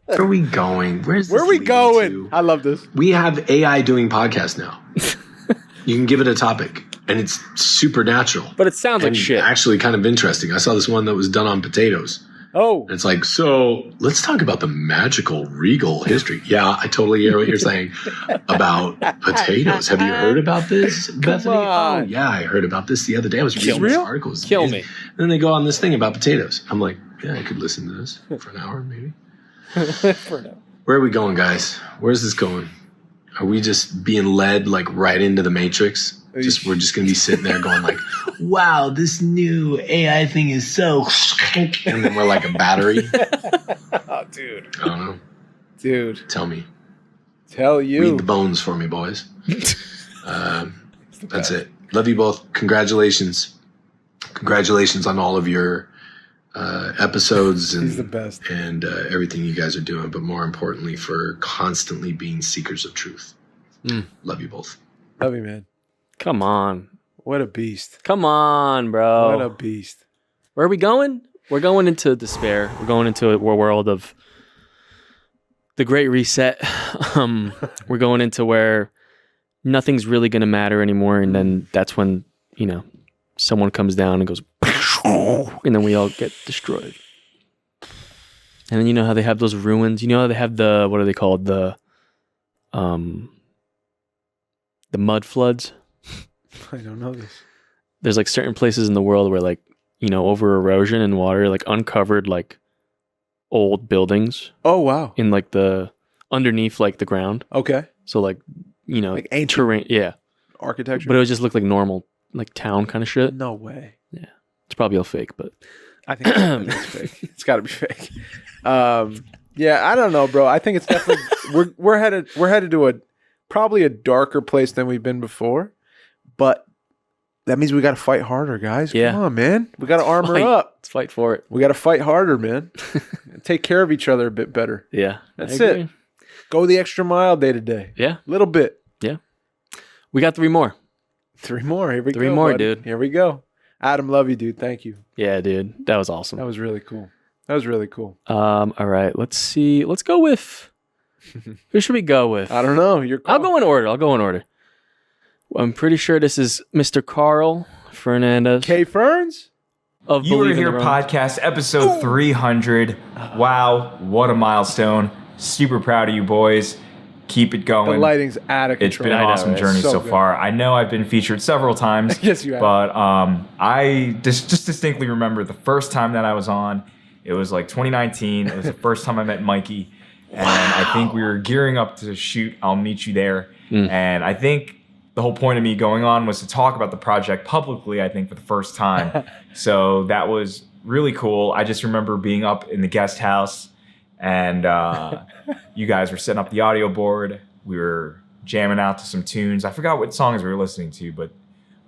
Where are we going? Where are we going? I love this. We have AI doing podcasts now. You can give it a topic, and it's supernatural. But it sounds like and shit. actually kind of interesting. I saw this one that was done on potatoes. Oh. And it's like, so let's talk about the magical regal history. Yeah, I totally hear what you're saying about potatoes. Have you heard about this, Bethany? on. Oh, yeah, I heard about this the other day. I was reading this article. It's Kill amazing. me. And then they go on this thing about potatoes. I'm like, yeah, I could listen to this for an hour, maybe. Where are we going, guys? Where's this going? Are we just being led like right into the Matrix? We're just gonna be sitting there going like, "Wow, this new AI thing is so," and then we're like a battery. Oh, dude. I don't know. Dude. Tell me. Tell you. Read the bones for me, boys. That's it. Love you both. Congratulations. Congratulations on all of your episodes and He's the best. and everything you guys are doing, but more importantly, for constantly being seekers of truth. Love you both. Love you, man. Come on. What a beast. Come on, bro. What a beast. Where are we going? We're going into despair. We're going into a world of the Great Reset. We're going into where nothing's really going to matter anymore. And then that's when, someone comes down and goes, and then we all get destroyed. And then you know how they have those ruins? You know how they have what are they called? The mud floods? I don't know this. There's like certain places in the world where like, over erosion and water, like uncovered like old buildings Oh, wow. in like underneath like the ground. Okay. So like, Like ancient terrain. Yeah. architecture. But it would just look like normal, like town kind of shit. No way. It's probably all fake, but I think it's fake. It's got to be fake. Yeah, I don't know, bro. I think it's definitely we're headed to probably a darker place than we've been before, but that means we got to fight harder, guys. Yeah. Come on, man. We got to armor Fight. up. let's fight for it. We got to fight harder, man. Take care of each other a bit better. Yeah. That's I agree. it. Go the extra mile day to day. Yeah. Little bit. We got 3 more. 3 more. Here we go. 3 more, buddy. dude. Here we go. Adam, love you, dude. Thank you. Yeah, dude. That was awesome. That was really cool. That was really cool. All right. Let's see. Let's go with. Who should we go with? I don't know. You're cool. I'll go in order. I'm pretty sure this is Mr. Carl Fernandez K Ferns? of You Were Believe in Here the Run. podcast, episode 300. Wow, what a milestone. Super proud of you boys. Keep it The going. lighting's out of It's control. been an I know, awesome it's journey so so good. far. I know I've been featured several times. Yes, you have. But I just distinctly remember the first time that I was on. It was like 2019. It was the first time I met Mikey. And I think we were gearing up to shoot I'll Meet You There. And I think the whole point of me going on was to talk about the project publicly, I think, for the first time. So that was really cool. I just remember being up in the guest house and you guys were setting up the audio board. We were jamming out to some tunes. I forgot what songs we were listening to, but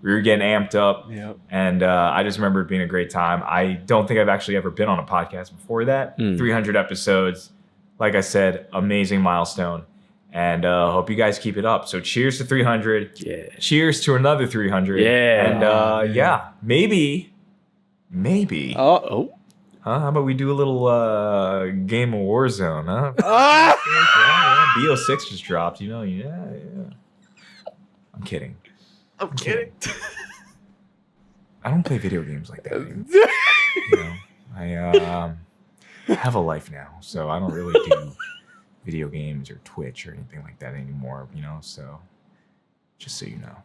we were getting amped up. Yep. And I just remember it being a great time. I don't think I've actually ever been on a podcast before that. 300 episodes. Like I said, amazing milestone. And hope you guys keep it up. So cheers to 300. Yeah. Cheers to another 300. Yeah. And yeah, maybe. Oh. Huh? How about we do a little game of Warzone, huh? Ah! Yeah. BO6 just dropped, Yeah. I'm kidding. I'm kidding. I don't play video games like that anymore. I have a life now, so I don't really do video games or Twitch or anything like that anymore, So Just so you know.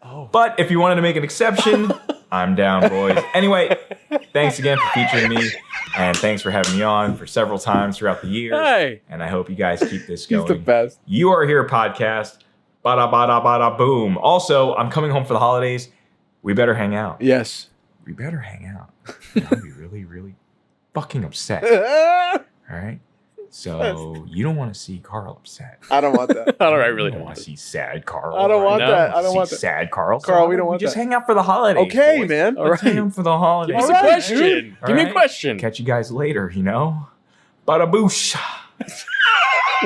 Oh. But if you wanted to make an exception, I'm down, boys. Anyway, thanks again for featuring me, and thanks for having me on for several times throughout the years. Hey. And I hope you guys keep this going. He's the best. You Are Here podcast. Bada bada bada boom. Also, I'm coming home for the holidays. We better hang out. Yes. We better hang out. I'll be really, really fucking upset. All right? So you don't want to see Carl upset. I don't want that. I really don't don't want to see sad Carl. I don't want No. that. I don't want that. Sad Carl. Carl, we don't want just that. hang out for the holidays. Okay, boys. man. All Let's hang right. out for the holidays. Give me All a right, question. dude. Give me a All right. question. Catch you guys later, you know? Bada boosh.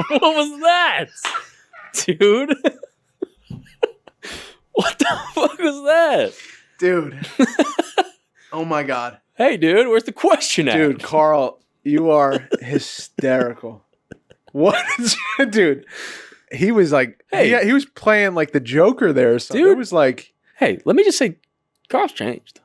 What was that? Dude? What the fuck was that? Dude. Oh my God. Hey, dude, where's the question at? Dude, Carl, you are hysterical. What? Dude. He was like, Hey. he was playing like the Joker there or something. Dude. It was like, Hey, let me just say, Carl's changed.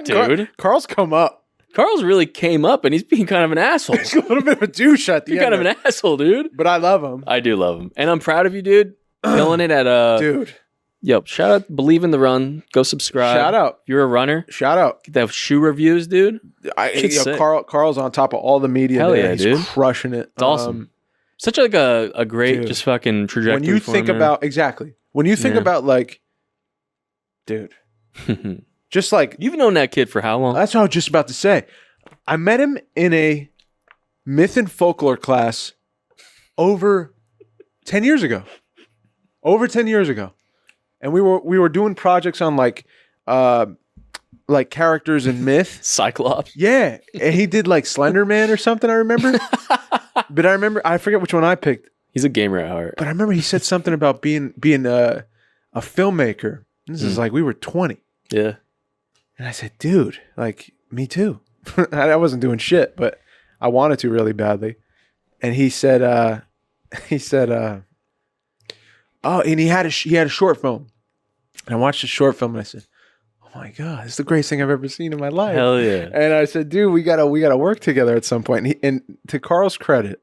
Dude. Carl's come up. Carl's really came up and he's being kind of an asshole. He's a little bit of a douche at the You're end. kind of an asshole, dude. But I love him. I do love him. And I'm proud of you, dude. Killing it at Dude. Yo, shout out Believe in the Run. Go subscribe. Shout out. If you're a runner. Shout out. Get that shoe reviews, dude. Shit's sick. Carl's on top of all the media. Hell there. yeah, He's dude. crushing it. It's awesome. Such like a great dude, just fucking trajectory. When you for think him, about when you think Yeah. about like, dude, man. just like You've known that kid for how long? that's what I was just about to say. I met him in a myth and folklore class over 10 years ago. Over 10 years ago. And we were doing projects on like characters in myth. Cyclops. Yeah. And he did like Slender Man or something, I remember. But I forget which one I picked. He's a gamer at heart. But I remember he said something about being a filmmaker. This is like we were 20. Yeah. And I said, dude, like, me too. I wasn't doing shit, but I wanted to really badly. And he said, oh, and he had a short film. And I watched the short film and I said, oh my God, it's the greatest thing I've ever seen in my life. Hell yeah. And I said, dude, we gotta work together at some point. And to Carl's credit,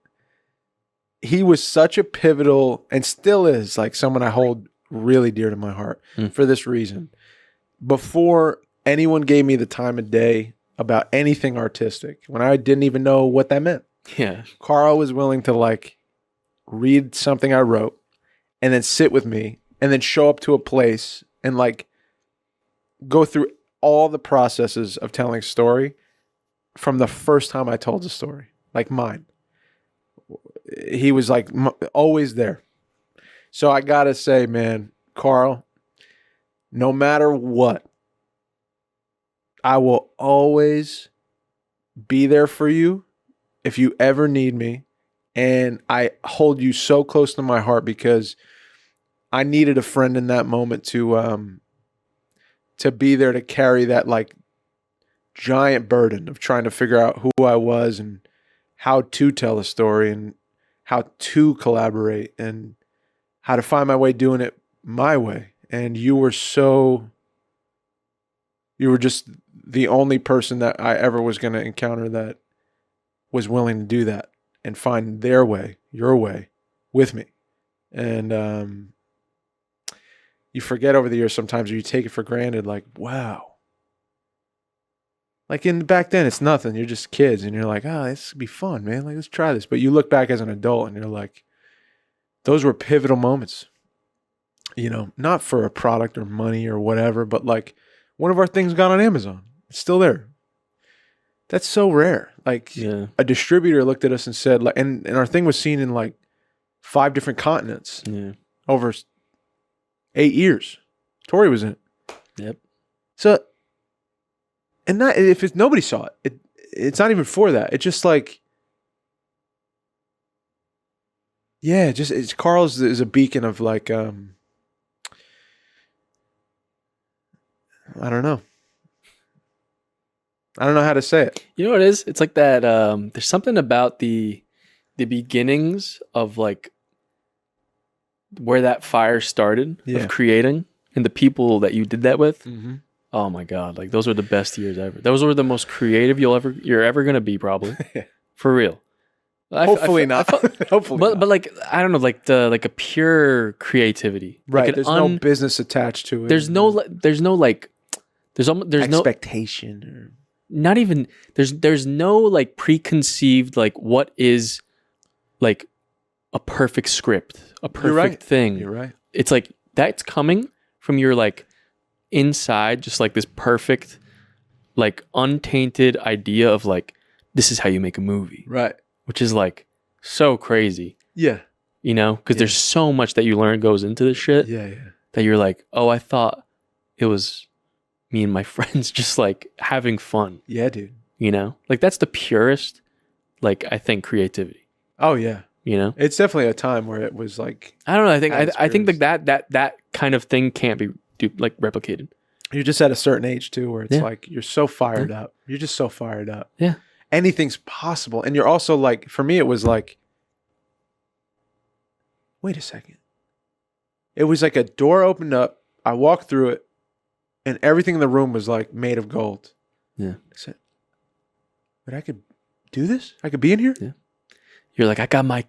he was such a pivotal and still is like someone I hold really dear to my heart for this reason. Before anyone gave me the time of day about anything artistic, when I didn't even know what that meant, Yeah. Carl was willing to like read something I wrote and then sit with me and then show up to a place and like go through all the processes of telling a story from the first time I told the story, like mine. He was like always there. So I gotta say, man, Carl, no matter what, I will always be there for you if you ever need me. And I hold you so close to my heart because I needed a friend in that moment to be there to carry that like giant burden of trying to figure out who I was and how to tell a story and how to collaborate and how to find my way doing it my way. And you were just the only person that I ever was going to encounter that was willing to do that and find their way, your way with me. And you forget over the years sometimes, or you take it for granted, like, wow. Like back then, it's nothing. You're just kids, and you're like, oh, this would be fun, man. Like, let's try this. But you look back as an adult, and you're like, those were pivotal moments. You know, not for a product or money or whatever, but like one of our things got on Amazon. It's still there. That's so rare. Like a distributor looked at us and said, like, and our thing was seen in like 5 different continents over 8 years. Tori was in it. Yep. So, and not if it's nobody saw it, it's not even for that. It's just like, yeah, it's Carl's is a beacon of like, I don't know. I don't know how to say it. You know what it is? It's like that. There's something about the beginnings of like where that fire started of creating and the people that you did that with. Mm-hmm. Oh my God. Like those were the best years ever. Those were the most creative you're ever going to be probably for real. Hopefully not. Hopefully but not. but like I don't know, like a pure creativity, Right. Like There's no business attached to it. there's no expectation or not even there's no like preconceived like what is like a perfect script, a perfect thing. You're right. It's like that's coming from your like inside, just like this perfect, like untainted idea of like this is how you make a movie, Right. which is like so crazy, Yeah. you know, because there's so much that you learn goes into this shit Yeah. that you're like, oh, I thought it was me and my friends just like having fun, Yeah, dude. you know, like that's the purest, like I think creativity, Oh yeah. you know. It's definitely a time where it was like I don't know. I think That I think like that kind of thing can't be like replicated. you're just at a certain age too, where it's Yeah. like you're so fired up. You're just so fired up. Yeah. Anything's possible, and you're also like, for me, it was like, wait a second. It was like a door opened up. I walked through it, and everything in the room was like made of gold. Yeah. I said, but I could do this. I could be in here. Yeah. You're like, I got my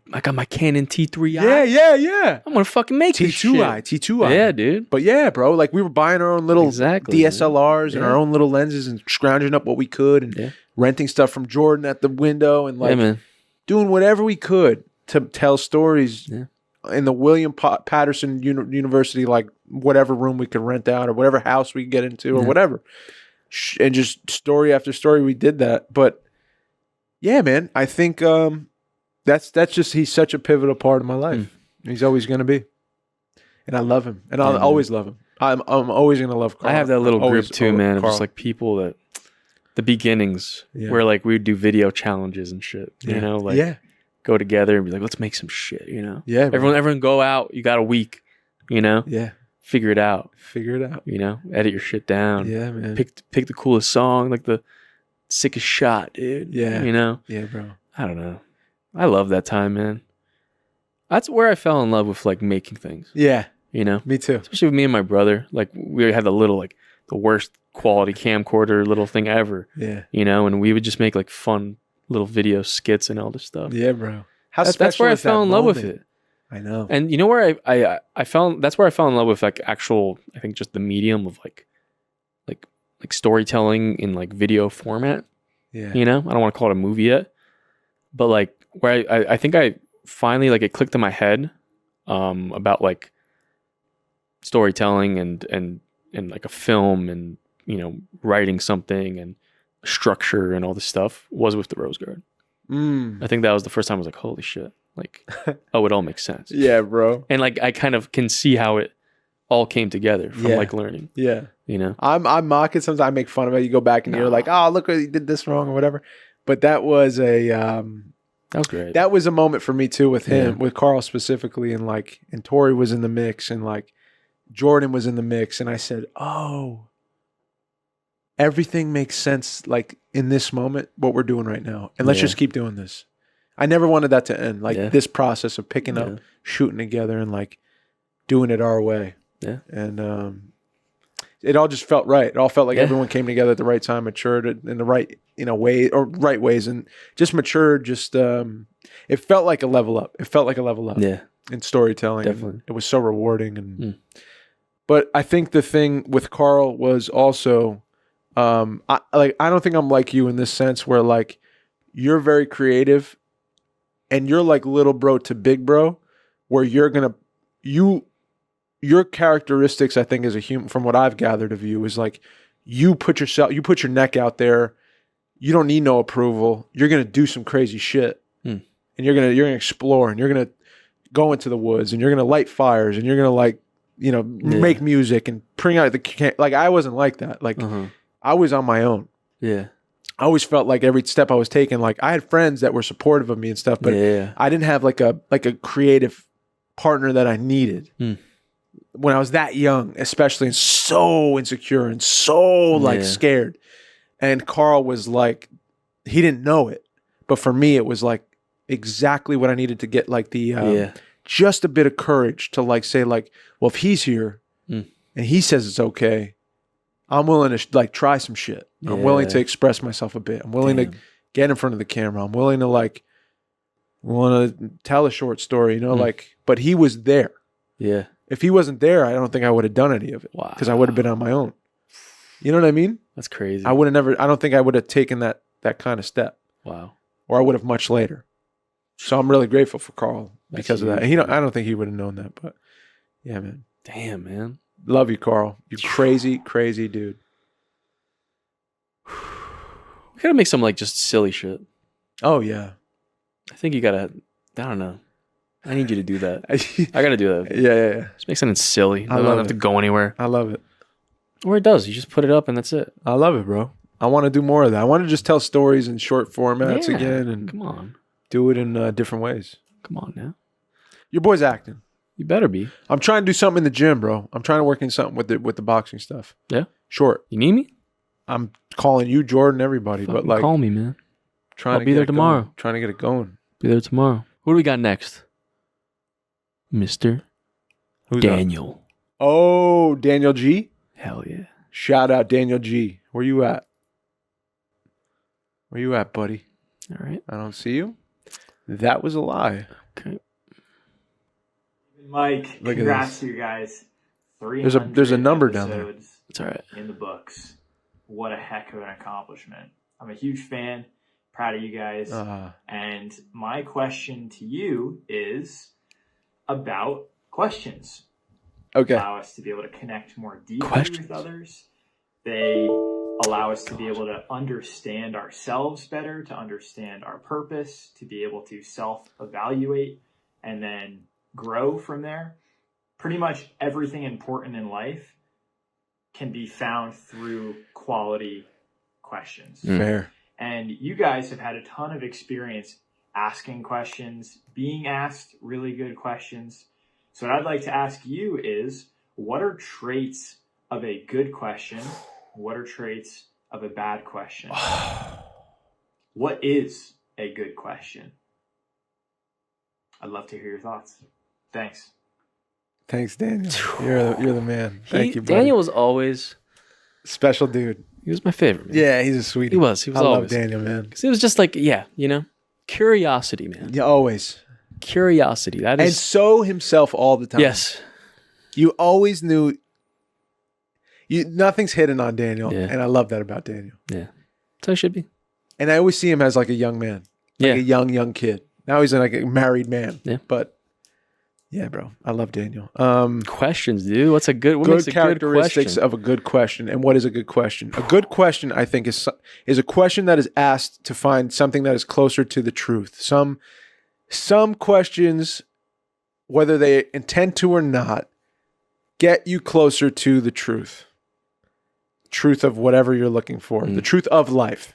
Canon T3i. Yeah. I'm gonna fucking make this shit. T2i. Yeah, dude. But yeah, bro, like we were buying our own little Exactly, DSLRs and man. our own little lenses and scrounging up what we could and renting stuff from Jordan at the window and Yeah, like man. doing whatever we could to tell stories Yeah. in the William Patterson University, like whatever room we could rent out or whatever house we could get into or Yeah. whatever. And just story after story, we did that. But yeah, man, I think that's just, he's such a pivotal part of my life. He's always going to be. And I love him. And I'll always love him. I'm always going to love Carl. I have that little group Always too, man, of Carl. just like people that the beginnings Yeah. where like we would do video challenges and shit. Yeah. You know, like Yeah. go together and be like, let's make some shit, you know? Yeah, bro. Everyone go out, you got a week, you know? Yeah. Figure it out. Figure it out. You know, edit your shit down. Yeah, man. Pick the coolest song, like the sickest shot, dude. Yeah. You know? Yeah, bro. I don't know. I love that time, man. That's where I fell in love with like making things. Yeah. You know? Me too. Especially with me and my brother. Like we had the little like the worst quality camcorder little thing ever. Yeah. You know, and we would just make like fun little video skits and all this stuff. Yeah, bro. How That's special where I is that fell in love with moment? it. I know. And you know where I fell, that's where I fell in love with like actual, I think just the medium of like storytelling in like video format. Yeah. You know, I don't want to call it a movie yet, but like where I think I finally like it clicked in my head about like storytelling and like a film and, you know, writing something and structure and all this stuff was with the Rose Garden. I think that was the first time I was like, holy shit. Like, oh, it all makes sense. Yeah, bro. And like, I kind of can see how it all came together from Yeah. like learning, Yeah. you know? I'm mock it. Sometimes I make fun of it. You go back and you're like, oh, look, you did this wrong or whatever. But that was That was great. that was a moment for me too with him, Yeah. with Carl specifically, and like, and Tori was in the mix, and like Jordan was in the mix, and I said, oh, everything makes sense. Like in this moment, what we're doing right now, and let's Yeah. just keep doing this. I never wanted that to end. Like Yeah. this process of picking Yeah. up, shooting together, and like doing it our way. Yeah. And it all just felt right. It all felt like Yeah. everyone came together at the right time, matured in the right, way or right ways, and just matured. Just it felt like a level up. It felt like a level up. Yeah. In storytelling. Definitely. It was so rewarding. And but I think the thing with Carl was also I don't think I'm like you in this sense where like you're very creative and you're like little bro to big bro, where your characteristics, I think, as a human, from what I've gathered of you, is like you put your neck out there. You don't need no approval. You're gonna do some crazy shit, and you're gonna explore, and you're gonna go into the woods, and you're gonna light fires, and you're gonna make music and bring out like I wasn't like that. Like I was on my own. Yeah. I always felt like every step I was taking, like I had friends that were supportive of me and stuff, but Yeah. I didn't have like a creative partner that I needed when I was that young, especially, and so insecure and so Yeah. scared. And Carl was like, he didn't know it, but for me, it was like exactly what I needed to get, like the just a bit of courage to like say like, well, if he's here and he says it's okay, I'm willing to like try some shit. I'm willing to express myself a bit. I'm willing to get in front of the camera. I'm willing to like, want to tell a short story, Mm. like, but he was there. Yeah. If he wasn't there, I don't think I would have done any of it. Wow. Because I would have been on my own. You know what I mean? That's crazy. I don't think I would have taken that kind of step, Wow. or I would have much later. So I'm really grateful for Carl That's because of that. huge, I don't think he would have known that, but yeah, man. Damn, man. Love you, Carl. You crazy, crazy dude. We gotta make some like just silly shit. Oh yeah. I think you gotta. I don't know. I need you to do that. yeah, I gotta do that. yeah. Just make something silly. I I don't love have to it. go anywhere. I love it. Or it does. You just put it up and that's it. I love it, bro. I want to do more of that. I want to just tell stories in short formats Yeah, again and Come on. do it in different ways. Come on now. Your boy's acting. You better be. I'm trying to do something in the gym, bro. I'm trying to work in something with the boxing stuff. Yeah. Short. You need me? I'm calling you, Jordan, everybody, but Fucking like call me, man. trying I'll to be get there it going. tomorrow. Trying to get it going. Be there tomorrow. Who do we got next? Mr. Who's that? Daniel. Oh, Daniel G. Hell yeah. Shout out Daniel G. Where you at? Where you at, buddy? All right. I don't see you. That was a lie. Okay. Mike, Look at congrats this. to you guys. There's a number down there. episodes It's all right. in the books. What a heck of an accomplishment. I'm a huge fan. Proud of you guys. And my question to you is about questions. Okay. Allow us to be able to connect more deeply Questions. with others. They allow us to be able to understand ourselves better, to understand our purpose, to be able to self-evaluate and then grow from there. Pretty much everything important in life can be found through quality questions. Fair. And you guys have had a ton of experience asking questions, being asked really good questions. So what I'd like to ask you is, what are traits of a good question? What are traits of a bad question? What is a good question? I'd love to hear your thoughts. Thanks. Thanks, Daniel. You're the man. Thank you, buddy. Daniel was always Special dude. he was my favorite, man. Yeah, he's a sweetie. He was I love always. Daniel, man. Because it was just like, yeah, you know, curiosity, man. Yeah, always. Curiosity. That And is so himself all the time. yes. You always knew nothing's hidden on Daniel. Yeah. And I love that about Daniel. Yeah. That's how it should be. And I always see him as like a young man. Like Yeah. a young kid. Now he's like a married man. Yeah. But yeah, bro. I love Daniel. Questions, dude. What Good makes a good characteristics question? of a good question. And what is a good question? A good question, I think, is a question that is asked to find something that is closer to the truth. Some questions, whether they intend to or not, get you closer to the truth. Truth of whatever you're looking for. The truth of life,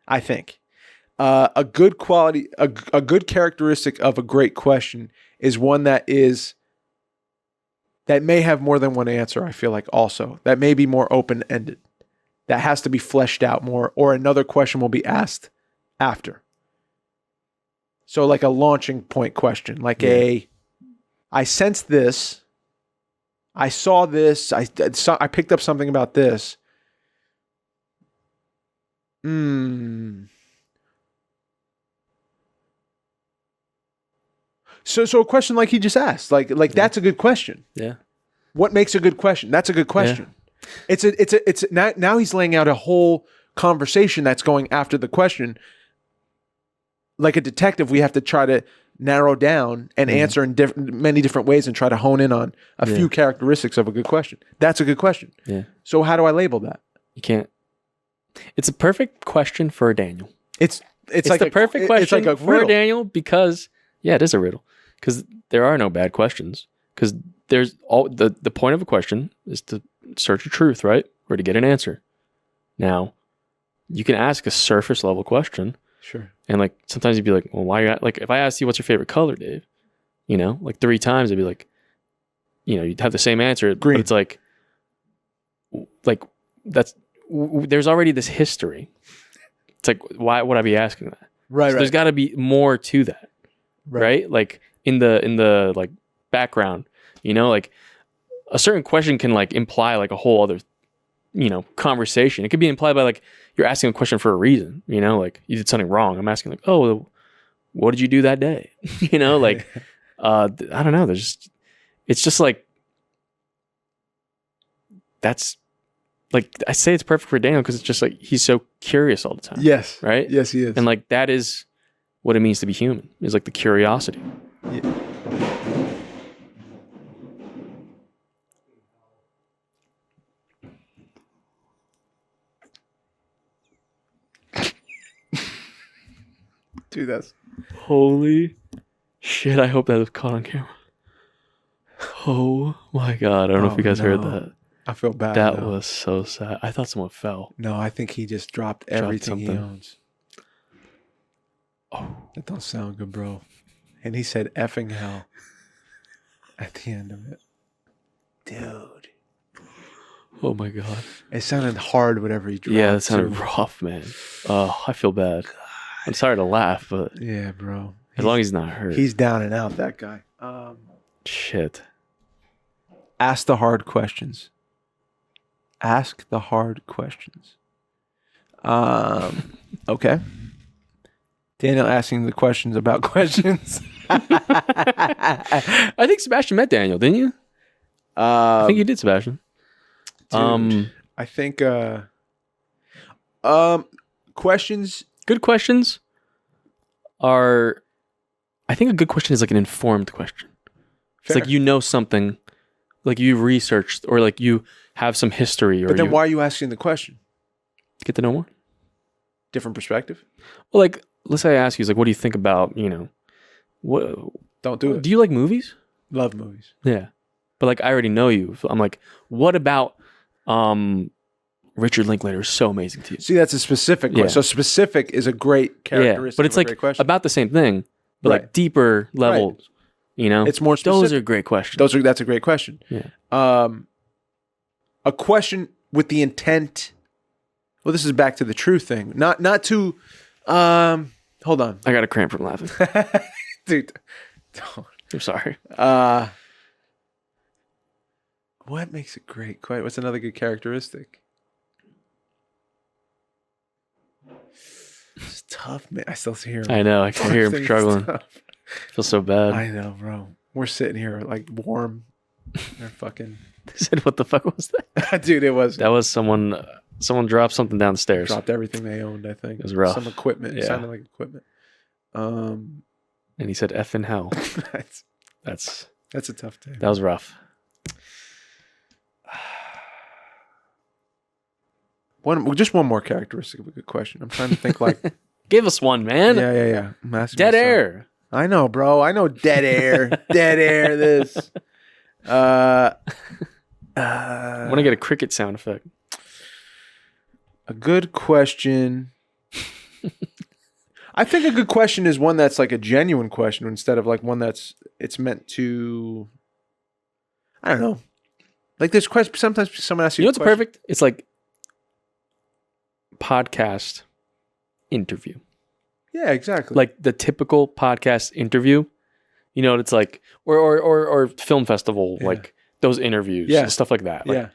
I think. A good quality, a good characteristic of a great question is one that may have more than one answer, I feel like also. That may be more open-ended. That has to be fleshed out more, or another question will be asked after. So like a launching point question, like I sensed this, I saw this, I picked up something about this. So a question like he just asked, like that's a good question. Yeah. What makes a good question? That's a good question. It's now he's laying out a whole conversation that's going after the question. Like a detective, we have to try to narrow down and answer in many different ways and try to hone in on a few characteristics of a good question. That's a good question. Yeah. So how do I label that? You can't. It's a perfect question for Daniel. It's like the perfect question It's like a for riddle. Daniel because it is a riddle. Because there are no bad questions. Because there's the point of a question is to search a truth, right? Or to get an answer. Now, you can ask a surface level question. Sure. And like sometimes you'd be like, well, why are you like if I asked you what's your favorite color, Dave? You know, like 3 times I'd be like, you know, you'd have the same answer. Green. But it's like that's there's already this history. It's like, why would I be asking that? Right. So there's got to be more to that, right? Like in the like background, you know, like a certain question can like imply like a whole other, you know, conversation. It could be implied by like you're asking a question for a reason, you know, like you did something wrong. I'm asking like, oh, what did you do that day? You know, like, I don't know. It's just like, that's like, I say it's perfect for Daniel because it's just like, he's so curious all the time. Yes. Right? Yes, he is. And like, that is what it means to be human, is like the curiosity. Yeah. Dude, that's Holy shit, I hope that was caught on camera. Oh my God. I don't know if you guys heard that. I feel bad. That now. was so sad. I thought someone fell. No, I think he just dropped everything he something. owns. Oh, that don't sound good, bro. And he said effing hell at the end of it. Dude. Oh my God. It sounded hard, whatever he dropped. Yeah, that sounded too. rough, man. Oh, I feel bad. I'm sorry to laugh, but Yeah, bro. as long as he's not hurt. He's down and out, that guy. Shit. Ask the hard questions. Ask the hard questions. Okay. Daniel asking the questions about questions. I think Sebastian met Daniel, didn't you? I think you did, Sebastian. Dude, I think questions. Good questions are, I think a good question is like an informed question. It's Fair. like you know something, like you researched or like you have some history or But then you why are you asking the question? get to know more. Different perspective? Well, like, let's say I ask you, like, what do you think about, you know, what Don't do it. do you like movies? Love movies. Yeah. But like, I already know you. So I'm like, what about Richard Linklater is so amazing to you? See, that's a specific question. Yeah. So specific is a great characteristic. But it's of a like great question. about the same thing, but Right. like deeper levels, you know? It's more specific. Those are great questions. That's a great question. Yeah. A question with the intent. Well, this is back to the truth thing. Not to hold on. I got a cramp from laughing. Dude. Don't. I'm sorry. What makes a great question? What's another good characteristic? It's tough, man. I still hear him. I know. I can hear him It's struggling. tough. I feel so bad. I know, bro. We're sitting here like warm. They're fucking. They said, what the fuck was that? Dude, it was. That was someone dropped something down the stairs. Dropped everything they owned, I think. It was rough. Some equipment. It Yeah. sounded like equipment. And he said, F in hell. that's a tough day. That was rough. Just one more characteristic of a good question. I'm trying to think like. Give us one, man. Yeah. I'm asking Dead myself. air. I know, bro. I know dead air. Dead air. This. I want to get a cricket sound effect. A good question. I think a good question is one that's like a genuine question instead of like one that's it's meant to. I don't know. Like there's questions. Sometimes someone asks you. You know what's a question. perfect? It's like podcast interview. Yeah, exactly. Like the typical podcast interview. You know what it's like, or film festival, like those interviews, Yeah. stuff like that. Like, yeah.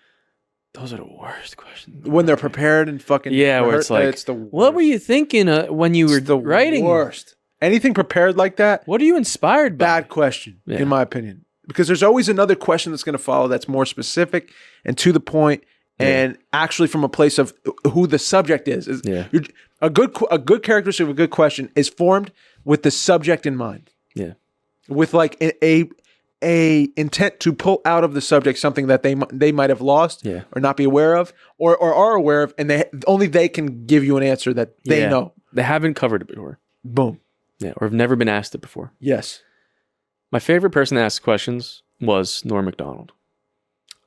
those are the worst questions. When they're prepared and fucking where it's like, it's the what were you thinking when you were the writing? worst. Anything prepared like that? What are you inspired by? Bad question, Yeah. in my opinion, because there's always another question that's going to follow that's more specific and to the point, and actually from a place of who the subject is. A good characteristic of a good question is formed with the subject in mind. Yeah, with like a intent to pull out of the subject something that they might have lost or not be aware of or are aware of, and only they can give you an answer that they know. They haven't covered it before. Boom. Yeah, or have never been asked it before. Yes. My favorite person to ask questions was Norm Macdonald.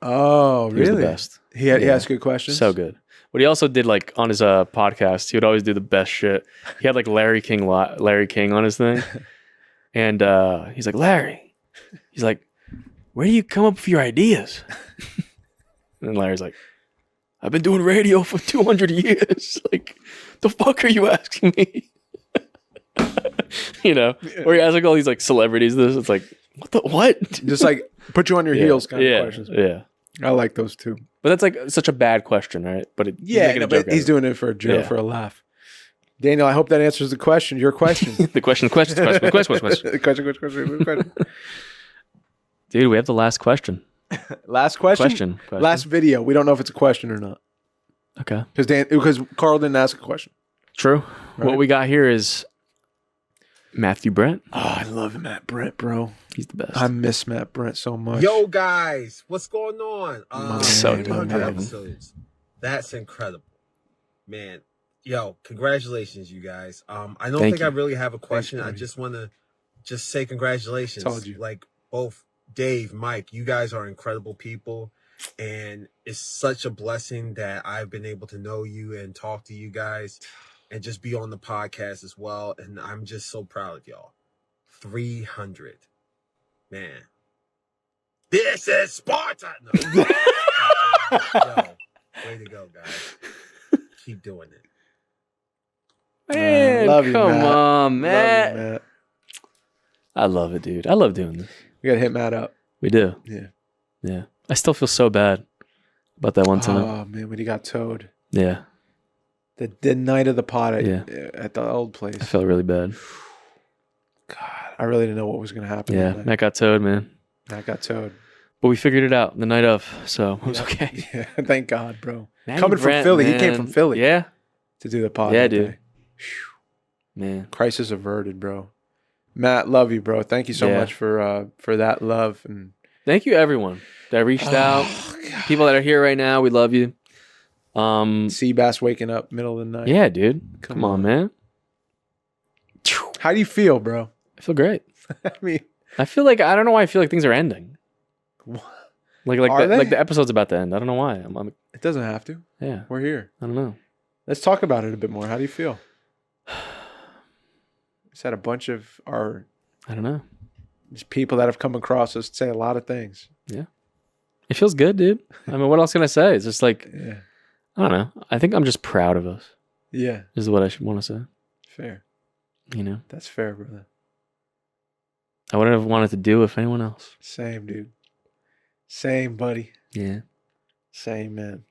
Oh, He was really? the best. He asked good questions. So good. But he also did like on his podcast, he would always do the best shit. He had like Larry King on his thing. And he's like, Larry, he's like, where do you come up with your ideas? And Larry's like, I've been doing radio for 200 years. Like, the fuck are you asking me? You know, or he asks like all these like celebrities this. It's like, what? Just like put you on your heels kind of questions. Yeah. I like those too. But that's like such a bad question, right? But but he's doing it for a joke, for a laugh. Daniel, I hope that answers the question. Your question. The question. Dude, we have the last question. Last question? Question. Last video. We don't know if it's a question or not. Okay. Because Carl didn't ask a question. True. Right. What we got here is Matthew Brent. Oh, I love Matt Brent, bro. He's the best. I miss Matt Brent so much. Yo, guys, what's going on? So 300 episodes. That's incredible, man. Yo, congratulations, you guys. I don't think I really have a question. I just want to say congratulations. Told you. Like both Dave, Mike, you guys are incredible people, and it's such a blessing that I've been able to know you and talk to you guys, and just be on the podcast as well. And I'm just so proud of y'all. 300, man. This is Sparta. No. Yo, way to go, guys. Keep doing it. Man, love you, come Matt. on, Matt. Love you, Matt. I love it, dude. I love doing this. We got to hit Matt up. We do. Yeah. Yeah. I still feel so bad about that one time. Oh, man, when he got towed. Yeah. The night of the pod at the old place. I felt really bad. God, I really didn't know what was going to happen. Yeah. that night. Matt got towed, man. Matt got towed. But we figured it out the night of, so it was okay. Yeah, thank God, bro. Matty Coming Brent, from Philly. He man. came from Philly. Yeah. To do the pod. Yeah, that dude. day. Man. Crisis averted, bro. Matt, love you, bro. Thank you so much for that love. And thank you, everyone that reached out. God. People that are here right now, we love you. Seabass waking up middle of the night. Yeah, dude. Come on, man. How do you feel, bro? I feel great. I mean, I feel like I don't know why I feel like things are ending. Are they? Like the episode's about to end. I don't know why. It doesn't have to. Yeah. We're here. I don't know. Let's talk about it a bit more. How do you feel? Just had a bunch of our I don't know. just people that have come across us say a lot of things. Yeah. It feels good, dude. I mean, what else can I say? It's just like Yeah. I don't know. I think I'm just proud of us. Yeah. Is what I should want to say. Fair. You know? That's fair, brother. I wouldn't have wanted to do with anyone else. Same, dude. Same, buddy. Yeah. Same, man.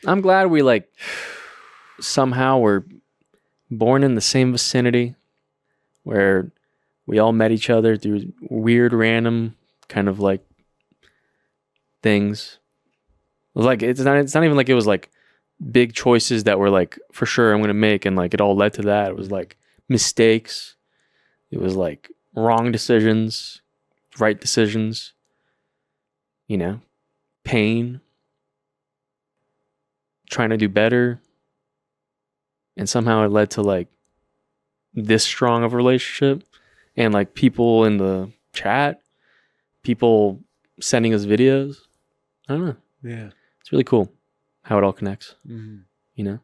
I'm glad we like somehow were born in the same vicinity where we all met each other through weird random kind of like things. Like it's not even like it was like big choices that were like for sure I'm gonna make and like it all led to that. It was like mistakes. It was like wrong decisions, right decisions, you know, pain, trying to do better. And somehow it led to like this strong of a relationship and like people in the chat, people sending us videos. I don't know. Yeah. It's really cool how it all connects. Mm-hmm. You know,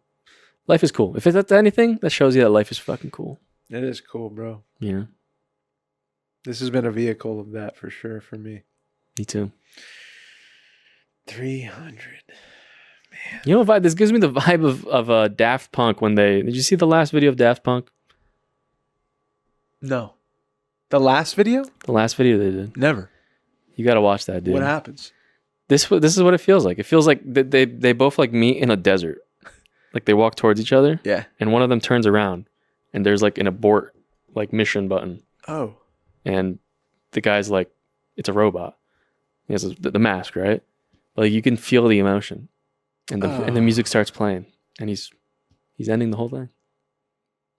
life is cool. If it's anything, that shows you that life is fucking cool. It is cool, bro. You know, This has been a vehicle of that for sure for me. me too. 300. You know, this gives me the vibe of Daft Punk when did you see the last video of Daft Punk? No. The last video? The last video they did. Never. You got to watch that, dude. What happens? This is what it feels like. It feels like they both like meet in a desert. Like they walk towards each other. Yeah. And one of them turns around and there's like an abort like mission button. Oh. And the guy's like, it's a robot. He has the mask, right? But like, you can feel the emotion. And the music starts playing. And he's ending the whole thing.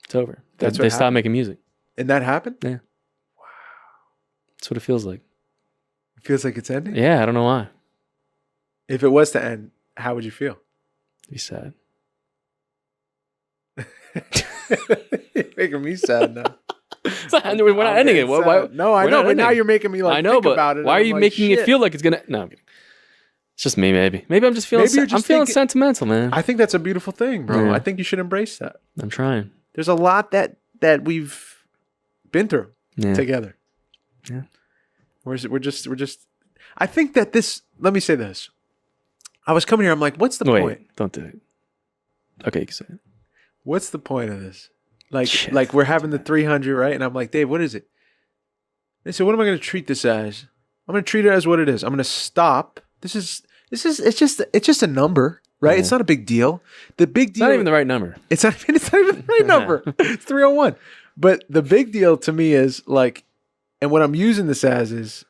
It's over. That's They what stopped happened? making music. And that happened? Yeah. Wow. That's what it feels like. It feels like it's ending? Yeah, I don't know why. If it was to end, how would you feel? Be sad. You're making me sad now. We're not ending it. Why? No, I we're know, not but now ending it. you're making me like I know, think but about it. why are and you I'm like, making it shit. feel like it's gonna? No, I'm kidding. It's just me. Maybe I'm just feeling. Maybe you're just I'm feeling thinking- sentimental, man. I think that's a beautiful thing, bro. Yeah. I think you should embrace that. I'm trying. There's a lot that we've been through Yeah. together. Yeah. We're just. I think that this. Let me say this. I was coming here. I'm like, what's the Wait, point? don't do it. Okay, you can say it. What's the point of this? Like, Shit. like we're having the 300, right? And I'm like, Dave, what is it? They said, what am I going to treat this as? I'm going to treat it as what it is. I'm going to stop. It's just a number. right? Yeah. It's not a big deal. The big deal. It's not even the right number. It's not even the right number. It's 301. But the big deal to me is like, and what I'm using this as is,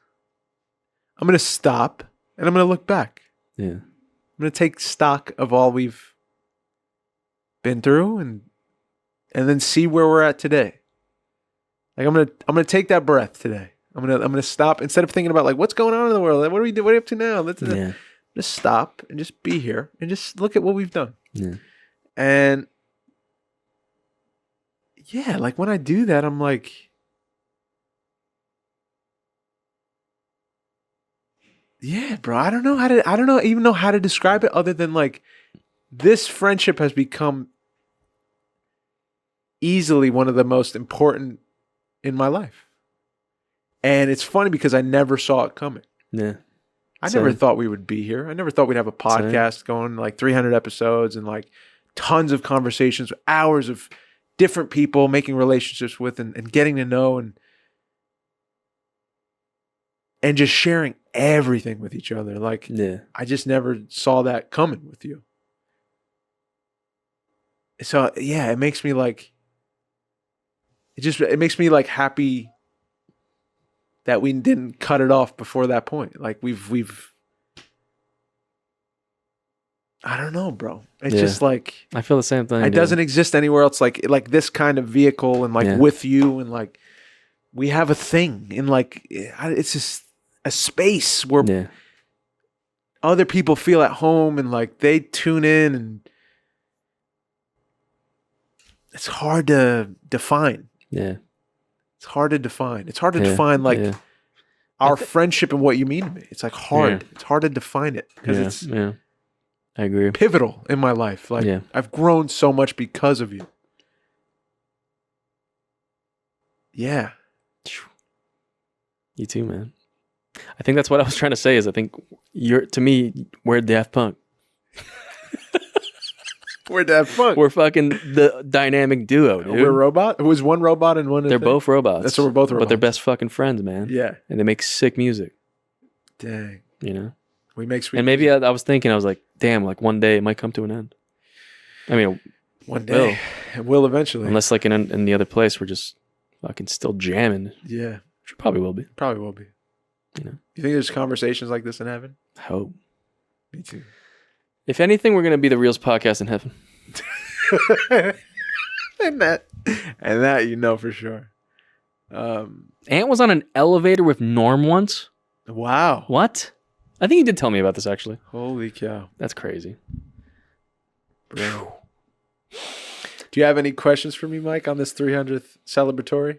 I'm going to stop and I'm going to look back. Yeah. I'm going to take stock of all we've been through and then see where we're at today. Like I'm gonna take that breath today. I'm gonna stop instead of thinking about like what's going on in the world. Like, what are we up to now? Just stop and just be here and just look at what we've done. Yeah. And yeah, like when I do that, I'm like, yeah, bro. I don't even know how to describe it other than like this friendship has become easily one of the most important in my life. And it's funny because I never saw it coming. Yeah. I never thought we would be here. I never thought we'd have a podcast going like 300 episodes and like tons of conversations, hours of different people making relationships with and getting to know and just sharing everything with each other. Like, yeah. I just never saw that coming with you. So yeah, it makes me like, it makes me like happy that we didn't cut it off before that point. Like we've I don't know, bro. It's just like I feel the same thing. It doesn't exist anywhere else like this kind of vehicle and like with you and like we have a thing and like it's just a space where other people feel at home and like they tune in and it's hard to define. Yeah. It's hard to define. It's hard to define like our friendship and what you mean to me. It's like hard. It's hard to define it because it's I agree. Pivotal in my life. Like I've grown so much because of you. Yeah. You too, man. I think that's what I was trying to say is I think to me, we're Daft Punk. We're Daft Punk. We're fucking the dynamic duo, dude. We're robot. It was one robot and one. They're both robots. That's what we're both robots. But they're best fucking friends, man. Yeah. And they make sick music. Dang. You know? We make sweet and maybe music. I was thinking, I was like, damn, like one day it might come to an end. I mean, one day. It will eventually. Unless like in the other place we're just fucking still jamming. Yeah. Which probably will be. Probably will be. You know? You think there's conversations like this in heaven? I hope. Me too. If anything, we're going to be the Reels podcast in heaven. and that you know for sure. Ant was on an elevator with Norm once. Wow. What? I think he did tell me about this actually. Holy cow. That's crazy. Bro. Do you have any questions for me, Mike, on this 300th celebratory?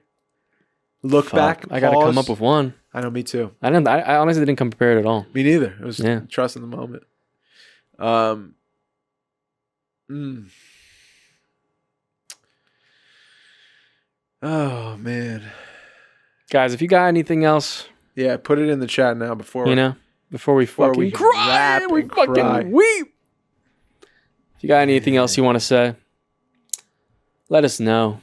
Look back. I got to come up with one. I know, me too. I honestly didn't come prepared at all. Me neither. It was trust in the moment. Oh man, guys, if you got anything else, put it in the chat now before we fucking cry, we fucking weep. If you got anything else you want to say, let us know.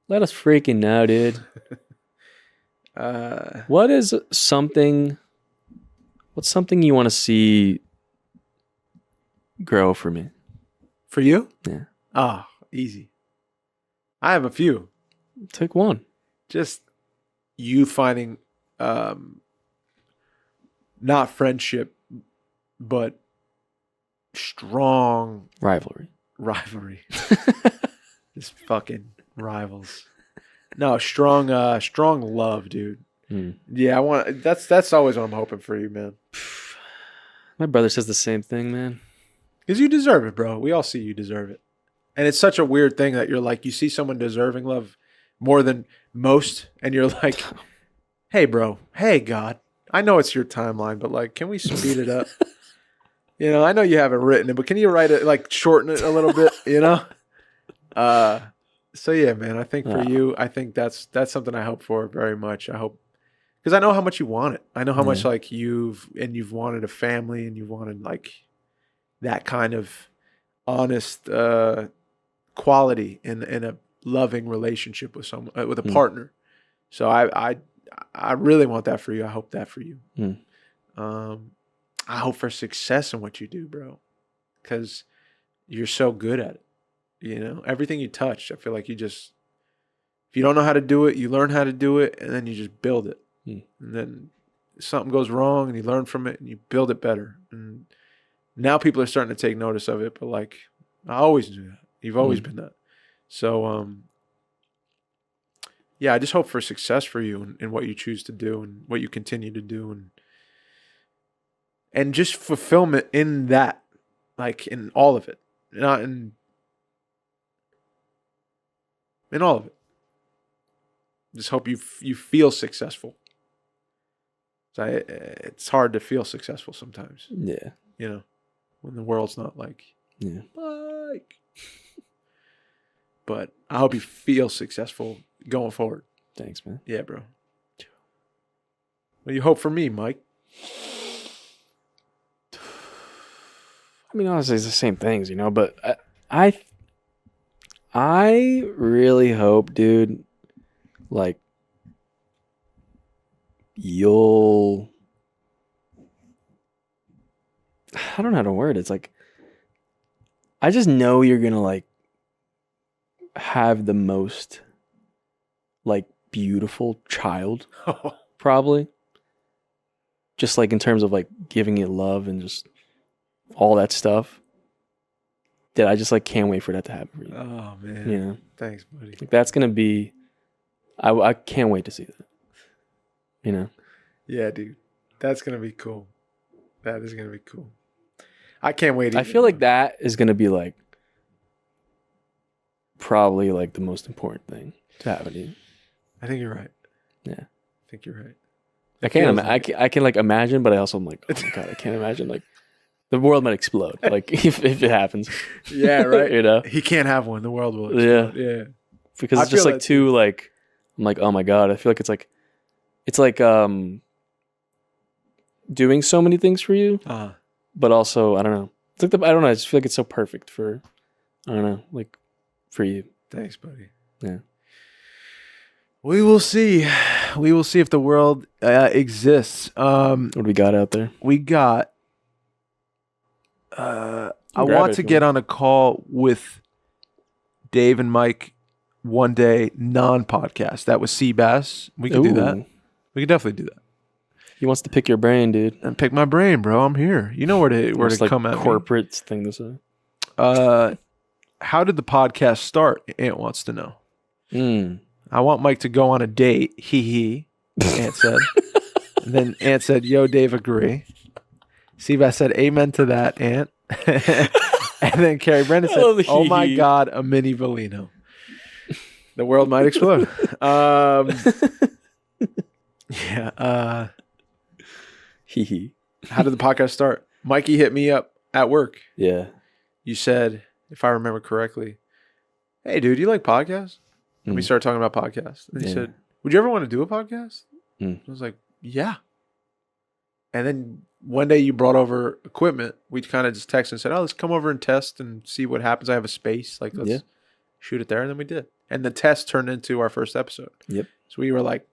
Let us freaking know, dude. What's something you want to see grow for me? For you? Yeah. Oh, easy. I have a few. Take one. Just you finding not friendship, but strong rivalry. Just fucking rivals. No, strong love, dude. Yeah, that's always what I'm hoping for you, man. My brother says the same thing, man. Because you deserve it, bro. We all see you deserve it. And it's such a weird thing that you're like, you see someone deserving love more than most, and you're like, hey, bro, hey, God, I know it's your timeline, but like, can we speed it up? You know, I know you haven't written it, but can you write it, like shorten it a little bit, you know? So yeah, man, I think for you, I think that's something I hope for very much. I hope, because I know how much you want it. I know how much like you've wanted a family and you've wanted like that kind of honest quality in a loving relationship with someone, with a partner. So I really want that for you. I hope that for you. I hope for success in what you do, bro. Because you're so good at it. You know, everything you touch, I feel like if you don't know how to do it, you learn how to do it, and then you just build it. And then something goes wrong, and you learn from it, and you build it better. And now people are starting to take notice of it, but like, I always knew that. You've always been that. So, yeah, I just hope for success for you in what you choose to do and what you continue to do, and just fulfillment in that, like in all of it, not in all of it. Just hope you feel successful. It's hard to feel successful sometimes. Yeah. You know, when the world's not like, Yeah. like. But I hope you feel successful going forward. Thanks, man. Yeah, bro. What do you hope for me, Mike? I mean, honestly, it's the same things, you know, but I really hope, dude, like, you'll, I don't know how to word it. It's like, I just know you're going to, like, have the most, like, beautiful child, probably. Just, like, in terms of, like, giving it love and just all that stuff. That I just, like, can't wait for that to happen for you. Oh, man. You know? Thanks, buddy. Like, that's going to be, I can't wait to see that. You know? Yeah, dude. That's going to be cool. That is going to be cool. I can't wait. I feel like that is going to be, like, probably, like, the most important thing to happen to you. I think you're right. Yeah. I think you're right. I can like, imagine, but I also am like, oh, my God, I can't imagine, like, the world might explode, like, if it happens. Yeah, right. You know? He can't have one. The world will explode. Yeah. Because it's just, like, too, like, I'm like, oh, my God. I feel like it's like doing so many things for you, but also, I don't know. It's like I don't know. I just feel like it's so perfect for, I don't know, like, for you. Thanks, buddy. Yeah. We will see. We will see if the world exists. What do we got out there? We got. I want to get on a call with Dave and Mike one day, non-podcast. That was Seabass. We can do that. We can definitely do that. He wants to pick your brain, dude. And pick my brain, bro. I'm here. You know where to like come at corporate thing to say. How did the podcast start? Ant wants to know. I want Mike to go on a date. He. Ant said. And then Ant said, "Yo, Dave, agree." Seabass said, "Amen to that, Ant." And then Carrie Brennan said, "Oh my God, a mini Bellino." The world might explode. Yeah. How did the podcast start? Mikey hit me up at work. Yeah. You said, if I remember correctly, "Hey, dude, you like podcasts?" And we started talking about podcasts. And he said, "Would you ever want to do a podcast?" I was like, "Yeah." And then one day you brought over equipment. We kind of just texted and said, "Oh, let's come over and test and see what happens. I have a space. Like, let's shoot it there." And then we did. And the test turned into our first episode. Yep. So we were like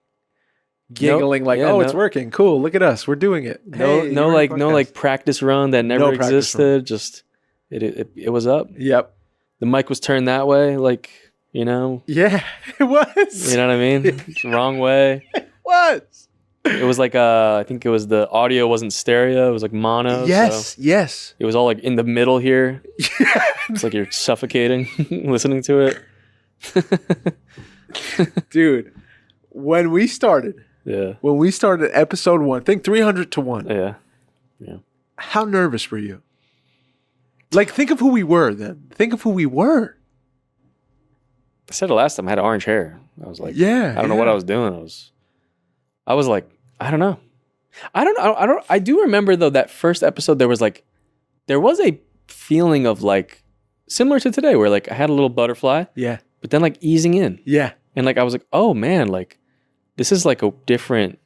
giggling, it's working. Cool. Look at us. We're doing it. No like practice run that never existed. Just it was up. Yep. The mic was turned that way, like, you know. Yeah, it was. You know what I mean? It's the wrong way. It was. It was like I think it was the audio wasn't stereo. It was like mono. Yes. So yes. It was all like in the middle here. It's like you're suffocating listening to it. Dude, when we started episode 1, think 300 to 1. Yeah. How nervous were you? Like, think of who we were then. Think of who we were. I said it last time. I had orange hair. I was like, I don't know what I was doing. I was like, I don't know. I do remember though that first episode there was a feeling of like similar to today where like I had a little butterfly. Yeah. But then like easing in. Yeah. And like I was like, oh man, like this is like a different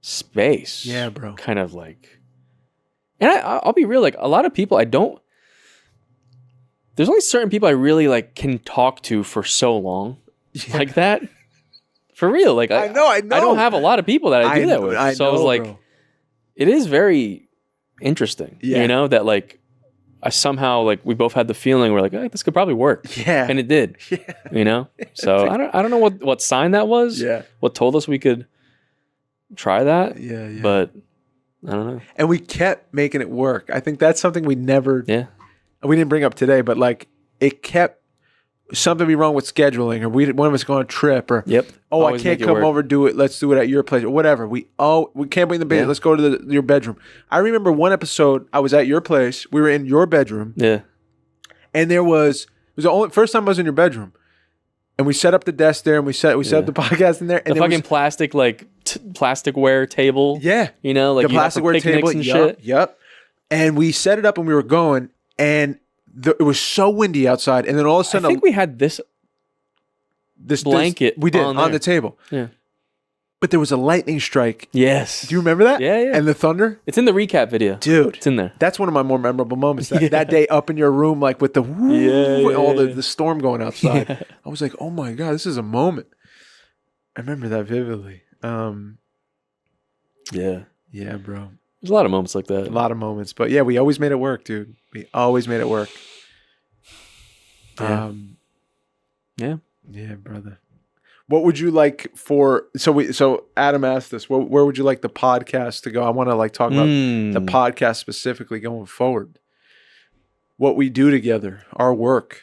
space. Yeah, bro. Kind of like, and I'll be real, like a lot of people there's only certain people I really like can talk to for so long like that. For real. Like I know. I don't have a lot of people that I do that with. So I was like, it is very interesting. Yeah. You know, that like I somehow like we both had the feeling we're like, hey, this could probably work. Yeah. And it did. Yeah. You know? So I don't know what sign that was. Yeah. What told us we could try that. Yeah, yeah. But I don't know. And we kept making it work. I think that's something we never we didn't bring up today, but like it kept something be wrong with scheduling, or one of us go on a trip, or Yep. oh, Always I can't make it come work. over, do it. Let's do it at your place or whatever. We can't bring the bed. Yeah. Let's go to your bedroom. I remember one episode. I was at your place. We were in your bedroom. Yeah. And it was the only first time I was in your bedroom, and we set up the desk there, and we set up the podcast in there. And The there fucking was, plastic like plasticware table. yeah, You know, like the you have for plasticware picnics table and yup, shit. Yep. And we set it up, and we were going, and it was so windy outside, and then all of a I sudden, think we had this blanket we did on on there. the table. Yeah. But there was a lightning strike. Yes. Do you remember that? Yeah, yeah. And the thunder, It's in the recap video. dude. It's in there. That's one of my more memorable moments. That day up in your room, like with the woo, Yeah, all yeah. the storm going outside. Yeah. I was like, oh my god, this is a moment. I remember that vividly. Yeah. Yeah, bro. There's a lot of moments like that. A lot of moments, but yeah, we always made it work, dude. We always made it work. Yeah. Yeah. Yeah, brother. What would you like for? So Adam asked us, where would you like the podcast to go? I want to like talk about the podcast specifically going forward. What we do together, our work,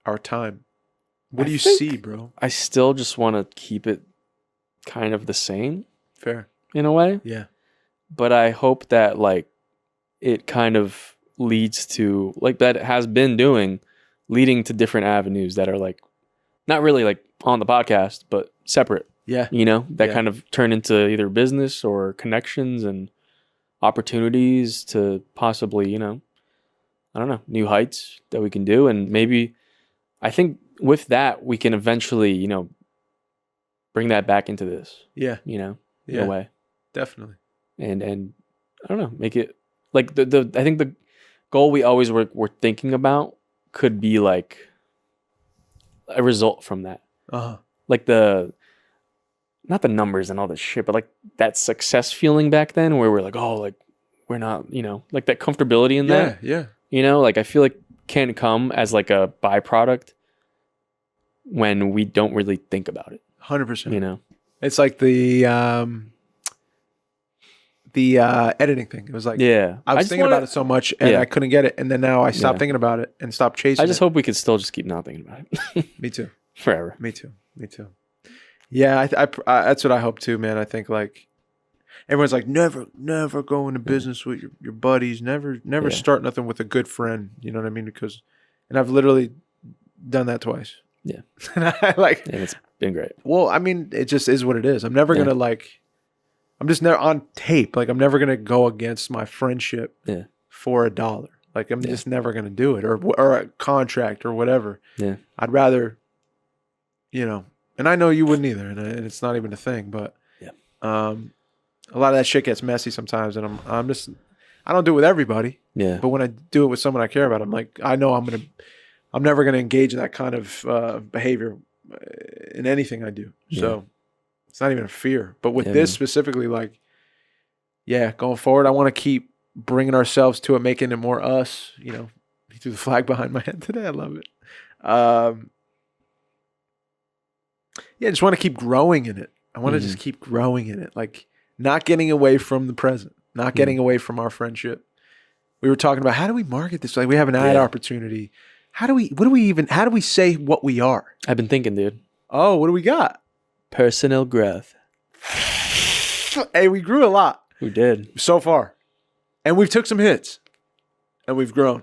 our time. What do you see, bro? I still just want to keep it kind of the same Fair. in a way. Yeah. But I hope that like it kind of leads to like that it has been doing, leading to different avenues that are like not really like on the podcast, but separate. Yeah. You know, that Yeah. kind of turn into either business or connections and opportunities to possibly, you know, I don't know, new heights that we can do. And maybe I think with that, we can eventually, you know, bring that back into this, Yeah. you know, in Yeah. a way. Definitely. And I don't know, make it like the I think the goal we always were thinking about could be like a result from that. Uh-huh. Like not the numbers and all this shit, but like that success feeling back then where we're like, oh, like we're not, you know, like that comfortability in that. Yeah. You know, like I feel like can come as like a byproduct when we don't really think about it. 100%. You know? It's like the editing thing. It was like, Yeah. I was just thinking wanna- about it so much, and Yeah. I couldn't get it, and then now I stopped Yeah. thinking about it and stopped chasing. I just it. hope we could still just keep not thinking about it. Me too. Forever. Me too. Me too. Yeah, I that's what I hope too, man. I think like everyone's like, never go into business with your buddies. Never Yeah. start nothing with a good friend. You know what I mean? And I've literally done that twice. Yeah. And I like, And it's been great. well, I mean, it just is what it is. I'm never Yeah. gonna like, I'm just never on tape. Like, I'm never gonna go against my friendship Yeah. for $1. Like, I'm Yeah. just never gonna do it, or a contract or whatever. Yeah. I'd rather, you know, and I know you wouldn't either, and it's not even a thing. But Yeah. a lot of that shit gets messy sometimes, and I don't do it with everybody. Yeah. But when I do it with someone I care about, I'm like, I know I'm never gonna engage in that kind of behavior in anything I do. So it's not even a fear. But with Yeah, this man. specifically, like, yeah, going forward, I want to keep bringing ourselves to it, making it more us. You know, he threw the flag behind my head today. I love it. Yeah, I just want to keep growing in it. I want to just keep growing in it, like not getting away from the present, not getting away from our friendship. We were talking about how do we market this? Like, we have an ad opportunity. How do we say what we are? I've been thinking, dude. Oh, what do we got? Personal growth. Hey, we grew a lot We did. so far, and we've took some hits, and we've grown.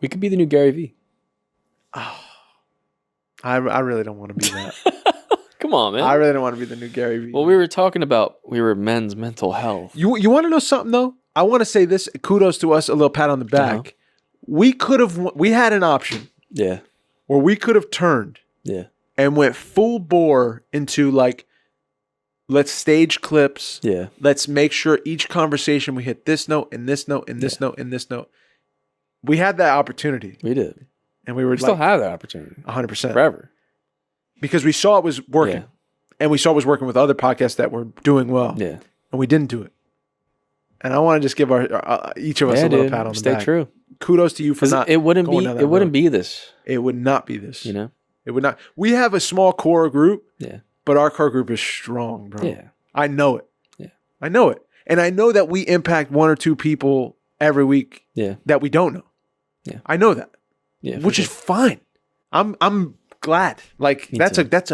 We could be the new Gary Vee. I really don't want to be that. Come on, man. I really don't want to be the new Gary Vee. Well, we were talking about men's mental health. You want to know something though? I want to say this. Kudos to us. A little pat on the back. Uh-huh. We had an option Yeah. where we could have turned Yeah. and went full bore into like, let's stage clips. Yeah. Let's make sure each conversation we hit this note and this note and this note and this note. We had that opportunity, We did. and we were We still like have that opportunity 100% forever. because we saw it was working, Yeah. and we saw it was working with other podcasts that were doing well, Yeah. and we didn't do it. And I want to just give our each of us a little pat on the Stay back. true. Kudos to you for not. It wouldn't going be. down that It wouldn't road. be this. It would not be this. You know. It would not. We have a small core group. Yeah. But our core group is strong, bro. Yeah. I know it. Yeah. I know it. And I know that we impact 1 or 2 people every week. Yeah. That we don't know. Yeah. I know that. Yeah. Which is fine. I'm glad. Like Me that's too. that's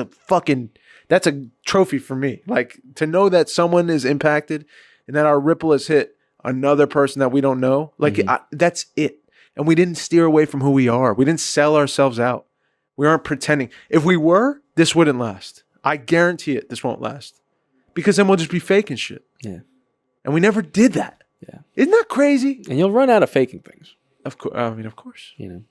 a trophy for me. Like to know that someone is impacted and that our ripple has hit another person that we don't know. Like that's it. And we didn't steer away from who we are. We didn't sell ourselves out. We aren't pretending. If we were, this wouldn't last. I guarantee it. This won't last because then we'll just be faking shit. Yeah. And we never did that. Yeah. Isn't that crazy? And you'll run out of faking things. Of course. I mean, of course. You know.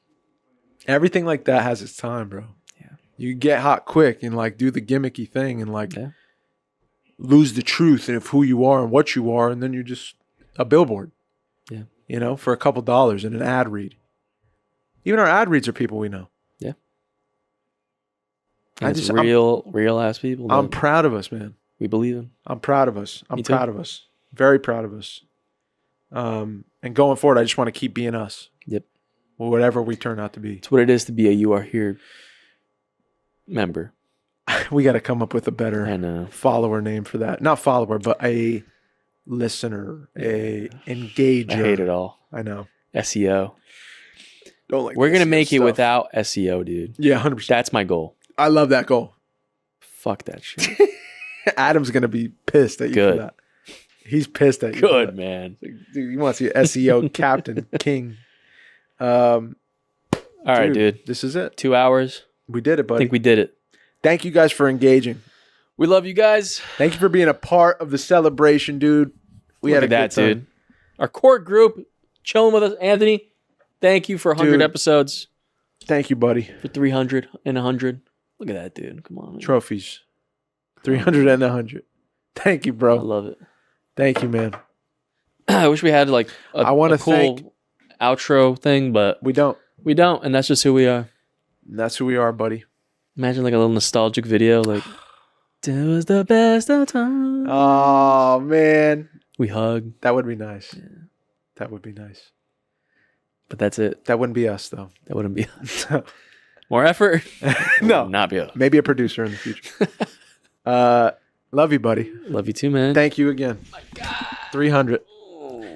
Everything like that has its time, bro. Yeah. You get hot quick and like do the gimmicky thing and like lose the truth of who you are and what you are, and then you're just a billboard. Yeah. You know, for a couple dollars in an ad read. Even our ad reads are people we know. Yeah. I It's just real ass people. I'm that proud of us, man. we believe in. I'm proud of us. I'm Me too. proud of us. Very proud of us. And going forward, I just want to keep being us. Yep. Whatever we turn out to be. It's what it is to be a You Are Here member. We got to come up with a better And follower name for that. Not follower, but a listener, a engager. I hate it all. I know. SEO. Don't like We're gonna SEO make it stuff. without SEO, dude. Yeah, 100%. That's my goal. I love that goal. Fuck that shit. Adam's gonna be pissed at you Good. for that. He's pissed at you. Good, for that. man. Dude, you want to see SEO captain king. All right, dude. This is it. 2 hours. We did it, I buddy. think we did it. Thank you guys for engaging. We love you guys. Thank you for being a part of the celebration, dude. We Look had a at that, good time. dude. Our core group chilling with us. Anthony, thank you for 100 Dude. episodes. Thank you, buddy. For 300 and 100. Look at that, dude. Come on, man. Trophies. 300 and 100. Thank you, I bro. love it. Thank you, man. I wish we had like I wanna a cool thank- outro thing, but We don't. we don't, and that's just who we are. That's who we are, buddy. Imagine like a little nostalgic video, like it was the best of time. Oh, man. We hug, That would be nice. That would be nice. but that's it. That wouldn't be us, though. That wouldn't be more effort. No. Would not be us. Maybe a producer in the future. Love you, buddy. Love you too, man. Thank you again. 300.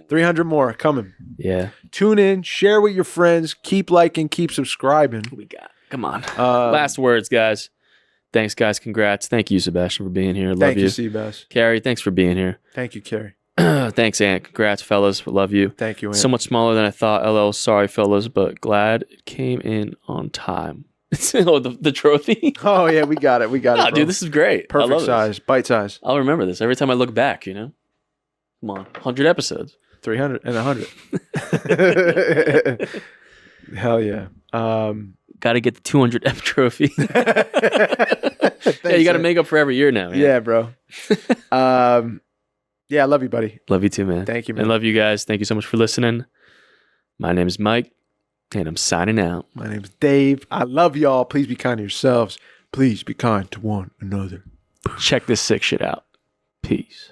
300 more coming. Yeah, Tune in, share with your friends, keep liking, keep subscribing. we got. Come on. Uh, Last words, guys. Thanks, guys. Congrats. Thank you, Sebastian, for being here. Love Thank you, you. Seabass. Carrie, thanks for being here. Thank you, Carrie. Thanks, Ant. Congrats, fellas. Love you. Thank you, Ant. So much smaller than I thought. LL, sorry, fellas, but glad it came in on time. Oh, the trophy? Oh, yeah, we got it. We got No, it, bro. dude, this is great. I Perfect love this. size, bite size. I'll remember this every time I look back, you know? Come on. 100 episodes. 300 and 100. Hell yeah. Got to get the 200 F trophy. Yeah, you got to make up for every year now. Man. Yeah, bro. Yeah, I love you, buddy. Love you too, man. Thank you, man. And love you guys. Thank you so much for listening. My name is Mike, and I'm signing out. My name's Dave. I love y'all. Please be kind to yourselves. Please be kind to one another. Check this sick shit out. Peace.